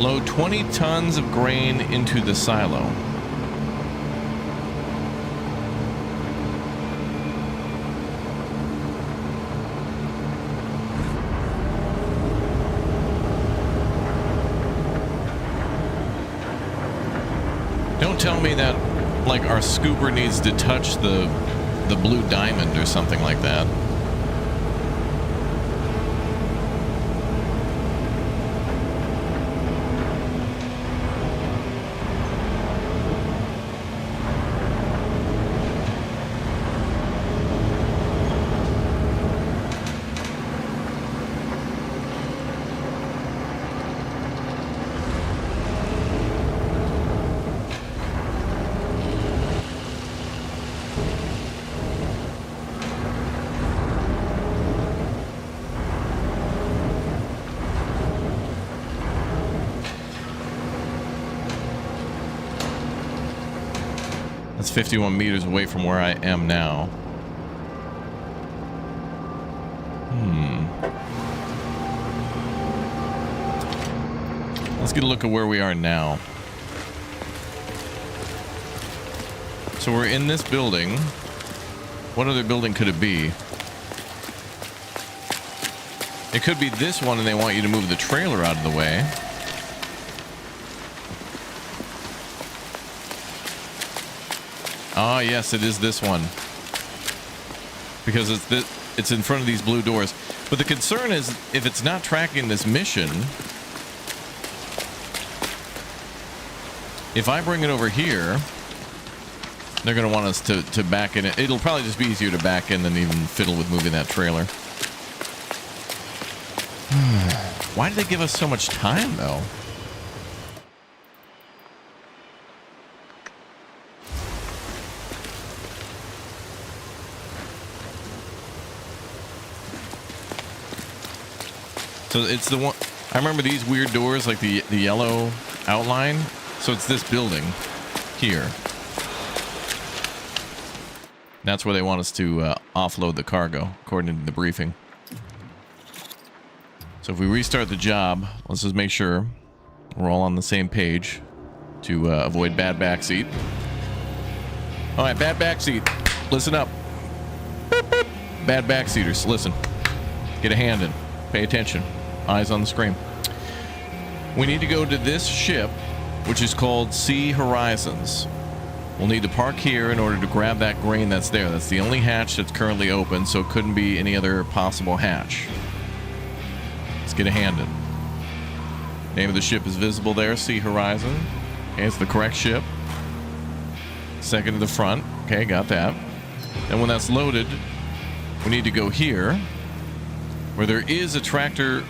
Speaker 1: Load 20 tons of grain into the silo. Don't tell me that, like, our scooper needs to touch the blue diamond or something like that. That's 51 meters away from where I am now. Let's get a look at where we are now. So we're in this building. What other building could it be? It could be this one and they want you to move the trailer out of the way. Ah, yes, it is this one. Because it's in front of these blue doors. But the concern is, if it's not tracking this mission, if I bring it over here, they're going to want us to back in. It'll probably just be easier to back in than even fiddle with moving that trailer. Why did they give us so much time, though? So it's the one, I remember these weird doors, like the yellow outline. So it's this building here. That's where they want us to offload the cargo, according to the briefing. So if we restart the job, let's just make sure we're all on the same page to avoid bad backseat. All right, bad backseat. Listen up. Boop, boop. Bad backseaters, listen. Get a hand in. Pay attention. Eyes on the screen. We need to go to this ship, which is called Sea Horizons. We'll need to park here in order to grab that grain that's there. That's the only hatch that's currently open, so it couldn't be any other possible hatch. Let's get a hand in. Name of the ship is visible there, Sea Horizon. Okay, it's the correct ship. Second to the front. Okay, got that. Then when that's loaded, we need to go here, where there is a tractor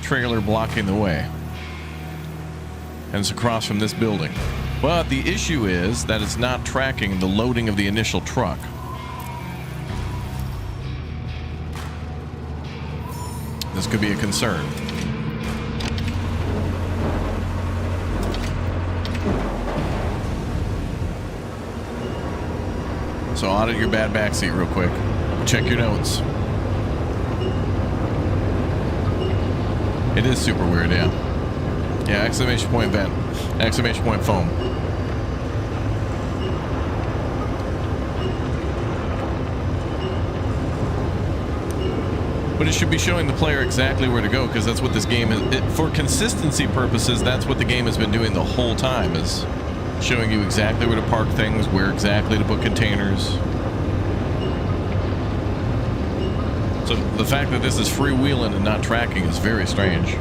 Speaker 1: trailer blocking the way. And it's across from this building. But the issue is that it's not tracking the loading of the initial truck. This could be a concern. So audit your bad backseat real quick. Check your notes. It is super weird, yeah. Yeah, exclamation point vent. Exclamation point foam. But it should be showing the player exactly where to go, because that's what this game is. For consistency purposes, that's what the game has been doing the whole time, is showing you exactly where to park things, where exactly to put containers. So the fact that this is freewheeling and not tracking is very strange.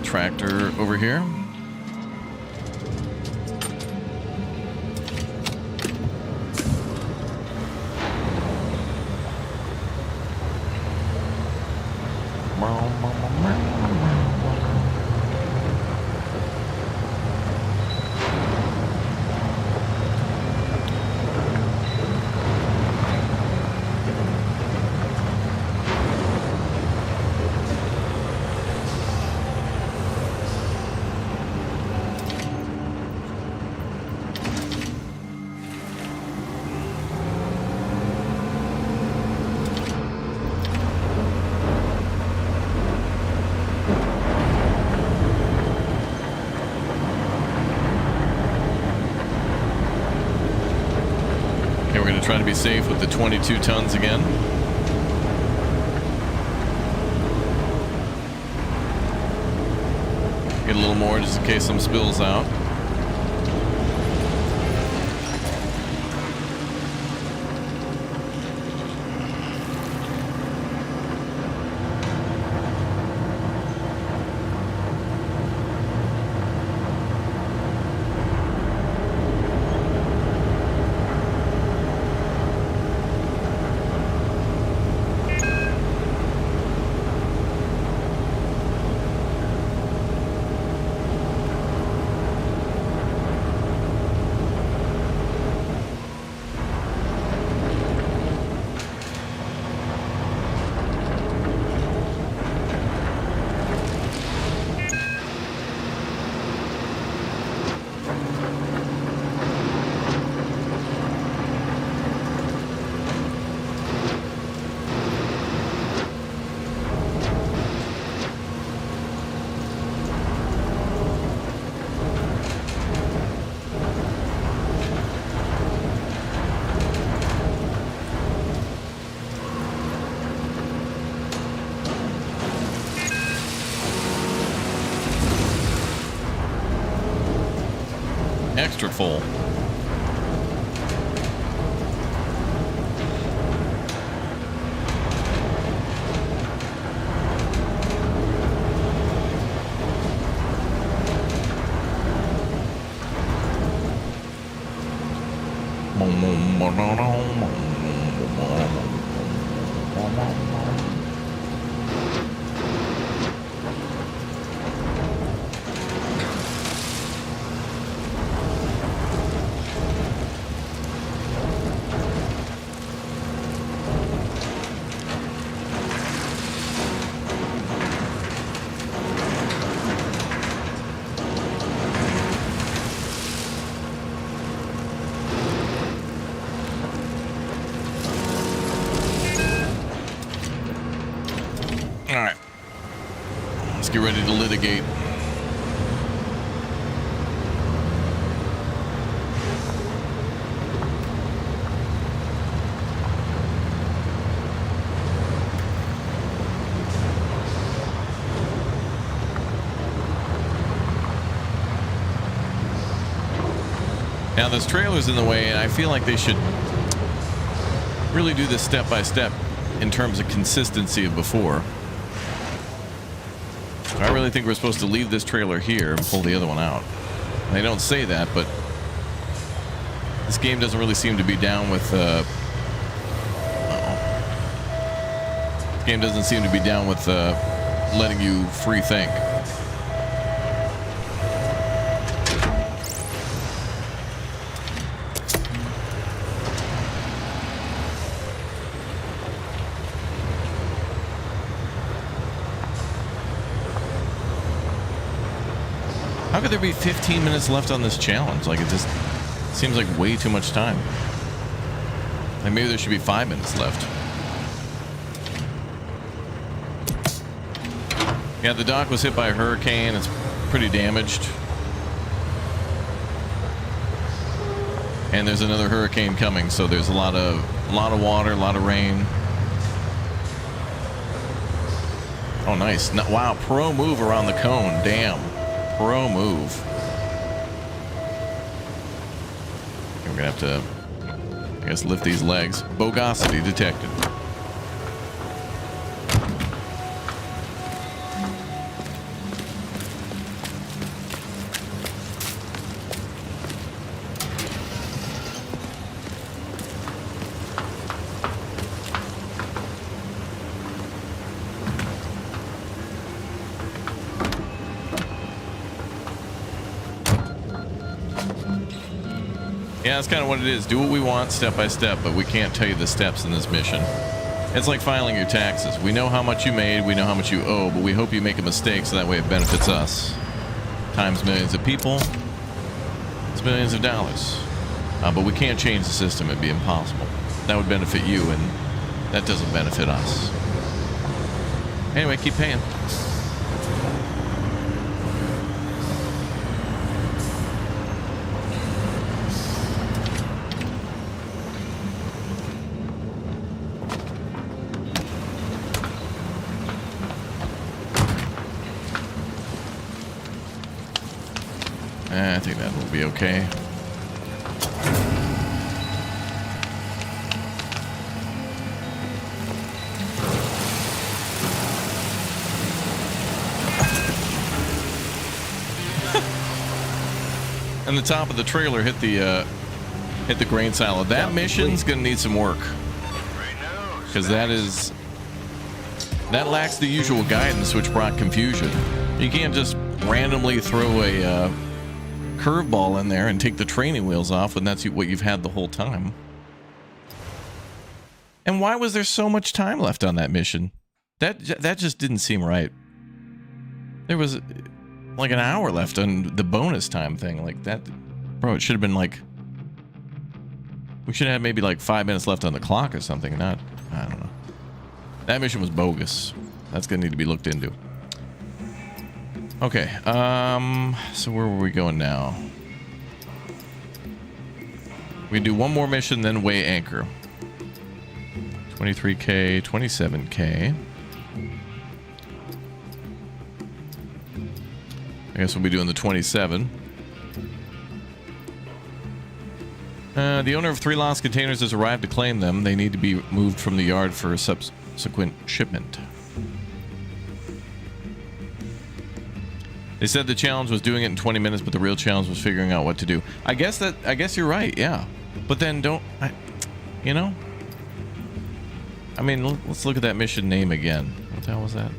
Speaker 1: Tractor over here. safe with the 22 tons again. Get a little more just in case some spills out. Extra full. All right, let's get ready to litigate. Now this trailer's in the way, and I feel like they should really do this step by step in terms of consistency of before. I really think we're supposed to leave this trailer here and pull the other one out. They don't say that, but this game doesn't really seem to be down with this game doesn't seem to be down with letting you free think. How could there be 15 minutes left on this challenge? Like, it just seems like way too much time. Like, maybe there should be 5 minutes left. Yeah, the dock was hit by a hurricane. It's pretty damaged. And there's another hurricane coming, so there's a lot of water, a lot of rain. Oh, nice. Wow, pro move around the cone. Damn. Pro move. We're gonna have to, I guess, lift these legs. Bogosity detected. Yeah, that's kind of what it is. Do what we want step by step, but we can't tell you the steps in this mission. It's like filing your taxes. We know how much you made, we know how much you owe, but we hope you make a mistake so that way it benefits us. Times millions of people, it's millions of dollars. But we can't change the system. It'd be impossible. That would benefit you, and that doesn't benefit us. Anyway, keep paying. I think that will be okay. And the top of the trailer hit the grain silo. That mission's gonna need some work, because that lacks the usual guidance, which brought confusion. You can't just randomly throw a curveball in there and take the training wheels off when that's what you've had the whole time. And why was there so much time left on that mission? That just didn't seem right. There was like an hour left on the bonus time thing. Like that, bro, it should have been like, we should have maybe like 5 minutes left on the clock or something. Not, I don't know. That mission was bogus. That's gonna need to be looked into. Okay, so where were we going now? We do one more mission, then weigh anchor. 23K, 27K. I guess we'll be doing the 27. The owner of 3 lost containers has arrived to claim them. They need to be moved from the yard for a subsequent shipment. They said the challenge was doing it in 20 minutes, but the real challenge was figuring out what to do. I guess you're right, yeah. But then you know? I mean, let's look at that mission name again. What the hell was that?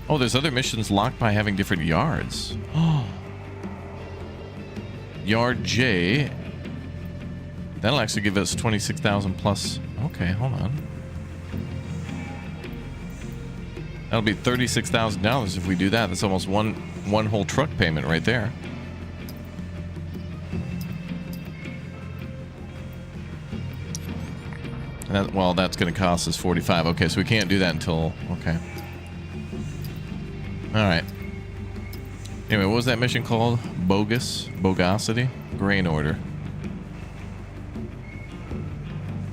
Speaker 1: Oh, there's other missions locked by having different yards. Oh. Yard J. That'll actually give us 26,000 plus. Okay, hold on. That'll be $36,000 if we do that. That's almost one whole truck payment right there. And well, that's going to cost us 45. Okay, so we can't do that until... Okay. All right. Anyway, what was that mission called? Bogosity? Grain order.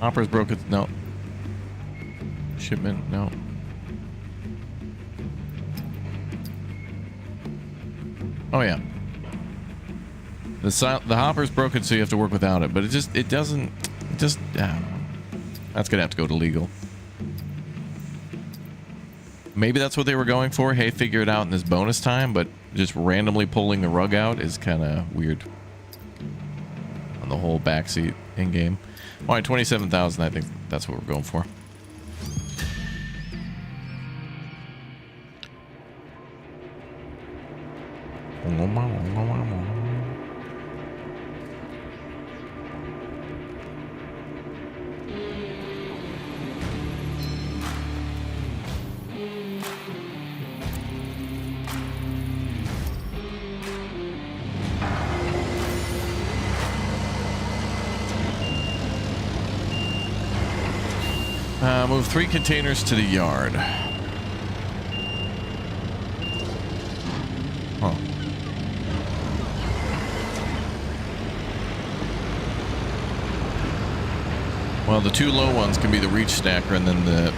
Speaker 1: Hoppers broke it. No. Shipment. No. Oh yeah. The hopper's broken, so you have to work without it. But it doesn't. That's gonna have to go to legal. Maybe that's what they were going for. Hey, figure it out in this bonus time, but just randomly pulling the rug out is kind of weird. On the whole backseat in game. All right, 27,000. I think that's what we're going for. Move 3 containers to the yard. Huh. Well, the 2 low ones can be the reach stacker, and then the...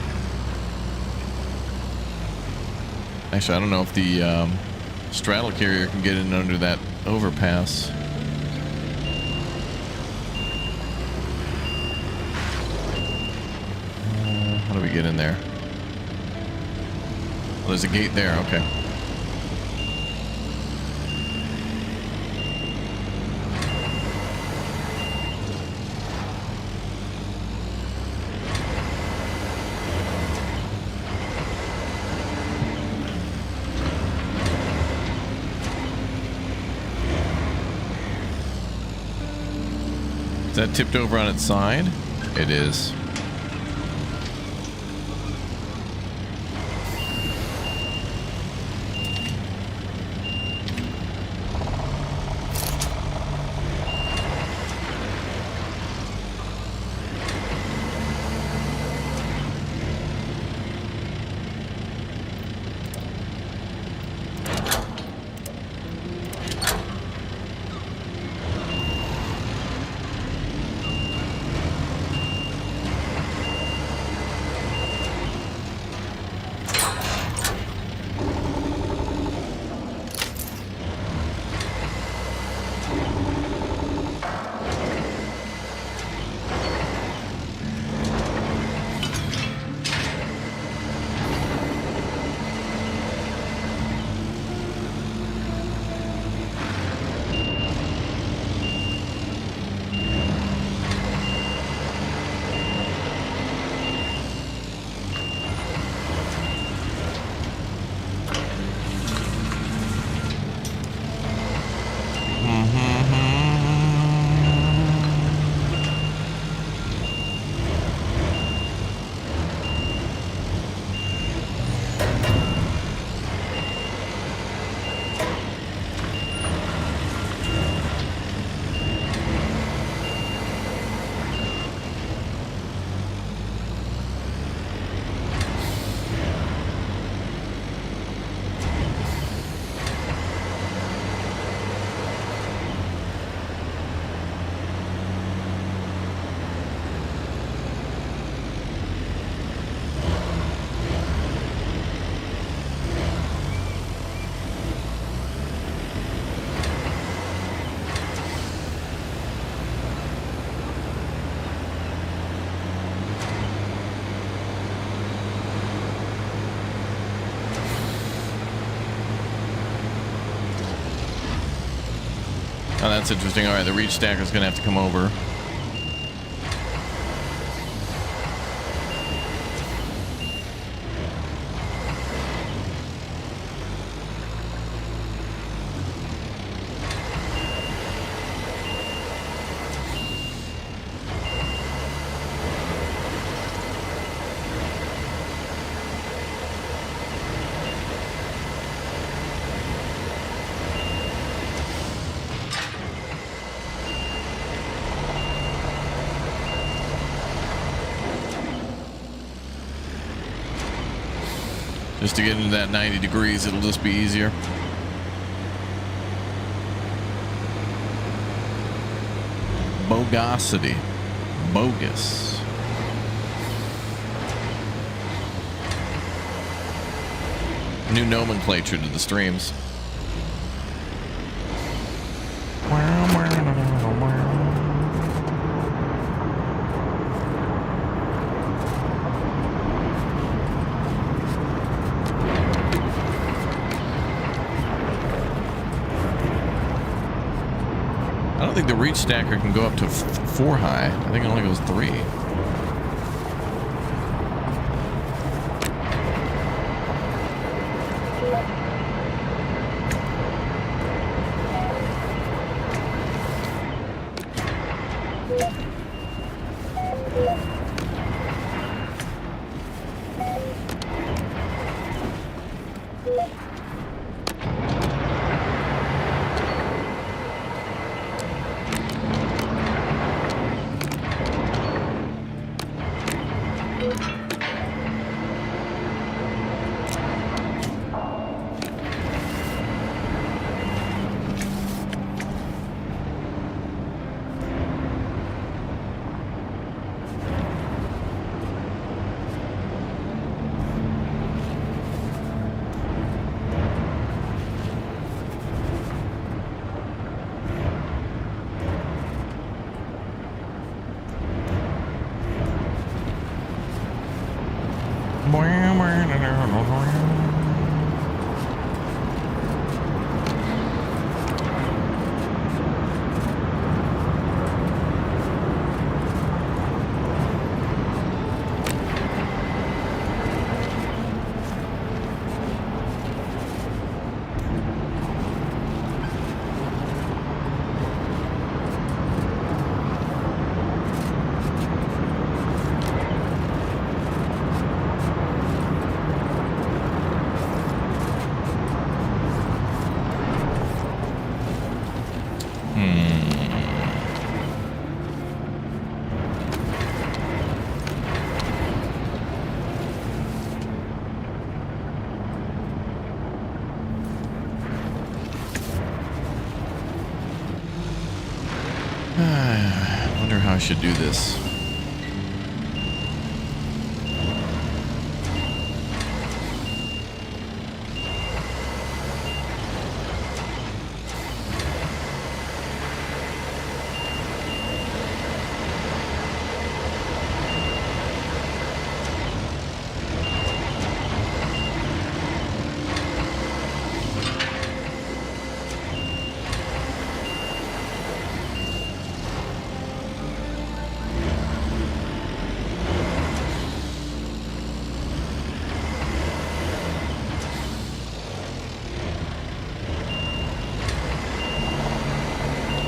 Speaker 1: Actually, I don't know if the straddle carrier can get in under that overpass. How do we get in there? Oh, there's a gate there. Okay. Is that tipped over on its side? It is. that's interesting. All right, the reach stacker's going to have to come over. Just to get into that 90 degrees, it'll just be easier. Bogosity. Bogus. New nomenclature to the streams. I don't think the reach stacker can go up to 4 high. I think it only goes 3. Wonder how I should do this.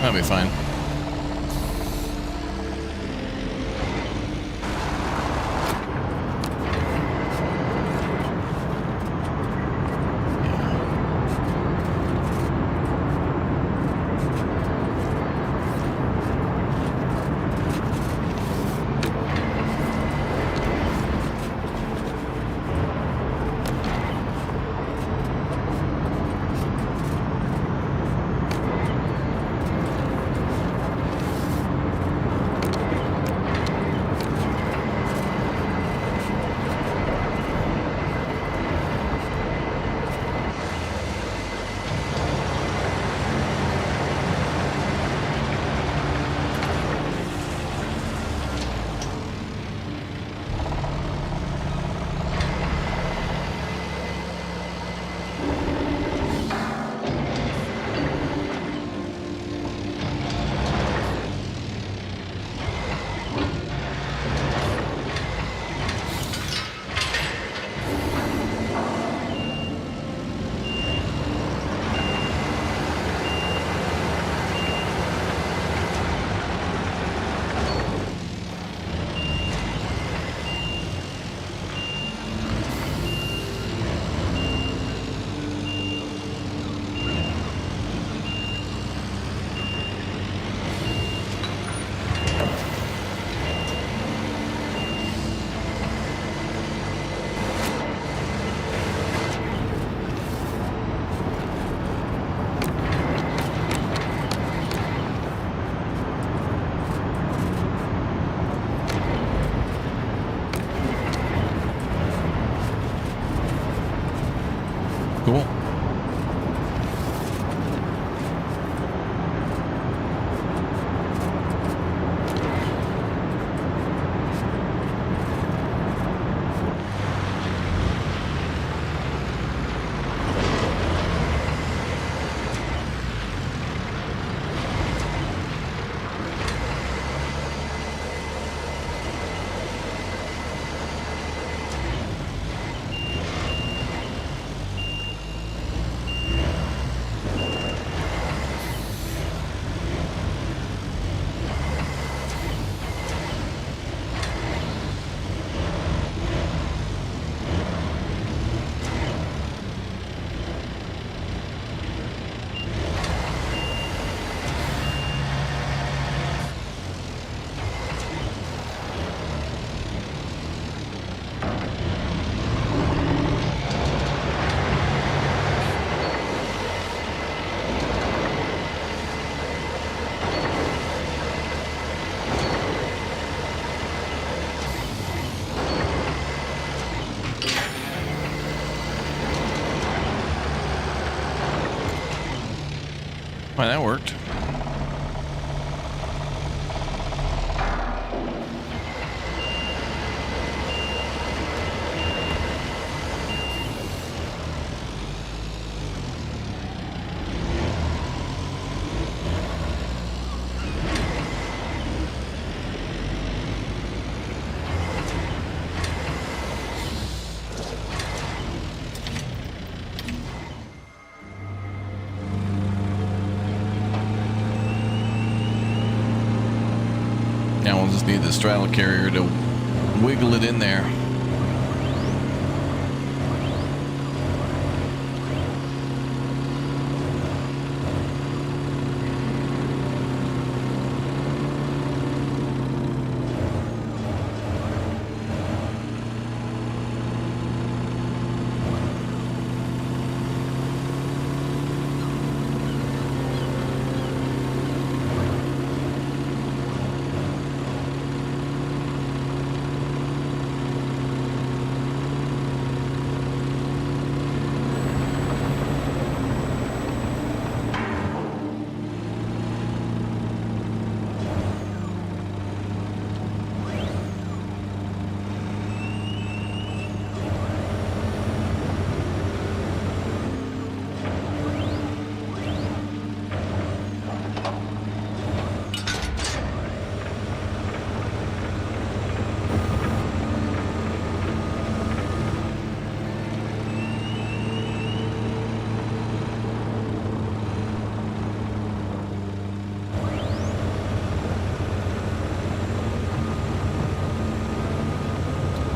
Speaker 1: That'll be fine. Why, that worked. Now we'll just need the straddle carrier to wiggle it in there.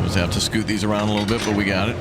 Speaker 1: Just have to scoot these around a little bit, but we got it.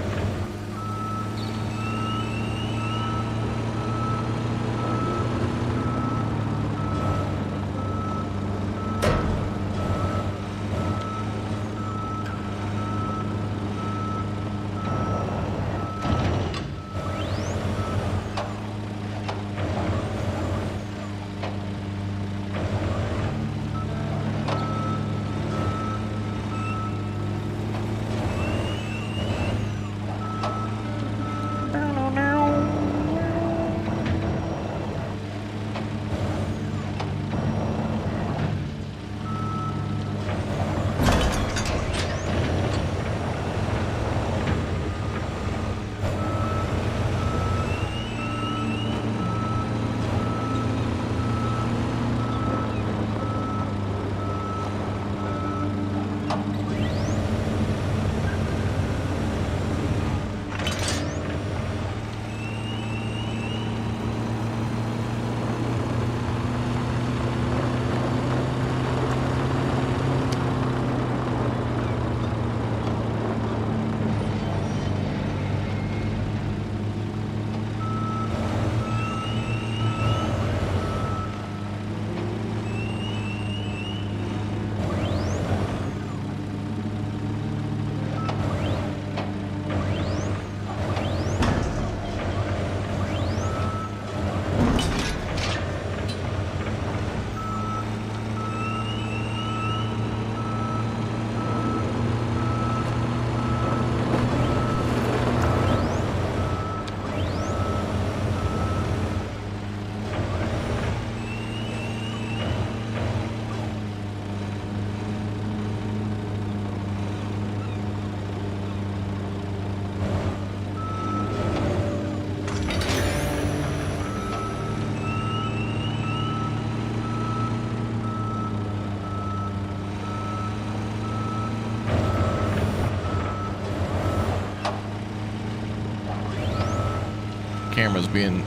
Speaker 1: Camera's being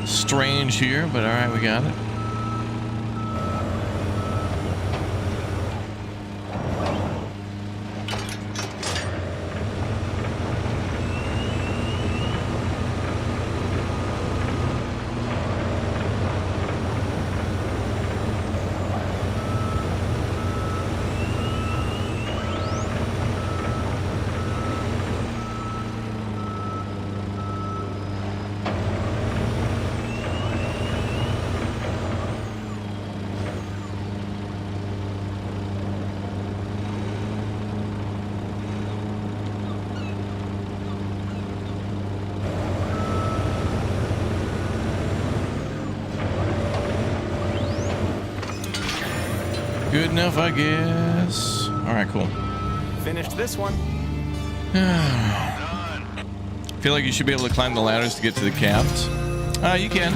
Speaker 1: strange here, but all right, we got it. enough, I guess. All right, cool.
Speaker 5: Finished this one.
Speaker 1: Feel like you should be able to climb the ladders to get to the cabs. You can.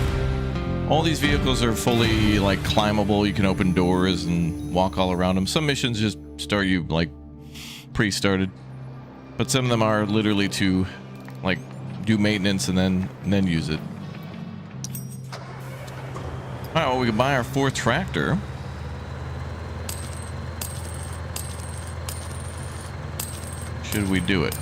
Speaker 1: All these vehicles are fully like climbable. You can open doors and walk all around them. Some missions just start you like pre-started, but some of them are literally to like do maintenance and then use it. All right, well, we can buy our 4th tractor. Should we do it?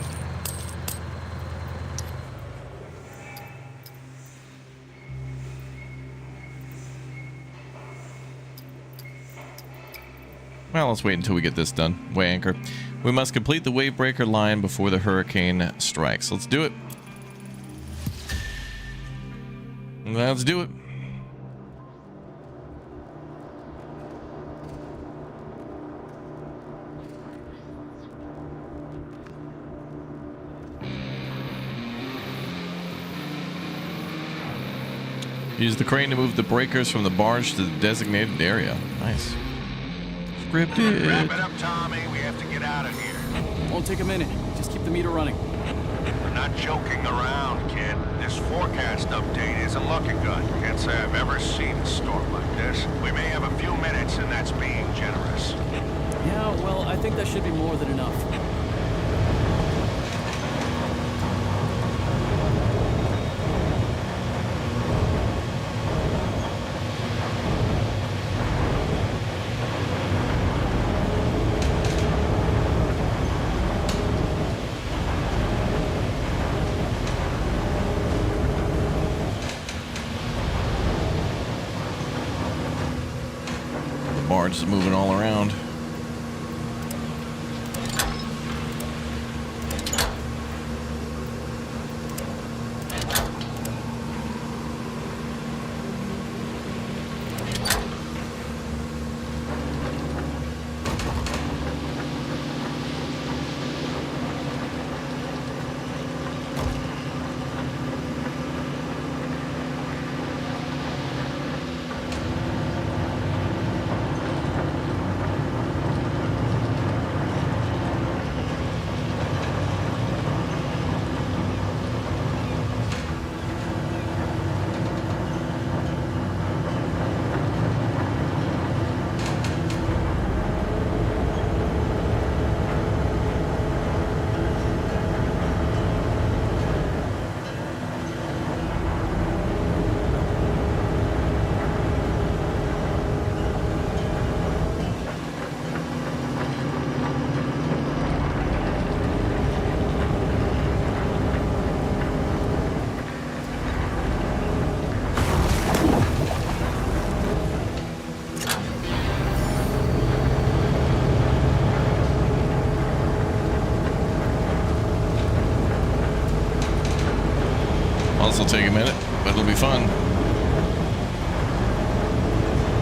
Speaker 1: Well, let's wait until we get this done. Way anchor. We must complete the wave breaker line before the hurricane strikes. Let's do it. Let's do it. Use the crane to move the breakers from the barge to the designated area. Nice. Scripted.
Speaker 3: Wrap it up, Tommy. We have to get out of here.
Speaker 2: Won't take a minute. Just keep the meter running.
Speaker 3: We're not joking around, kid. This forecast update isn't looking good. Can't say I've ever seen a storm like this. We may have a few minutes, and that's being generous.
Speaker 2: Yeah, well, I think that should be more than enough.
Speaker 1: Barge is moving all around. This will take a minute, but it'll be fun.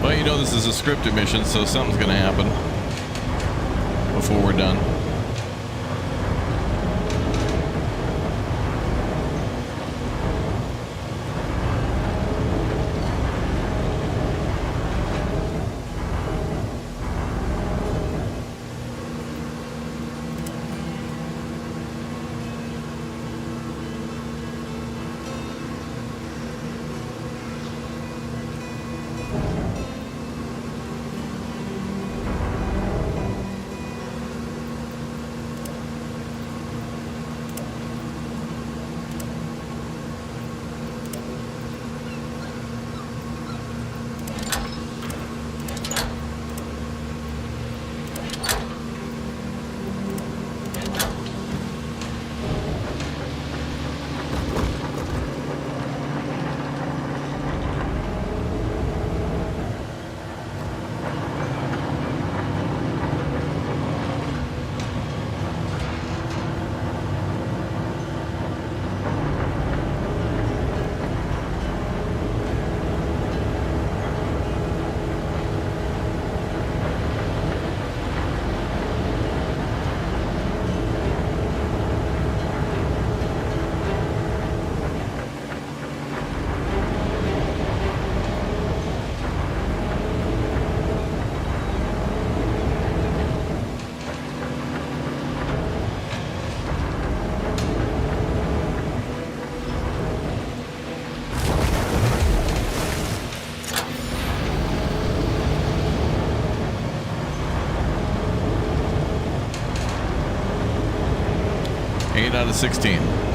Speaker 1: But you know this is a scripted mission, so something's gonna happen before we're done. 8 out of 16.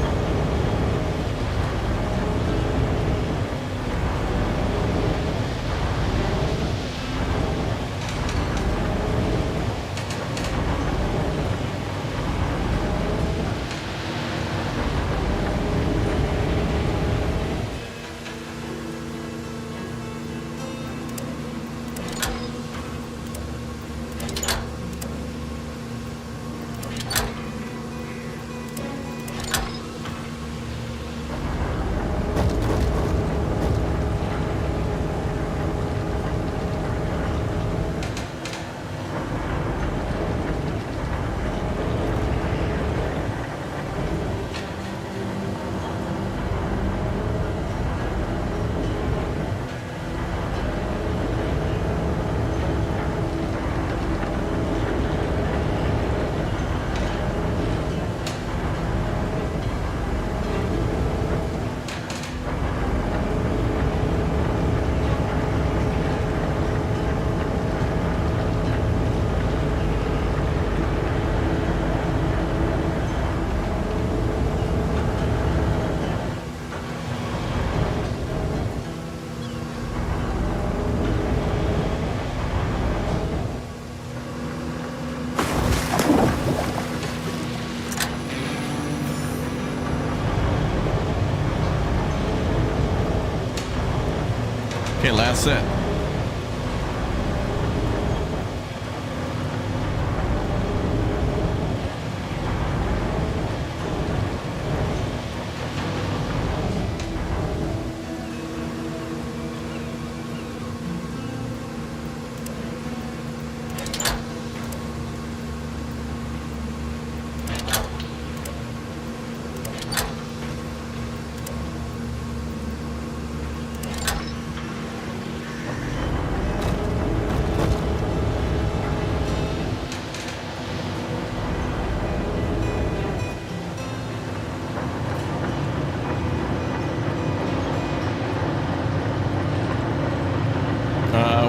Speaker 1: Okay, last set.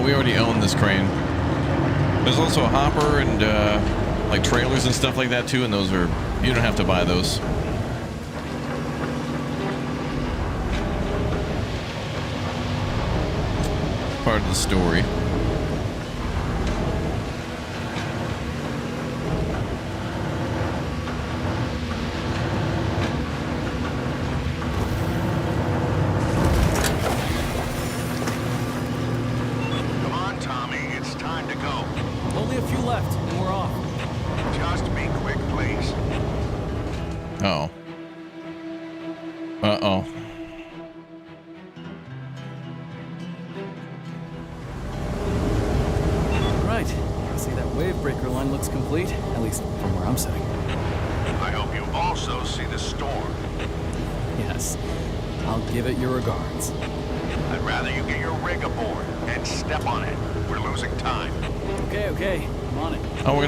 Speaker 1: We already own this crane. There's also a hopper and like trailers and stuff like that too, and those are, you don't have to buy those. Part of the story.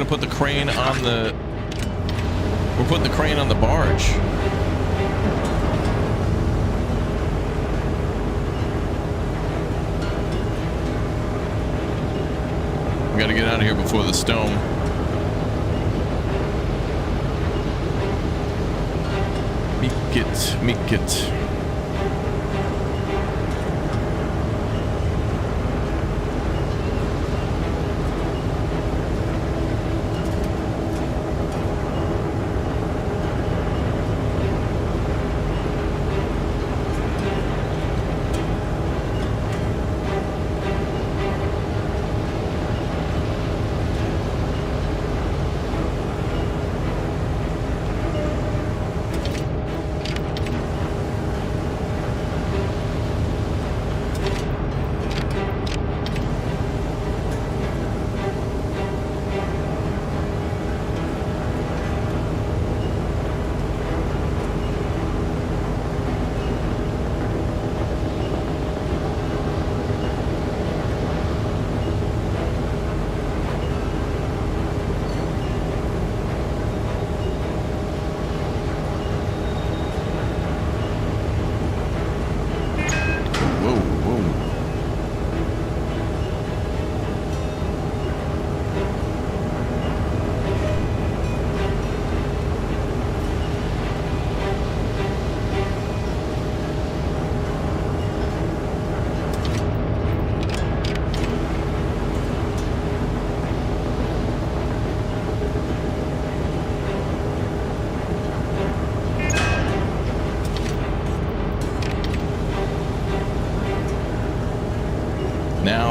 Speaker 1: Put the crane on the... We're putting the crane on the barge. We gotta get out of here before the storm. Make it.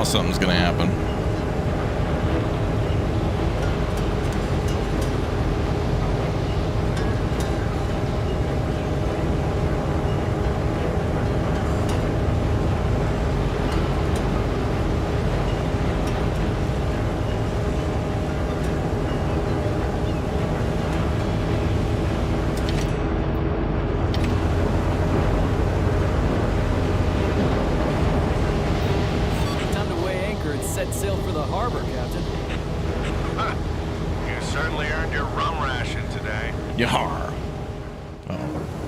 Speaker 1: something's gonna happen.
Speaker 2: Time to weigh anchor and set sail for the harbor, Captain.
Speaker 3: You certainly earned your rum ration today.
Speaker 1: Yar. Oh,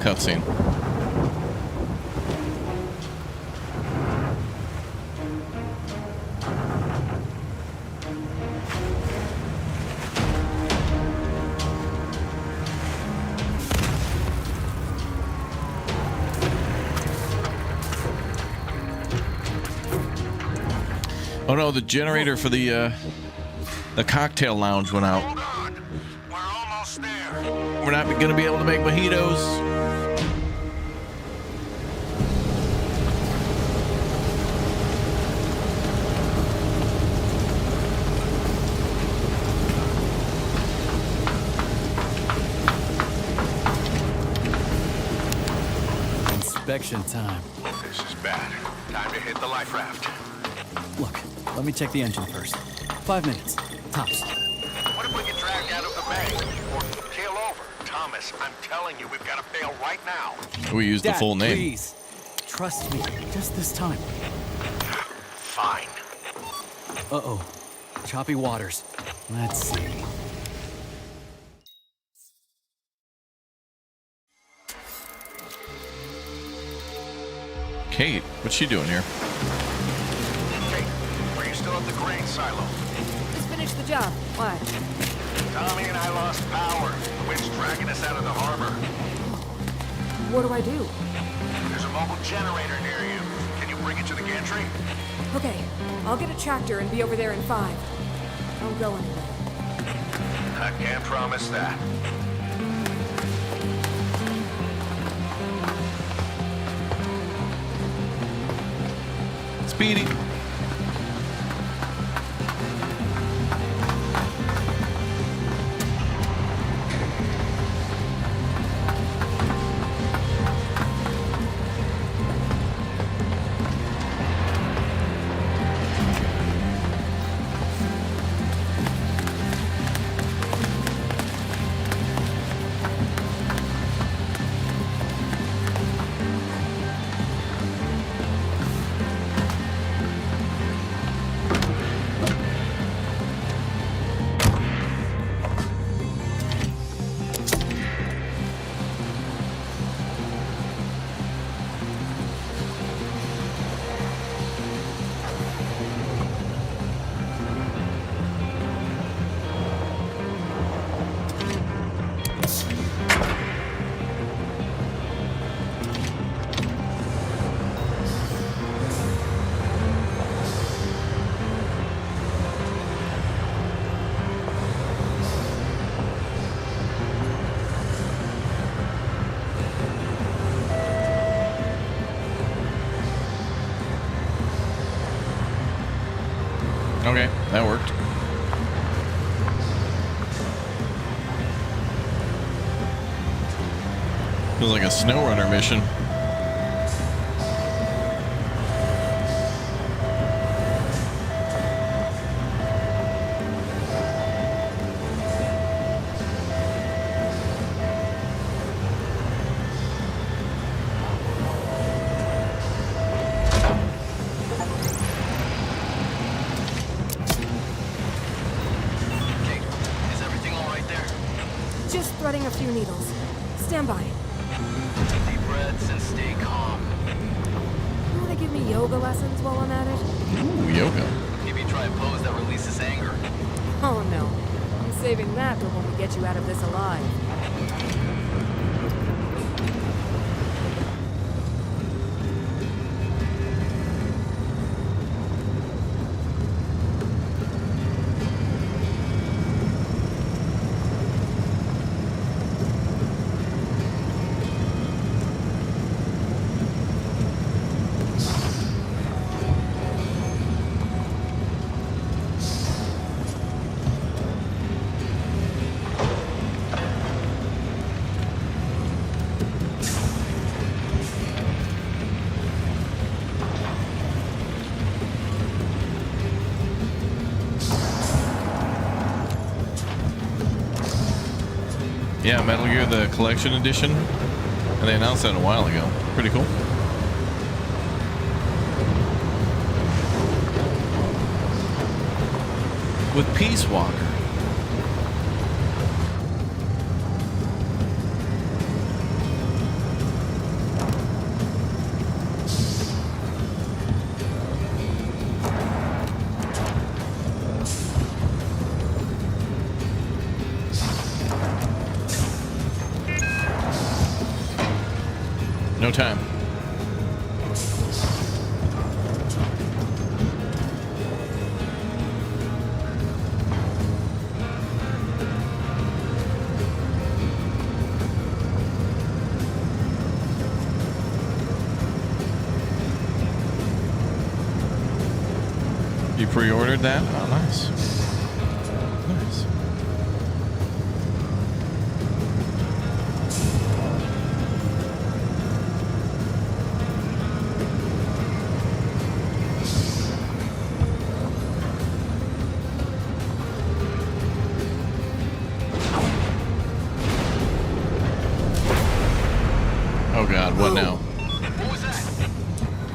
Speaker 1: cutscene. Oh no, the generator for the cocktail lounge went out.
Speaker 3: Hold on. We're almost there.
Speaker 1: We're not gonna be able to make mojitos.
Speaker 2: Inspection time.
Speaker 3: This is bad. Time to hit the life raft.
Speaker 2: Look, let me check the engine first. 5 minutes, tops.
Speaker 3: What if we get dragged out of the bay? Or keel over? Thomas, I'm telling you, we've got to bail right now.
Speaker 1: We used the
Speaker 2: Dad,
Speaker 1: full name.
Speaker 2: please. Trust me, just this time.
Speaker 3: Fine.
Speaker 2: Uh-oh. Choppy waters. Let's see.
Speaker 1: Kate, what's she doing here?
Speaker 3: Hey, are you still at the grain silo?
Speaker 4: Just finished the job. Why?
Speaker 3: Tommy and I lost power. The wind's dragging us out of the harbor.
Speaker 4: What do I do?
Speaker 3: There's a mobile generator near you. Can you bring it to the gantry?
Speaker 4: Okay, I'll get a tractor and be over there in 5. Don't go anywhere.
Speaker 3: I can't promise that.
Speaker 1: Speedy. Okay, that worked. Feels like a snow runner mission.
Speaker 6: Kate, is everything all right there?
Speaker 4: Just threading a few needles. Stand by.
Speaker 6: Take deep breaths and stay calm.
Speaker 4: You want to give me yoga lessons while I'm at it?
Speaker 1: Ooh, yoga.
Speaker 6: Maybe try a pose that releases anger.
Speaker 4: Oh no. I'm saving that for when we get you out of this alive.
Speaker 1: Yeah, Metal Gear, the Collection Edition. And they announced that a while ago. Pretty cool. With Peace Walker. No time. You pre-ordered that? Oh, nice. Nice. Oh God, what now?
Speaker 6: What was that?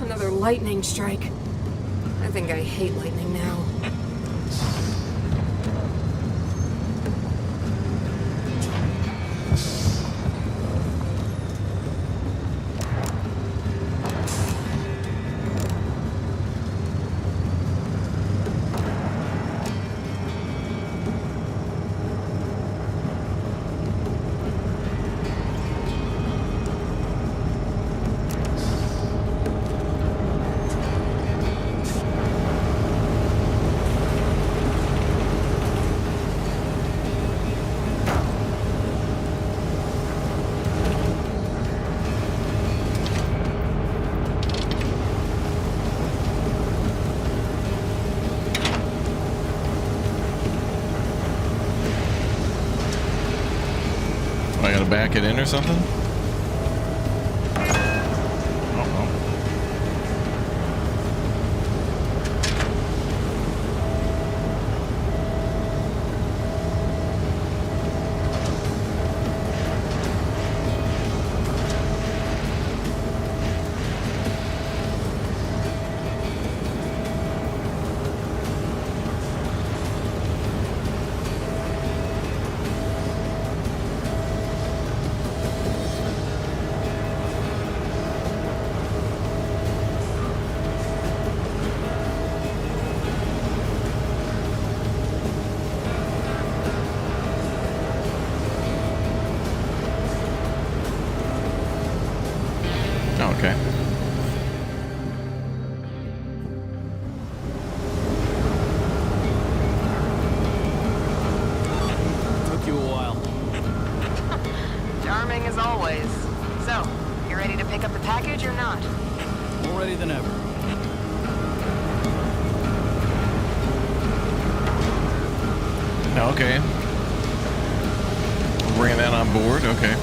Speaker 4: Another lightning strike. I think I hate lightning now.
Speaker 1: I gotta back it in or something? Oh, oh. Okay.
Speaker 2: Took you a while.
Speaker 7: Charming as always. So, you ready to pick up the package or not?
Speaker 2: More ready than ever.
Speaker 1: Okay. Bringing that on board. Okay.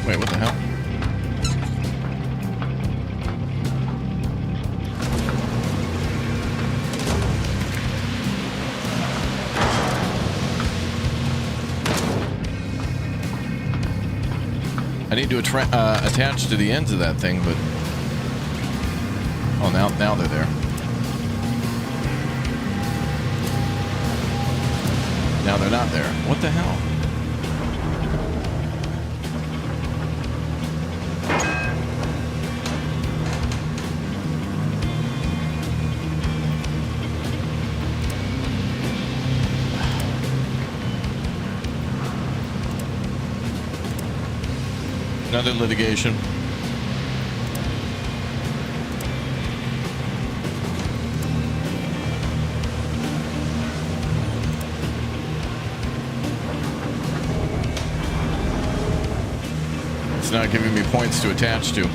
Speaker 1: Wait, what the hell? I need to attach to the ends of that thing, but oh, now they're there. Now they're not there. What the hell? Another litigation. It's not giving me points to attach to.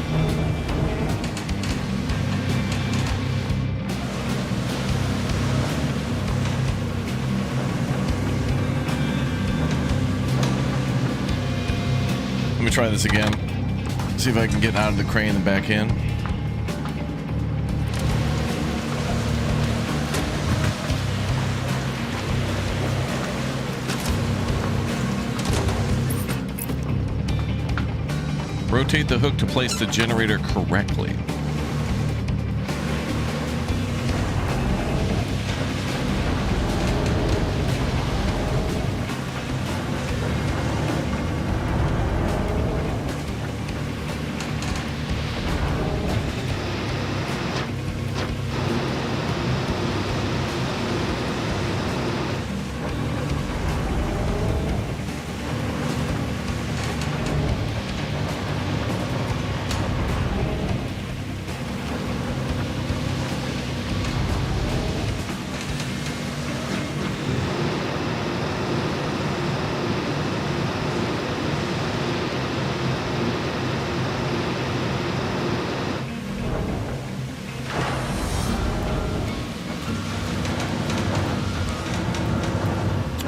Speaker 1: Let me try this again. See if I can get out of the crane and back in. Rotate the hook to place the generator correctly.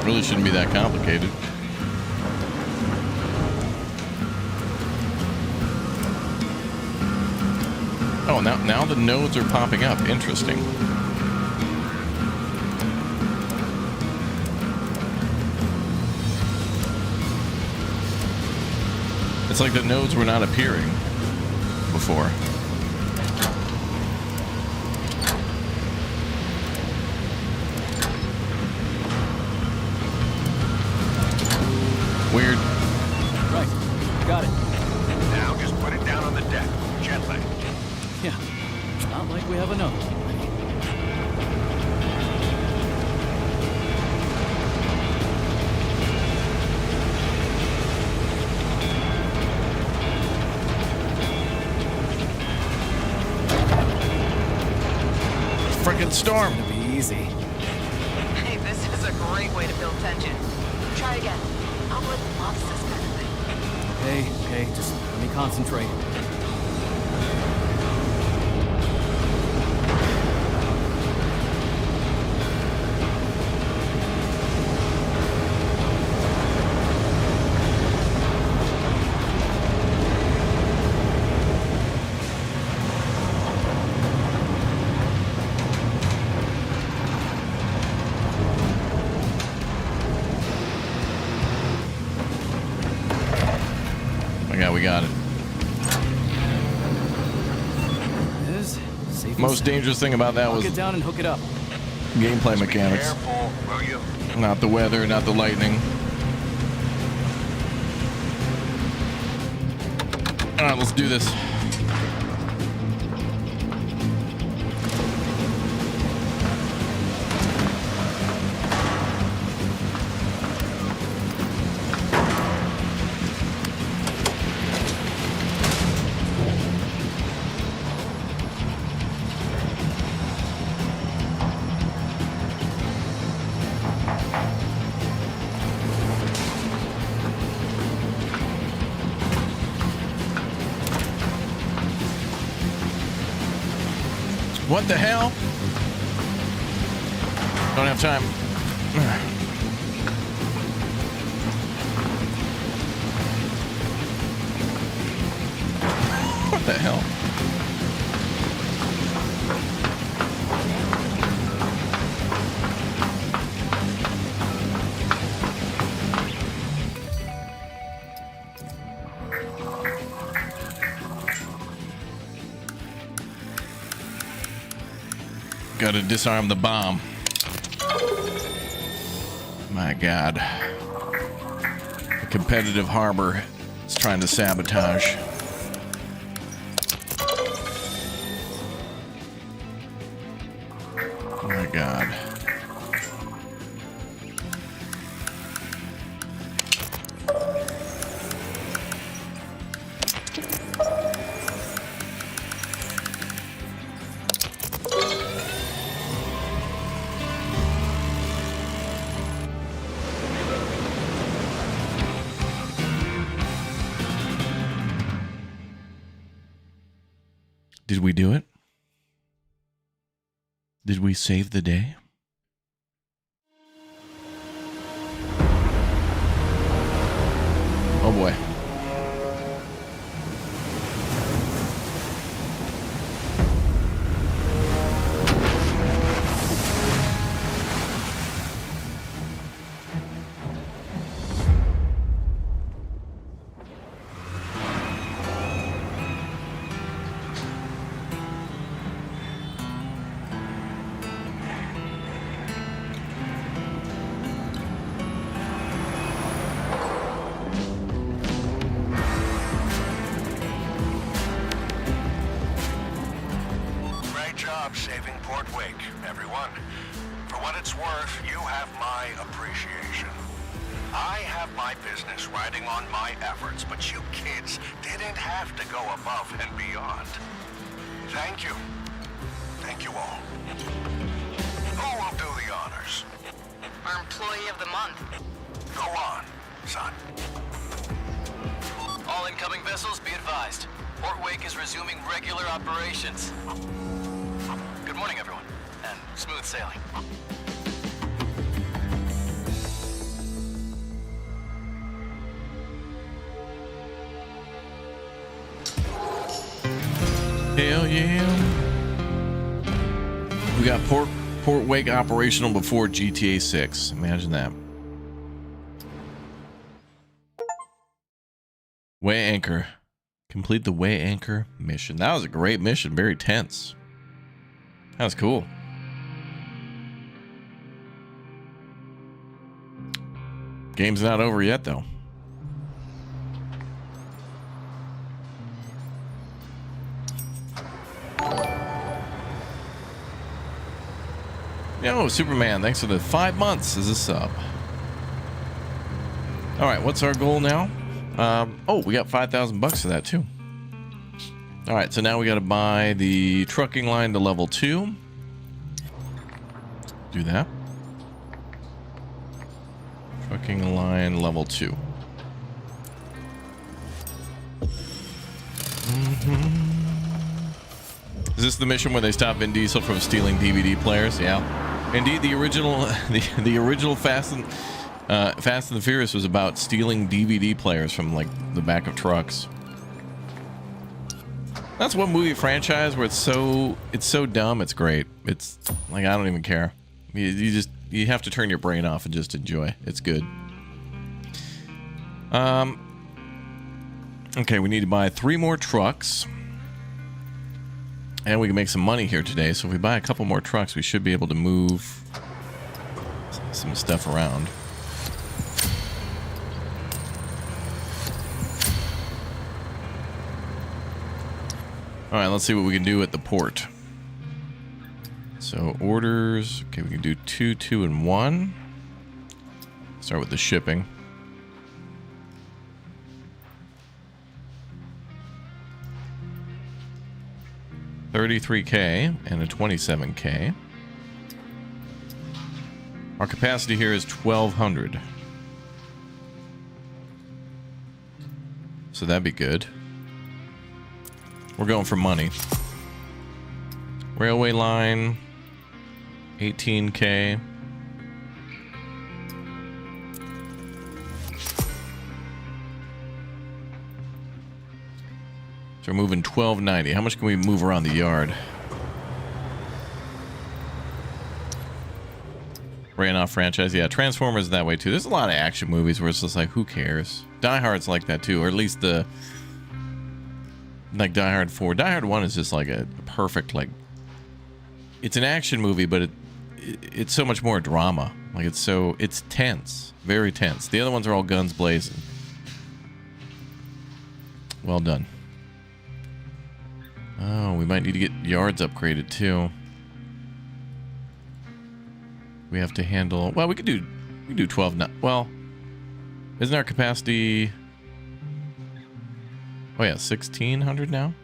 Speaker 1: Really shouldn't be that complicated. Oh, now the nodes are popping up. Interesting. It's like the nodes were not appearing before. Weird.
Speaker 2: Right. Got it.
Speaker 3: Now just put it down on the deck. Gently.
Speaker 2: Yeah. It's not like we have enough.
Speaker 1: Frickin' storm.
Speaker 2: It's gonna be easy.
Speaker 7: Hey, this is a great way to build tension. Try again. Public loves this kind of thing.
Speaker 2: Okay, just let me concentrate.
Speaker 1: We got it.
Speaker 2: This safe.
Speaker 1: Most dangerous thing about that
Speaker 2: Lock
Speaker 1: was
Speaker 2: it down and hook it up.
Speaker 1: gameplay
Speaker 3: Be
Speaker 1: mechanics.
Speaker 3: careful, will you?
Speaker 1: Not the weather, not the lightning. All right, let's do this. What the hell? Don't have time. What the hell? Gotta disarm the bomb. My my God. The competitive harbor is trying to sabotage. Oh my God. Did we do it? Did we save the day? Oh boy.
Speaker 3: Saving Port Wake, everyone. For what it's worth, you have my appreciation. I have my business riding on my efforts, but you kids didn't have to go above and beyond. Thank you. Thank you all. Who will do the honors?
Speaker 7: Our employee of the month.
Speaker 3: Go on, son.
Speaker 6: All incoming vessels, be advised. Port Wake is resuming regular operations. Good morning, everyone, and smooth sailing.
Speaker 1: Hell yeah. We got Port Wake operational before GTA 6. Imagine that. Weigh anchor. Complete the weigh anchor mission. That was a great mission. Very tense. That was cool. Game's not over yet, though. Yo, Superman, thanks for the 5 months as a sub. All right, what's our goal now? Oh, we got 5,000 bucks for that too. All right, so now we got to buy the trucking line to level 2. Do that. Trucking line level 2. Is this the mission where they stop Vin Diesel from stealing DVD players? Yeah. Indeed, the original, the original Fast and the Furious was about stealing DVD players from like the back of trucks. That's one movie franchise where it's so dumb, it's great. It's like I don't even care. You have to turn your brain off and just enjoy. It's good. Okay, we need to buy 3 more trucks. And we can make some money here today. So if we buy a couple more trucks, we should be able to move some stuff around. All right, let's see what we can do at the port. So orders, okay, we can do 2, 2, and 1. Start with the shipping. $33K and a $27K. Our capacity here is 1,200. So that'd be good. We're going for money. Railway line, 18K. So we're moving 1290. How much can we move around the yard? Ran off franchise. Yeah, Transformers is that way too. There's a lot of action movies where it's just like, who cares? Die Hard's like that too, or at least the like Die Hard 4. Die Hard 1 is just like a perfect, like, it's an action movie, but it's so much more drama. Like, it's tense. Very tense. The other ones are all guns blazing. Well done. Oh, we might need to get yards upgraded too. We have to handle... Well, we could do 12 now. Well, isn't our capacity... Oh yeah, 1,600 now?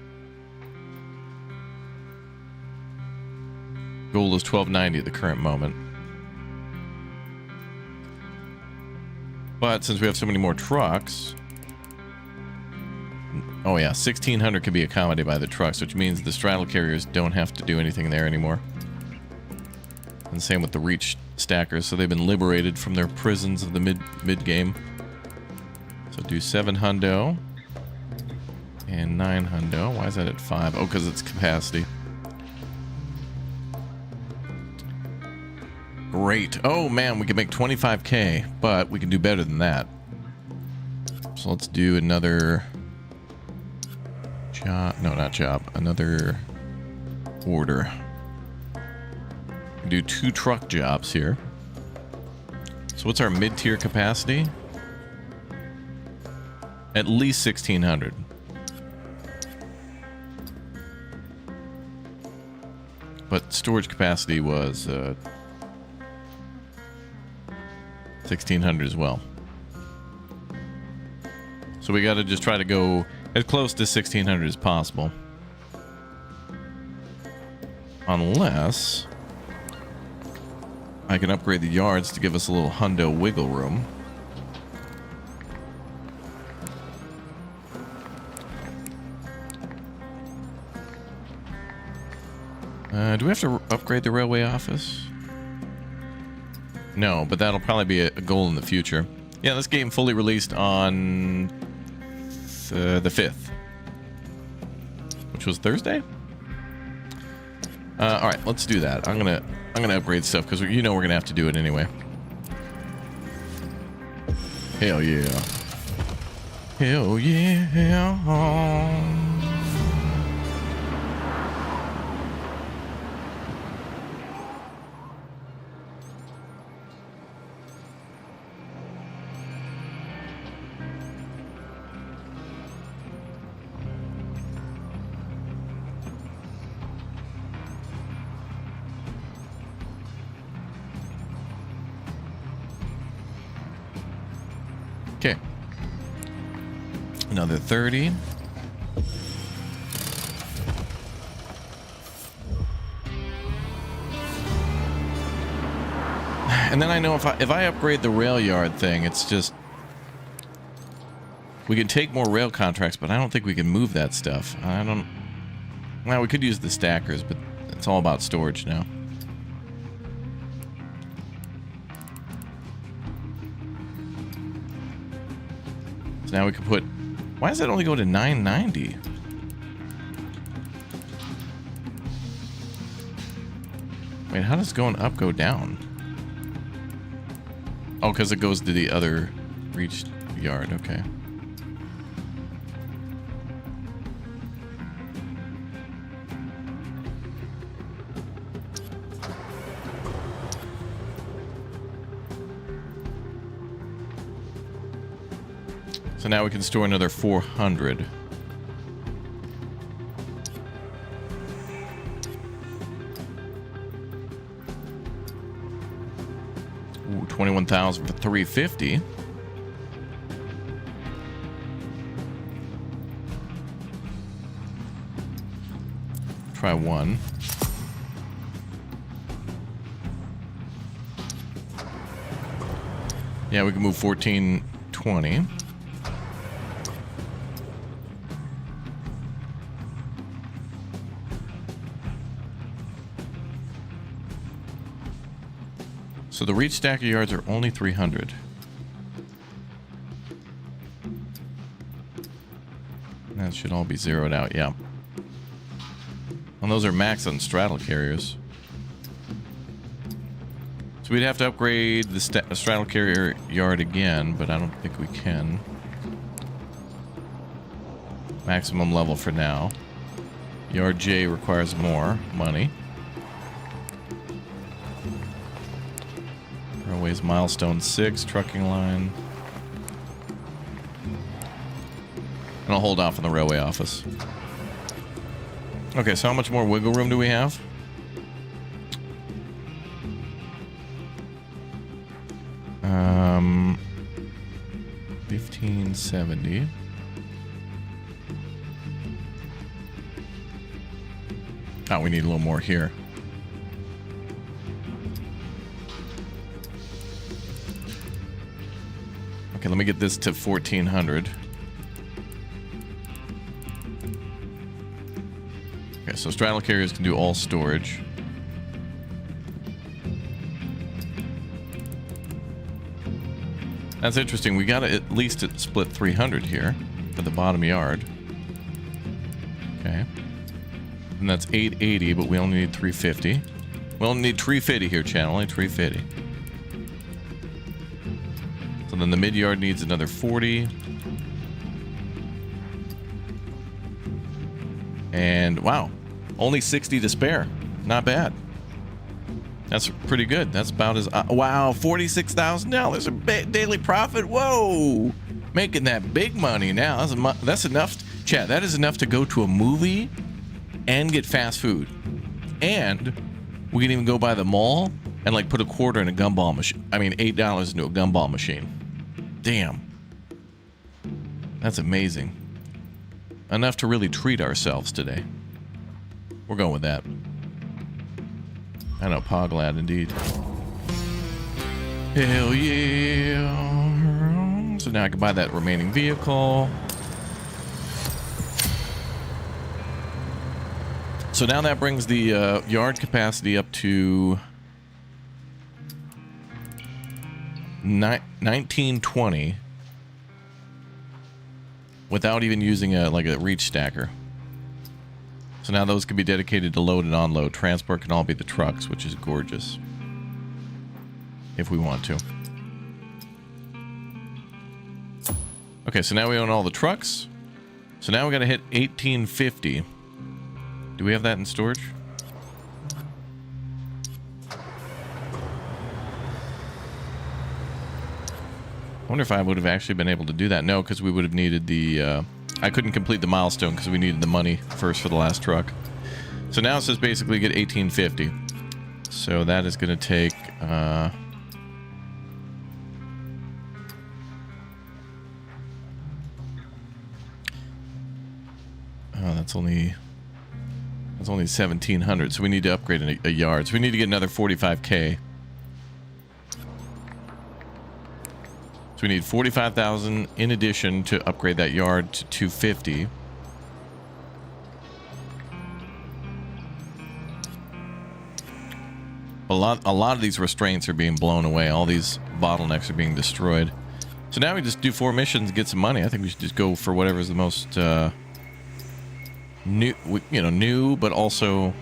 Speaker 1: Goal is 1,290 at the current moment. But since we have so many more trucks... Oh yeah, 1,600 can be accommodated by the trucks, which means the straddle carriers don't have to do anything there anymore. And same with the reach stackers, so they've been liberated from their prisons of the mid game. So do 7 hundo and 9 hundo. Why is that at 5? Oh, because it's capacity. Great. Oh man, we can make 25k, but we can do better than that. So let's do another job. No, not job. Another order. Do 2 truck jobs here. So what's our mid-tier capacity? At least 1,600. But storage capacity was 1,600 as well. So we got to just try to go as close to 1,600 as possible. Unless I can upgrade the yards to give us a little hundo wiggle room. Do we have to upgrade the railway office? No, but that'll probably be a goal in the future. Yeah, this game fully released on the 5th, which was Thursday. All right, let's do that. I'm gonna upgrade stuff because we're gonna have to do it anyway. Hell yeah! Hell yeah! Okay. Another 30. And then I know if I upgrade the rail yard thing, it's just we can take more rail contracts, but I don't think we can move that stuff. Well, we could use the stackers, but it's all about storage now. So now we can put... Why does that only go to 990? Wait, how does going up go down? Oh, because it goes to the other reached yard. Okay. So now we can store another 400. Ooh, 21,000 for 350. Try one. Yeah, we can move 1420. So the reach stacker yards are only 300. That should all be zeroed out, yeah. And those are max on straddle carriers. So we'd have to upgrade the straddle carrier yard again, but I don't think we can. Maximum level for now. Yard J requires more money. railways. Milestone 6, trucking line. And I'll hold off on the railway office. Okay, so how much more wiggle room do we have? Um, 1570. Oh, we need a little more here. Okay, let me get this to 1400. Okay, so straddle carriers can do all storage. That's interesting. We got to at least split 300 here for the bottom yard. Okay. And that's 880, but we only need 350. We only need 350 here, channel. Only 350. So then the mid yard needs another 40. And wow, only 60 to spare. Not bad. That's pretty good. That's about as wow, $46,000 a daily profit. Whoa, making that big money now. That's enough, chat. That is enough to go to a movie and get fast food, and we can even go by the mall and like put a quarter in a gumball machine. I mean, $8 into a gumball machine. Damn, that's amazing. Enough to really treat ourselves today. We're going with that. I know, Poglad indeed. Hell yeah. So now I can buy that remaining vehicle. So now that brings the yard capacity up to 1920 without even using a reach stacker. So now those can be dedicated to load and unload. Transport can all be the trucks, which is gorgeous. If we want to. Okay, so now we own all the trucks. So now we got to hit 1850. Do we have that in storage? I wonder if I would have actually been able to do that. No, because we would have needed the... I couldn't complete the milestone because we needed the money first for the last truck. So now it says basically get 1850. So that is going to take... oh, that's only 1700. So we need to upgrade a yard. So we need to get another 45k. So we need 45,000 in addition to upgrade that yard to 250. A lot of these restraints are being blown away. All these bottlenecks are being destroyed. So now we just do 4 missions and get some money. I think we should just go for whatever's the most new, but also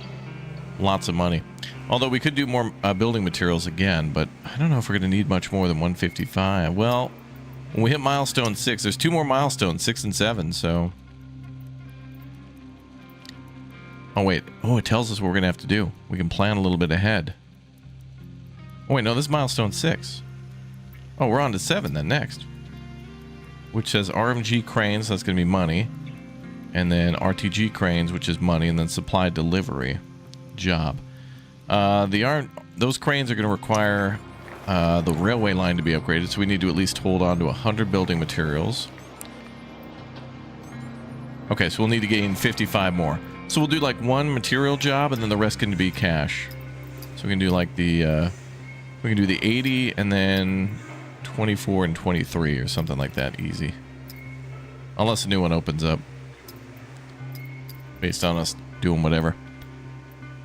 Speaker 1: lots of money. Although we could do more building materials again, but I don't know if we're going to need much more than 155. Well, when we hit milestone 6, there's 2 more milestones, 6 and 7, so... Oh, wait. Oh, it tells us what we're going to have to do. We can plan a little bit ahead. Oh, wait, no, this is milestone 6. Oh, we're on to 7 then next. Which says RMG cranes, that's going to be money. And then RTG cranes, which is money, and then supply delivery. Job. Those cranes are going to require the railway line to be upgraded, so we need to at least hold on to 100 building materials. Okay, so we'll need to gain 55 more. So we'll do like 1 material job, and then the rest can be cash. So we can do like the we can do the 80 and then 24 and 23 or something like that, easy. Unless a new one opens up based on us doing whatever.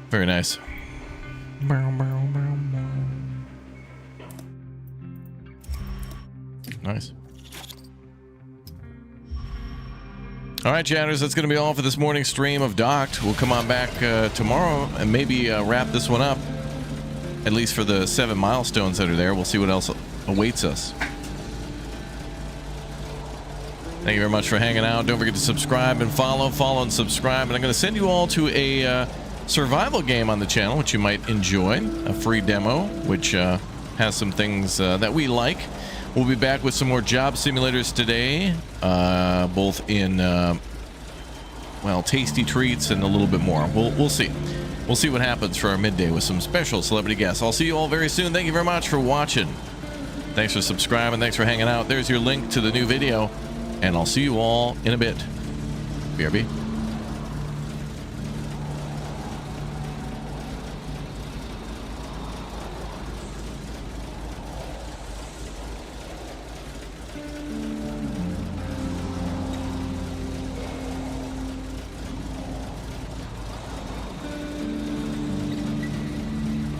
Speaker 1: Very nice. Nice. All right, chatters, that's going to be all for this morning's stream of Docked. We'll come on back tomorrow and maybe wrap this one up, at least for the 7 milestones that are there. We'll see what else awaits us. Thank you very much for hanging out. Don't forget to subscribe and follow and subscribe. And I'm going to send you all to a survival game on the channel, which you might enjoy. A free demo, which has some things that we like. We'll be back with some more job simulators today, both in well, tasty treats and a little bit more. We'll see. We'll see what happens for our midday with some special celebrity guests. I'll see you all very soon. Thank you very much for watching. Thanks for subscribing. Thanks for hanging out. There's your link to the new video, and I'll see you all in a bit. BRB.